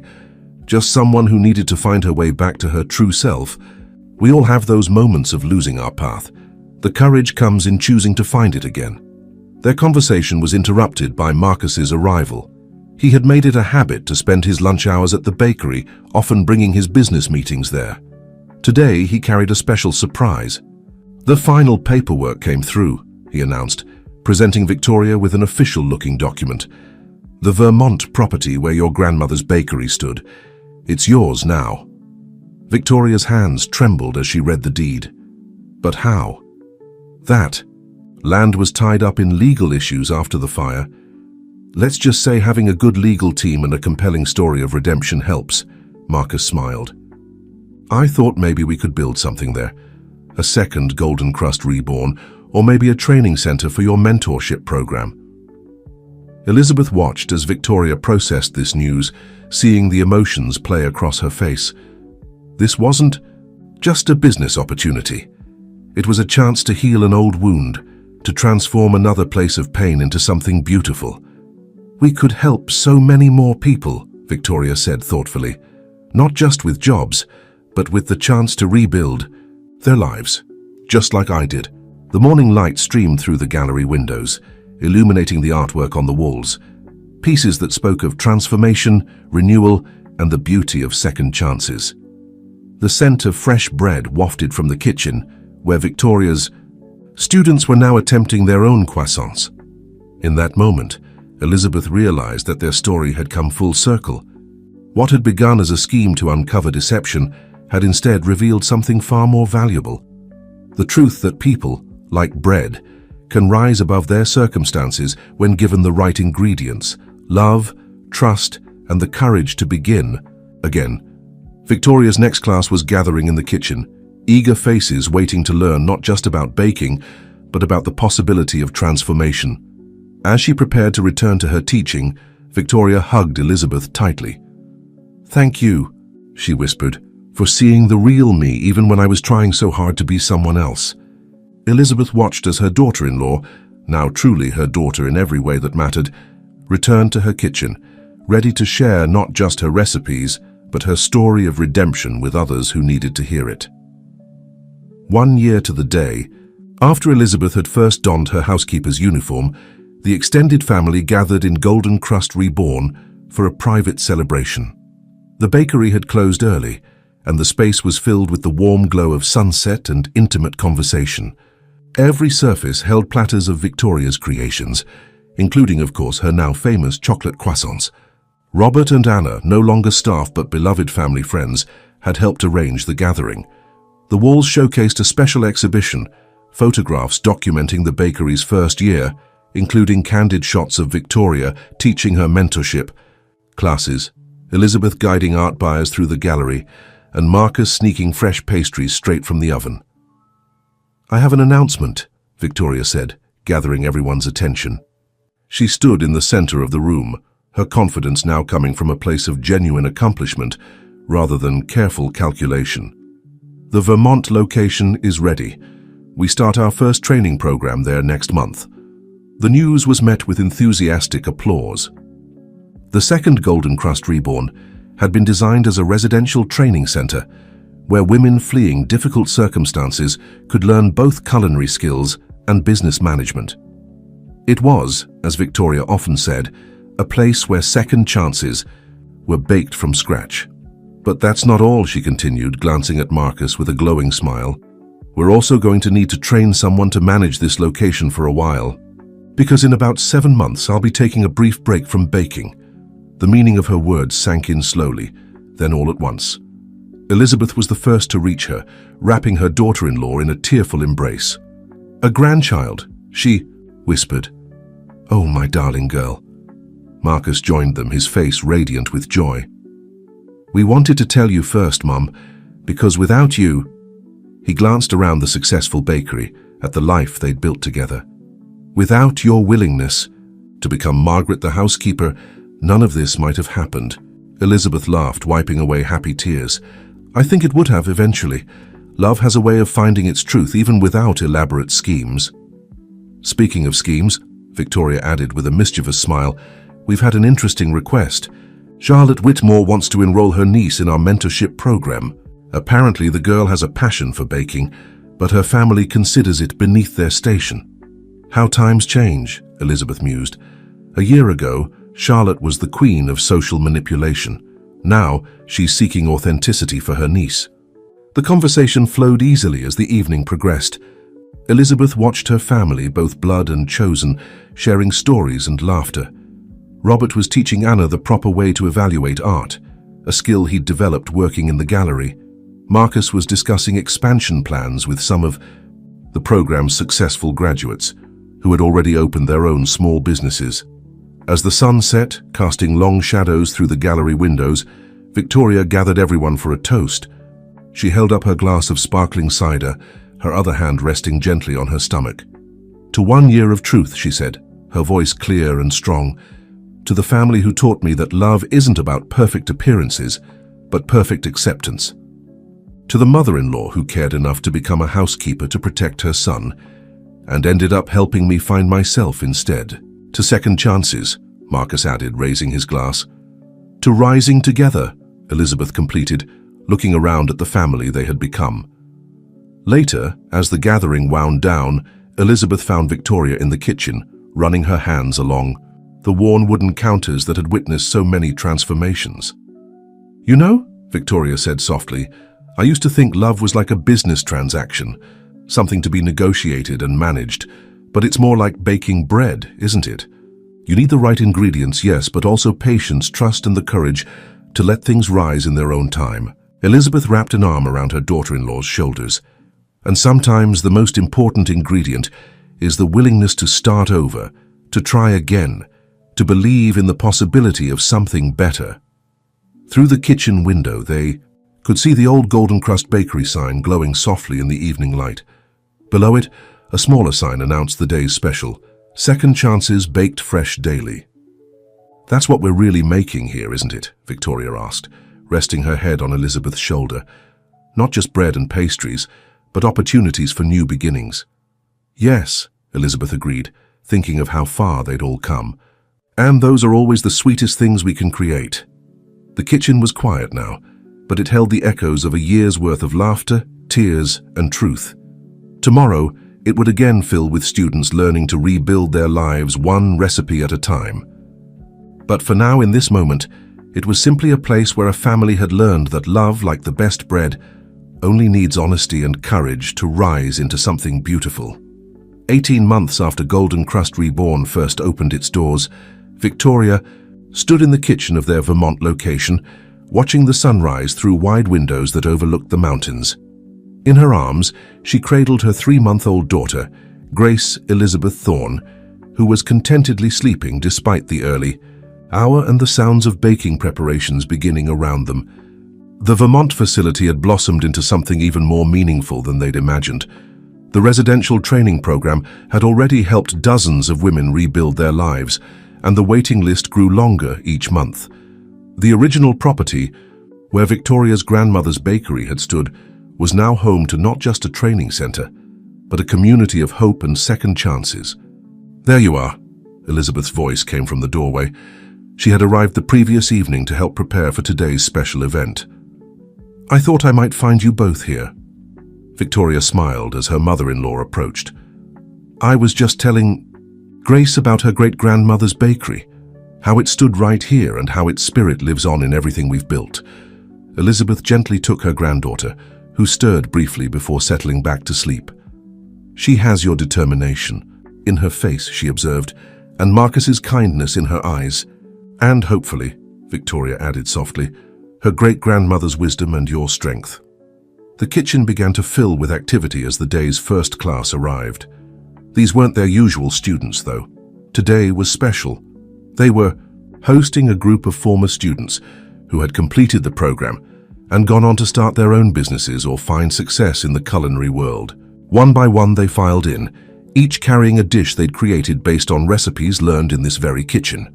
"Just someone who needed to find her way back to her true self. We all have those moments of losing our path. The courage comes in choosing to find it again." Their conversation was interrupted by Marcus's arrival. He had made it a habit to spend his lunch hours at the bakery, often bringing his business meetings there. Today, he carried a special surprise. "The final paperwork came through," he announced, presenting Victoria with an official-looking document. "The Vermont property where your grandmother's bakery stood. It's yours now." Victoria's hands trembled as she read the deed. But how? That land was tied up in legal issues after the fire. "Let's just say having a good legal team and a compelling story of redemption helps," Marcus smiled. "I thought maybe we could build something there. A second Golden Crust Reborn, or maybe a training center for your mentorship program." Elizabeth watched as Victoria processed this news, seeing the emotions play across her face. This wasn't just a business opportunity. It was a chance to heal an old wound, to transform another place of pain into something beautiful. "We could help so many more people," Victoria said thoughtfully. "Not just with jobs, but with the chance to rebuild their lives, just like I did." The morning light streamed through the gallery windows, illuminating the artwork on the walls. Pieces that spoke of transformation, renewal, and the beauty of second chances. The scent of fresh bread wafted from the kitchen, where Victoria's students were now attempting their own croissants. In that moment, Elizabeth realized that their story had come full circle. What had begun as a scheme to uncover deception had instead revealed something far more valuable. The truth that people, like bread, can rise above their circumstances when given the right ingredients: love, trust, and the courage to begin again. Victoria's next class was gathering in the kitchen, eager faces waiting to learn not just about baking, but about the possibility of transformation. As she prepared to return to her teaching, Victoria hugged Elizabeth tightly. "Thank you," she whispered, "for seeing the real me even when I was trying so hard to be someone else." Elizabeth watched as her daughter-in-law, now truly her daughter in every way that mattered, returned to her kitchen, ready to share not just her recipes, but her story of redemption with others who needed to hear it. 1 year to the day, after Elizabeth had first donned her housekeeper's uniform, the extended family gathered in Golden Crust Reborn for a private celebration. The bakery had closed early, and the space was filled with the warm glow of sunset and intimate conversation. Every surface held platters of Victoria's creations, including, of course, her now famous chocolate croissants. Robert and Anna, no longer staff but beloved family friends, had helped arrange the gathering. The walls showcased a special exhibition, photographs documenting the bakery's first year, including candid shots of Victoria teaching her mentorship classes, Elizabeth guiding art buyers through the gallery, and Marcus sneaking fresh pastries straight from the oven. "I have an announcement," Victoria said, gathering everyone's attention. She stood in the center of the room, her confidence now coming from a place of genuine accomplishment rather than careful calculation. "The Vermont location is ready. We start our first training program there next month." The news was met with enthusiastic applause. The second Golden Crust Reborn had been designed as a residential training center where women fleeing difficult circumstances could learn both culinary skills and business management. It was, as Victoria often said, a place where second chances were baked from scratch. "But that's not all," she continued, glancing at Marcus with a glowing smile. "We're also going to need to train someone to manage this location for a while. Because in about 7 months, I'll be taking a brief break from baking." The meaning of her words sank in slowly, then all at once. Elizabeth was the first to reach her, wrapping her daughter-in-law in a tearful embrace. "A grandchild," she whispered. "Oh, my darling girl." Marcus joined them, his face radiant with joy. "We wanted to tell you first, Mum, because without you..." He glanced around the successful bakery, at the life they'd built together. "Without your willingness to become Margaret the housekeeper, none of this might have happened." Elizabeth laughed, wiping away happy tears. "I think it would have eventually. Love has a way of finding its truth even without elaborate schemes." "Speaking of schemes," Victoria added with a mischievous smile, "we've had an interesting request. Charlotte Whitmore wants to enroll her niece in our mentorship program. Apparently the girl has a passion for baking, but her family considers it beneath their station." "How times change," Elizabeth mused. "A year ago, Charlotte was the queen of social manipulation. Now, she's seeking authenticity for her niece." The conversation flowed easily as the evening progressed. Elizabeth watched her family, both blood and chosen, sharing stories and laughter. Robert was teaching Anna the proper way to evaluate art, a skill he'd developed working in the gallery. Marcus was discussing expansion plans with some of the program's successful graduates, who had already opened their own small businesses. As the sun set, casting long shadows through the gallery windows, Victoria gathered everyone for a toast. She held up her glass of sparkling cider, her other hand resting gently on her stomach. "To 1 year of truth," she said, her voice clear and strong. "To the family who taught me that love isn't about perfect appearances, but perfect acceptance. To the mother-in-law who cared enough to become a housekeeper to protect her son, and ended up helping me find myself instead. To second chances," Marcus added, raising his glass. "To rising together," Elizabeth completed, looking around at the family they had become. Later, as the gathering wound down, Elizabeth found Victoria in the kitchen, running her hands along the worn wooden counters that had witnessed so many transformations. "You know," Victoria said softly, "I used to think love was like a business transaction, something to be negotiated and managed, but it's more like baking bread, isn't it? You need the right ingredients, yes, but also patience, trust, and the courage to let things rise in their own time." Elizabeth wrapped an arm around her daughter-in-law's shoulders. "And sometimes the most important ingredient is the willingness to start over, to try again, to believe in the possibility of something better." Through the kitchen window, they could see the old Golden Crust Bakery sign glowing softly in the evening light. Below it, a smaller sign announced the day's special, "Second Chances Baked Fresh Daily." "That's what we're really making here, isn't it?" Victoria asked, resting her head on Elizabeth's shoulder. "Not just bread and pastries, but opportunities for new beginnings." "Yes," Elizabeth agreed, thinking of how far they'd all come. "And those are always the sweetest things we can create." The kitchen was quiet now, but it held the echoes of a year's worth of laughter, tears, and truth. Tomorrow, it would again fill with students learning to rebuild their lives one recipe at a time. But for now, in this moment, it was simply a place where a family had learned that love, like the best bread, only needs honesty and courage to rise into something beautiful. 18 months after Golden Crust Reborn first opened its doors, Victoria stood in the kitchen of their Vermont location, watching the sunrise through wide windows that overlooked the mountains. In her arms, she cradled her 3-month-old daughter, Grace Elizabeth Thorne, who was contentedly sleeping despite the early hour and the sounds of baking preparations beginning around them. The Vermont facility had blossomed into something even more meaningful than they'd imagined. The residential training program had already helped dozens of women rebuild their lives, and the waiting list grew longer each month. The original property, where Victoria's grandmother's bakery had stood, was now home to not just a training center, but a community of hope and second chances. "There you are," Elizabeth's voice came from the doorway. She had arrived the previous evening to help prepare for today's special event. "I thought I might find you both here." Victoria smiled as her mother-in-law approached. "I was just telling Grace about her great-grandmother's bakery, how it stood right here and how its spirit lives on in everything we've built." Elizabeth gently took her granddaughter, who stirred briefly before settling back to sleep. "She has your determination in her face," she observed, "and Marcus's kindness in her eyes. And hopefully," Victoria added softly, "her great-grandmother's wisdom and your strength." The kitchen began to fill with activity as the day's first class arrived. These weren't their usual students, though. Today was special. They were hosting a group of former students who had completed the program and gone on to start their own businesses or find success in the culinary world. One by one they filed in, each carrying a dish they'd created based on recipes learned in this very kitchen.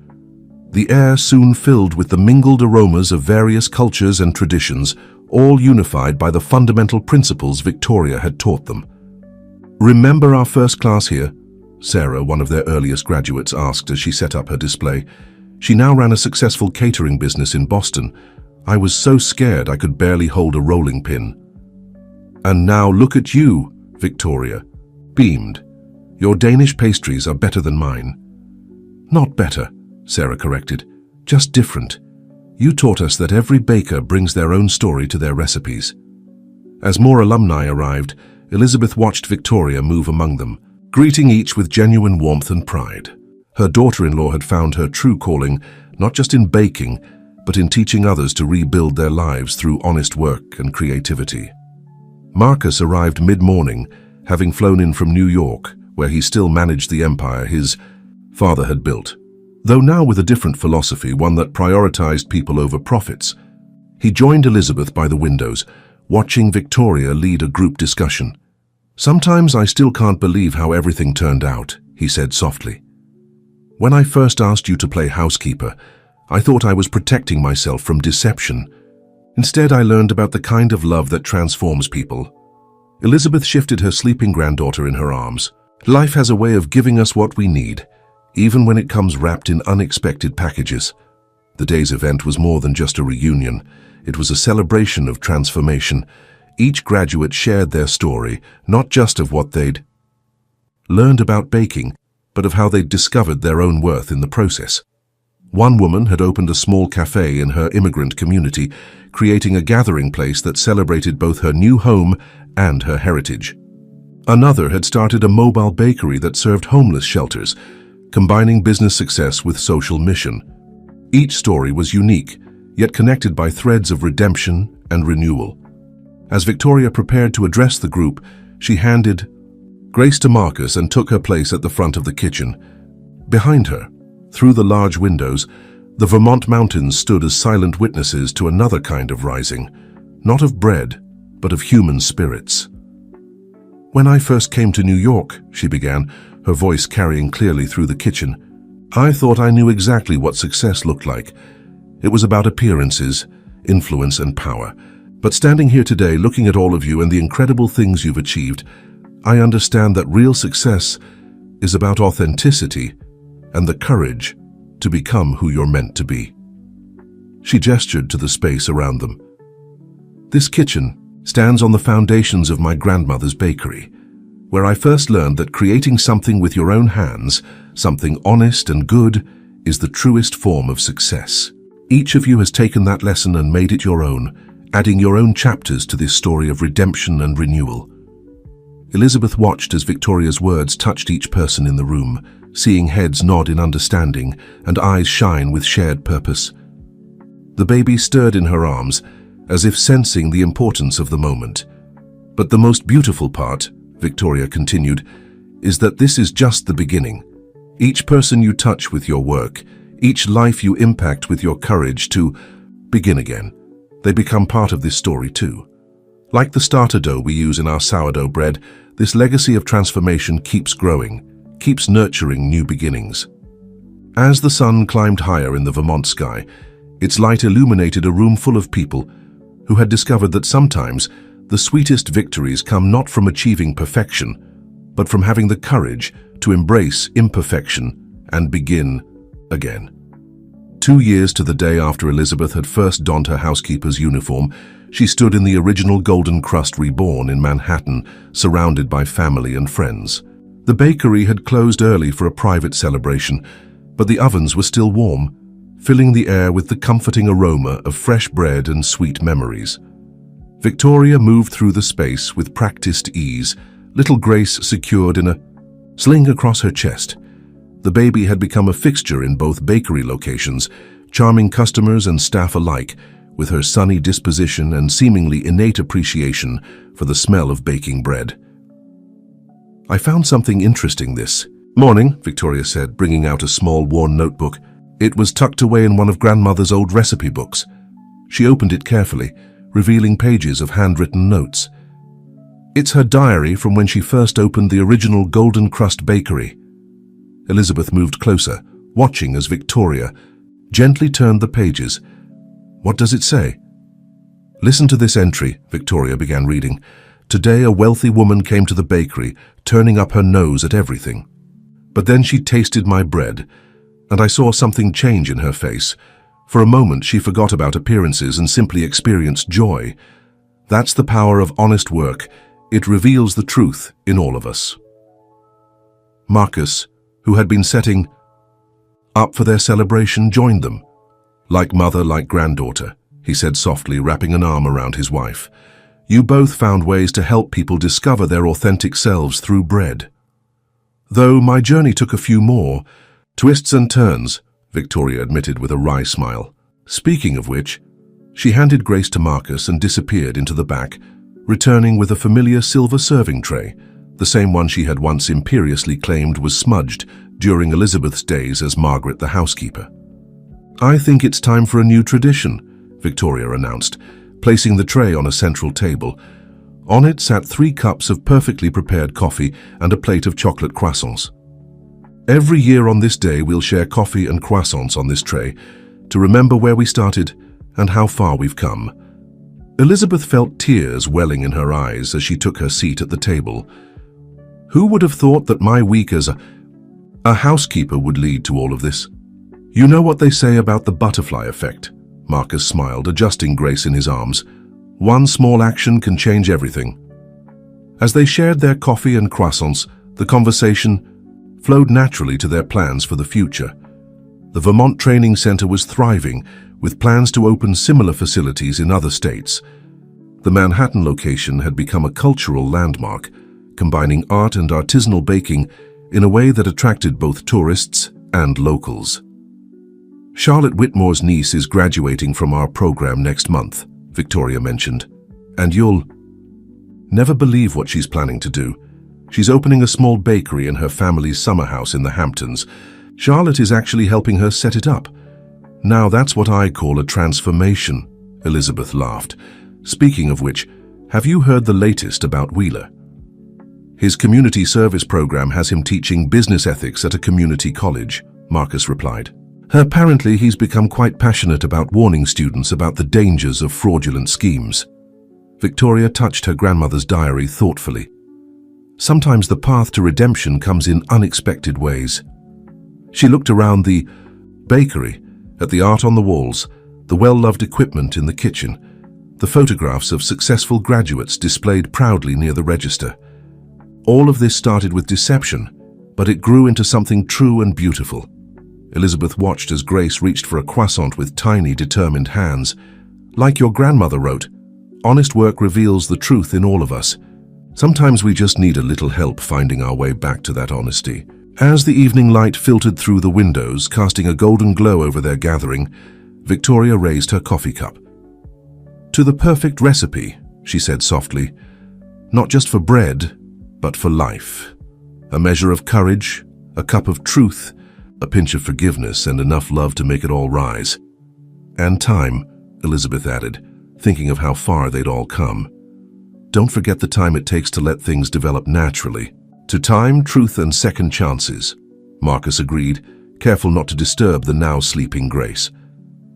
The air soon filled with the mingled aromas of various cultures and traditions, all unified by the fundamental principles Victoria had taught them. "Remember our first class here?" Sarah, one of their earliest graduates, asked as she set up her display. She now ran a successful catering business in Boston. "I was so scared I could barely hold a rolling pin." "And now look at you," Victoria beamed. "Your Danish pastries are better than mine." "Not better," Sarah corrected, "just different. You taught us that every baker brings their own story to their recipes." As more alumni arrived, Elizabeth watched Victoria move among them, greeting each with genuine warmth and pride. Her daughter-in-law had found her true calling, not just in baking, but in teaching others to rebuild their lives through honest work and creativity. Marcus arrived mid-morning, having flown in from New York, where he still managed the empire his father had built, though now with a different philosophy, one that prioritized people over profits. He joined Elizabeth by the windows, watching Victoria lead a group discussion. "Sometimes I still can't believe how everything turned out," he said softly. "When I first asked you to play housekeeper, I thought I was protecting myself from deception. Instead, I learned about the kind of love that transforms people." Elizabeth shifted her sleeping granddaughter in her arms. "Life has a way of giving us what we need, even when it comes wrapped in unexpected packages." The day's event was more than just a reunion. It was a celebration of transformation. Each graduate shared their story, not just of what they'd learned about baking, but of how they'd discovered their own worth in the process. One woman had opened a small cafe in her immigrant community, creating a gathering place that celebrated both her new home and her heritage. Another had started a mobile bakery that served homeless shelters, combining business success with social mission. Each story was unique, yet connected by threads of redemption and renewal. As Victoria prepared to address the group, she handed Grace to Marcus and took her place at the front of the kitchen. Behind her, through the large windows, the Vermont mountains stood as silent witnesses to another kind of rising, not of bread, but of human spirits. "When I first came to New York," she began, her voice carrying clearly through the kitchen, "I thought I knew exactly what success looked like. It was about appearances, influence, and power. But standing here today, looking at all of you and the incredible things you've achieved, I understand that real success is about authenticity and the courage to become who you're meant to be." She gestured to the space around them. "This kitchen stands on the foundations of my grandmother's bakery, where I first learned that creating something with your own hands, something honest and good, is the truest form of success. Each of you has taken that lesson and made it your own, adding your own chapters to this story of redemption and renewal. Elizabeth watched as Victoria's words touched each person in the room, seeing heads nod in understanding and eyes shine with shared purpose. The baby stirred in her arms, as if sensing the importance of the moment. But the most beautiful part, Victoria continued, is that this is just the beginning. Each person you touch with your work, each life you impact with your courage to begin again, they become part of this story too. Like the starter dough we use in our sourdough bread, this legacy of transformation keeps growing, keeps nurturing new beginnings. As the sun climbed higher in the Vermont sky, its light illuminated a room full of people who had discovered that sometimes the sweetest victories come not from achieving perfection, but from having the courage to embrace imperfection and begin again. 2 years to the day after Elizabeth had first donned her housekeeper's uniform, she stood in the original Golden Crust Reborn in Manhattan, surrounded by family and friends. The bakery had closed early for a private celebration, but the ovens were still warm, filling the air with the comforting aroma of fresh bread and sweet memories. Victoria moved through the space with practiced ease, little Grace secured in a sling across her chest. The baby had become a fixture in both bakery locations, charming customers and staff alike, with her sunny disposition and seemingly innate appreciation for the smell of baking bread. "I found something interesting this morning," Victoria said, bringing out a small, worn notebook. It was tucked away in one of Grandmother's old recipe books. She opened it carefully, revealing pages of handwritten notes. It's her diary from when she first opened the original Golden Crust Bakery. Elizabeth moved closer, watching as Victoria gently turned the pages. "What does it say?" "Listen to this entry," Victoria began reading. "Today a wealthy woman came to the bakery, turning up her nose at everything. But then she tasted my bread, and I saw something change in her face. For a moment she forgot about appearances and simply experienced joy. That's the power of honest work. It reveals the truth in all of us." Marcus, who had been setting up for their celebration, joined them. "Like mother, like granddaughter," he said softly, wrapping an arm around his wife. "You both found ways to help people discover their authentic selves through bread. Though my journey took a few more twists and turns," Victoria admitted with a wry smile. Speaking of which, she handed Grace to Marcus and disappeared into the back, returning with a familiar silver serving tray, the same one she had once imperiously claimed was smudged during Elizabeth's days as Margaret the housekeeper. "I think it's time for a new tradition," Victoria announced, placing the tray on a central table. On it sat 3 cups of perfectly prepared coffee and a plate of chocolate croissants. "Every year on this day we'll share coffee and croissants on this tray to remember where we started and how far we've come." Elizabeth felt tears welling in her eyes as she took her seat at the table. "Who would have thought that my week as a housekeeper would lead to all of this?" "You know what they say about the butterfly effect," Marcus smiled, adjusting Grace in his arms. "One small action can change everything." As they shared their coffee and croissants, the conversation flowed naturally to their plans for the future. The Vermont Training Center was thriving, with plans to open similar facilities in other states. The Manhattan location had become a cultural landmark, combining art and artisanal baking in a way that attracted both tourists and locals. "Charlotte Whitmore's niece is graduating from our program next month," Victoria mentioned. "And you'll never believe what she's planning to do. She's opening a small bakery in her family's summer house in the Hamptons. Charlotte is actually helping her set it up. Now that's what I call a transformation," Elizabeth laughed. "Speaking of which, have you heard the latest about Wheeler? His community service program has him teaching business ethics at a community college," Marcus replied. "Apparently he's become quite passionate about warning students about the dangers of fraudulent schemes." Victoria touched her grandmother's diary thoughtfully. Sometimes the path to redemption comes in unexpected ways. She looked around the bakery, at the art on the walls, the well-loved equipment in the kitchen, the photographs of successful graduates displayed proudly near the register. All of this started with deception, but it grew into something true and beautiful. Elizabeth watched as Grace reached for a croissant with tiny, determined hands. Like your grandmother wrote, honest work reveals the truth in all of us. Sometimes we just need a little help finding our way back to that honesty. As the evening light filtered through the windows, casting a golden glow over their gathering, Victoria raised her coffee cup. To the perfect recipe, she said softly, not just for bread, but for life. A measure of courage, a cup of truth, a pinch of forgiveness, and enough love to make it all rise. And time, Elizabeth added, thinking of how far they'd all come. Don't forget the time it takes to let things develop naturally. To time, truth, and second chances, Marcus agreed, careful not to disturb the now sleeping Grace.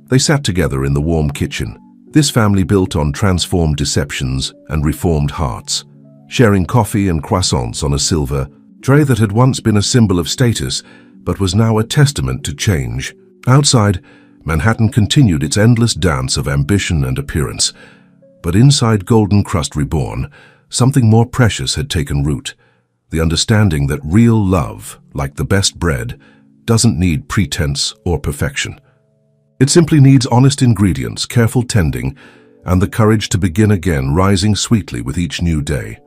They sat together in the warm kitchen, this family built on transformed deceptions and reformed hearts, sharing coffee and croissants on a silver tray that had once been a symbol of status, but was now a testament to change. Outside, Manhattan continued its endless dance of ambition and appearance. But inside Golden Crust Reborn, something more precious had taken root. The understanding that real love, like the best bread, doesn't need pretense or perfection. It simply needs honest ingredients, careful tending, and the courage to begin again, rising sweetly with each new day.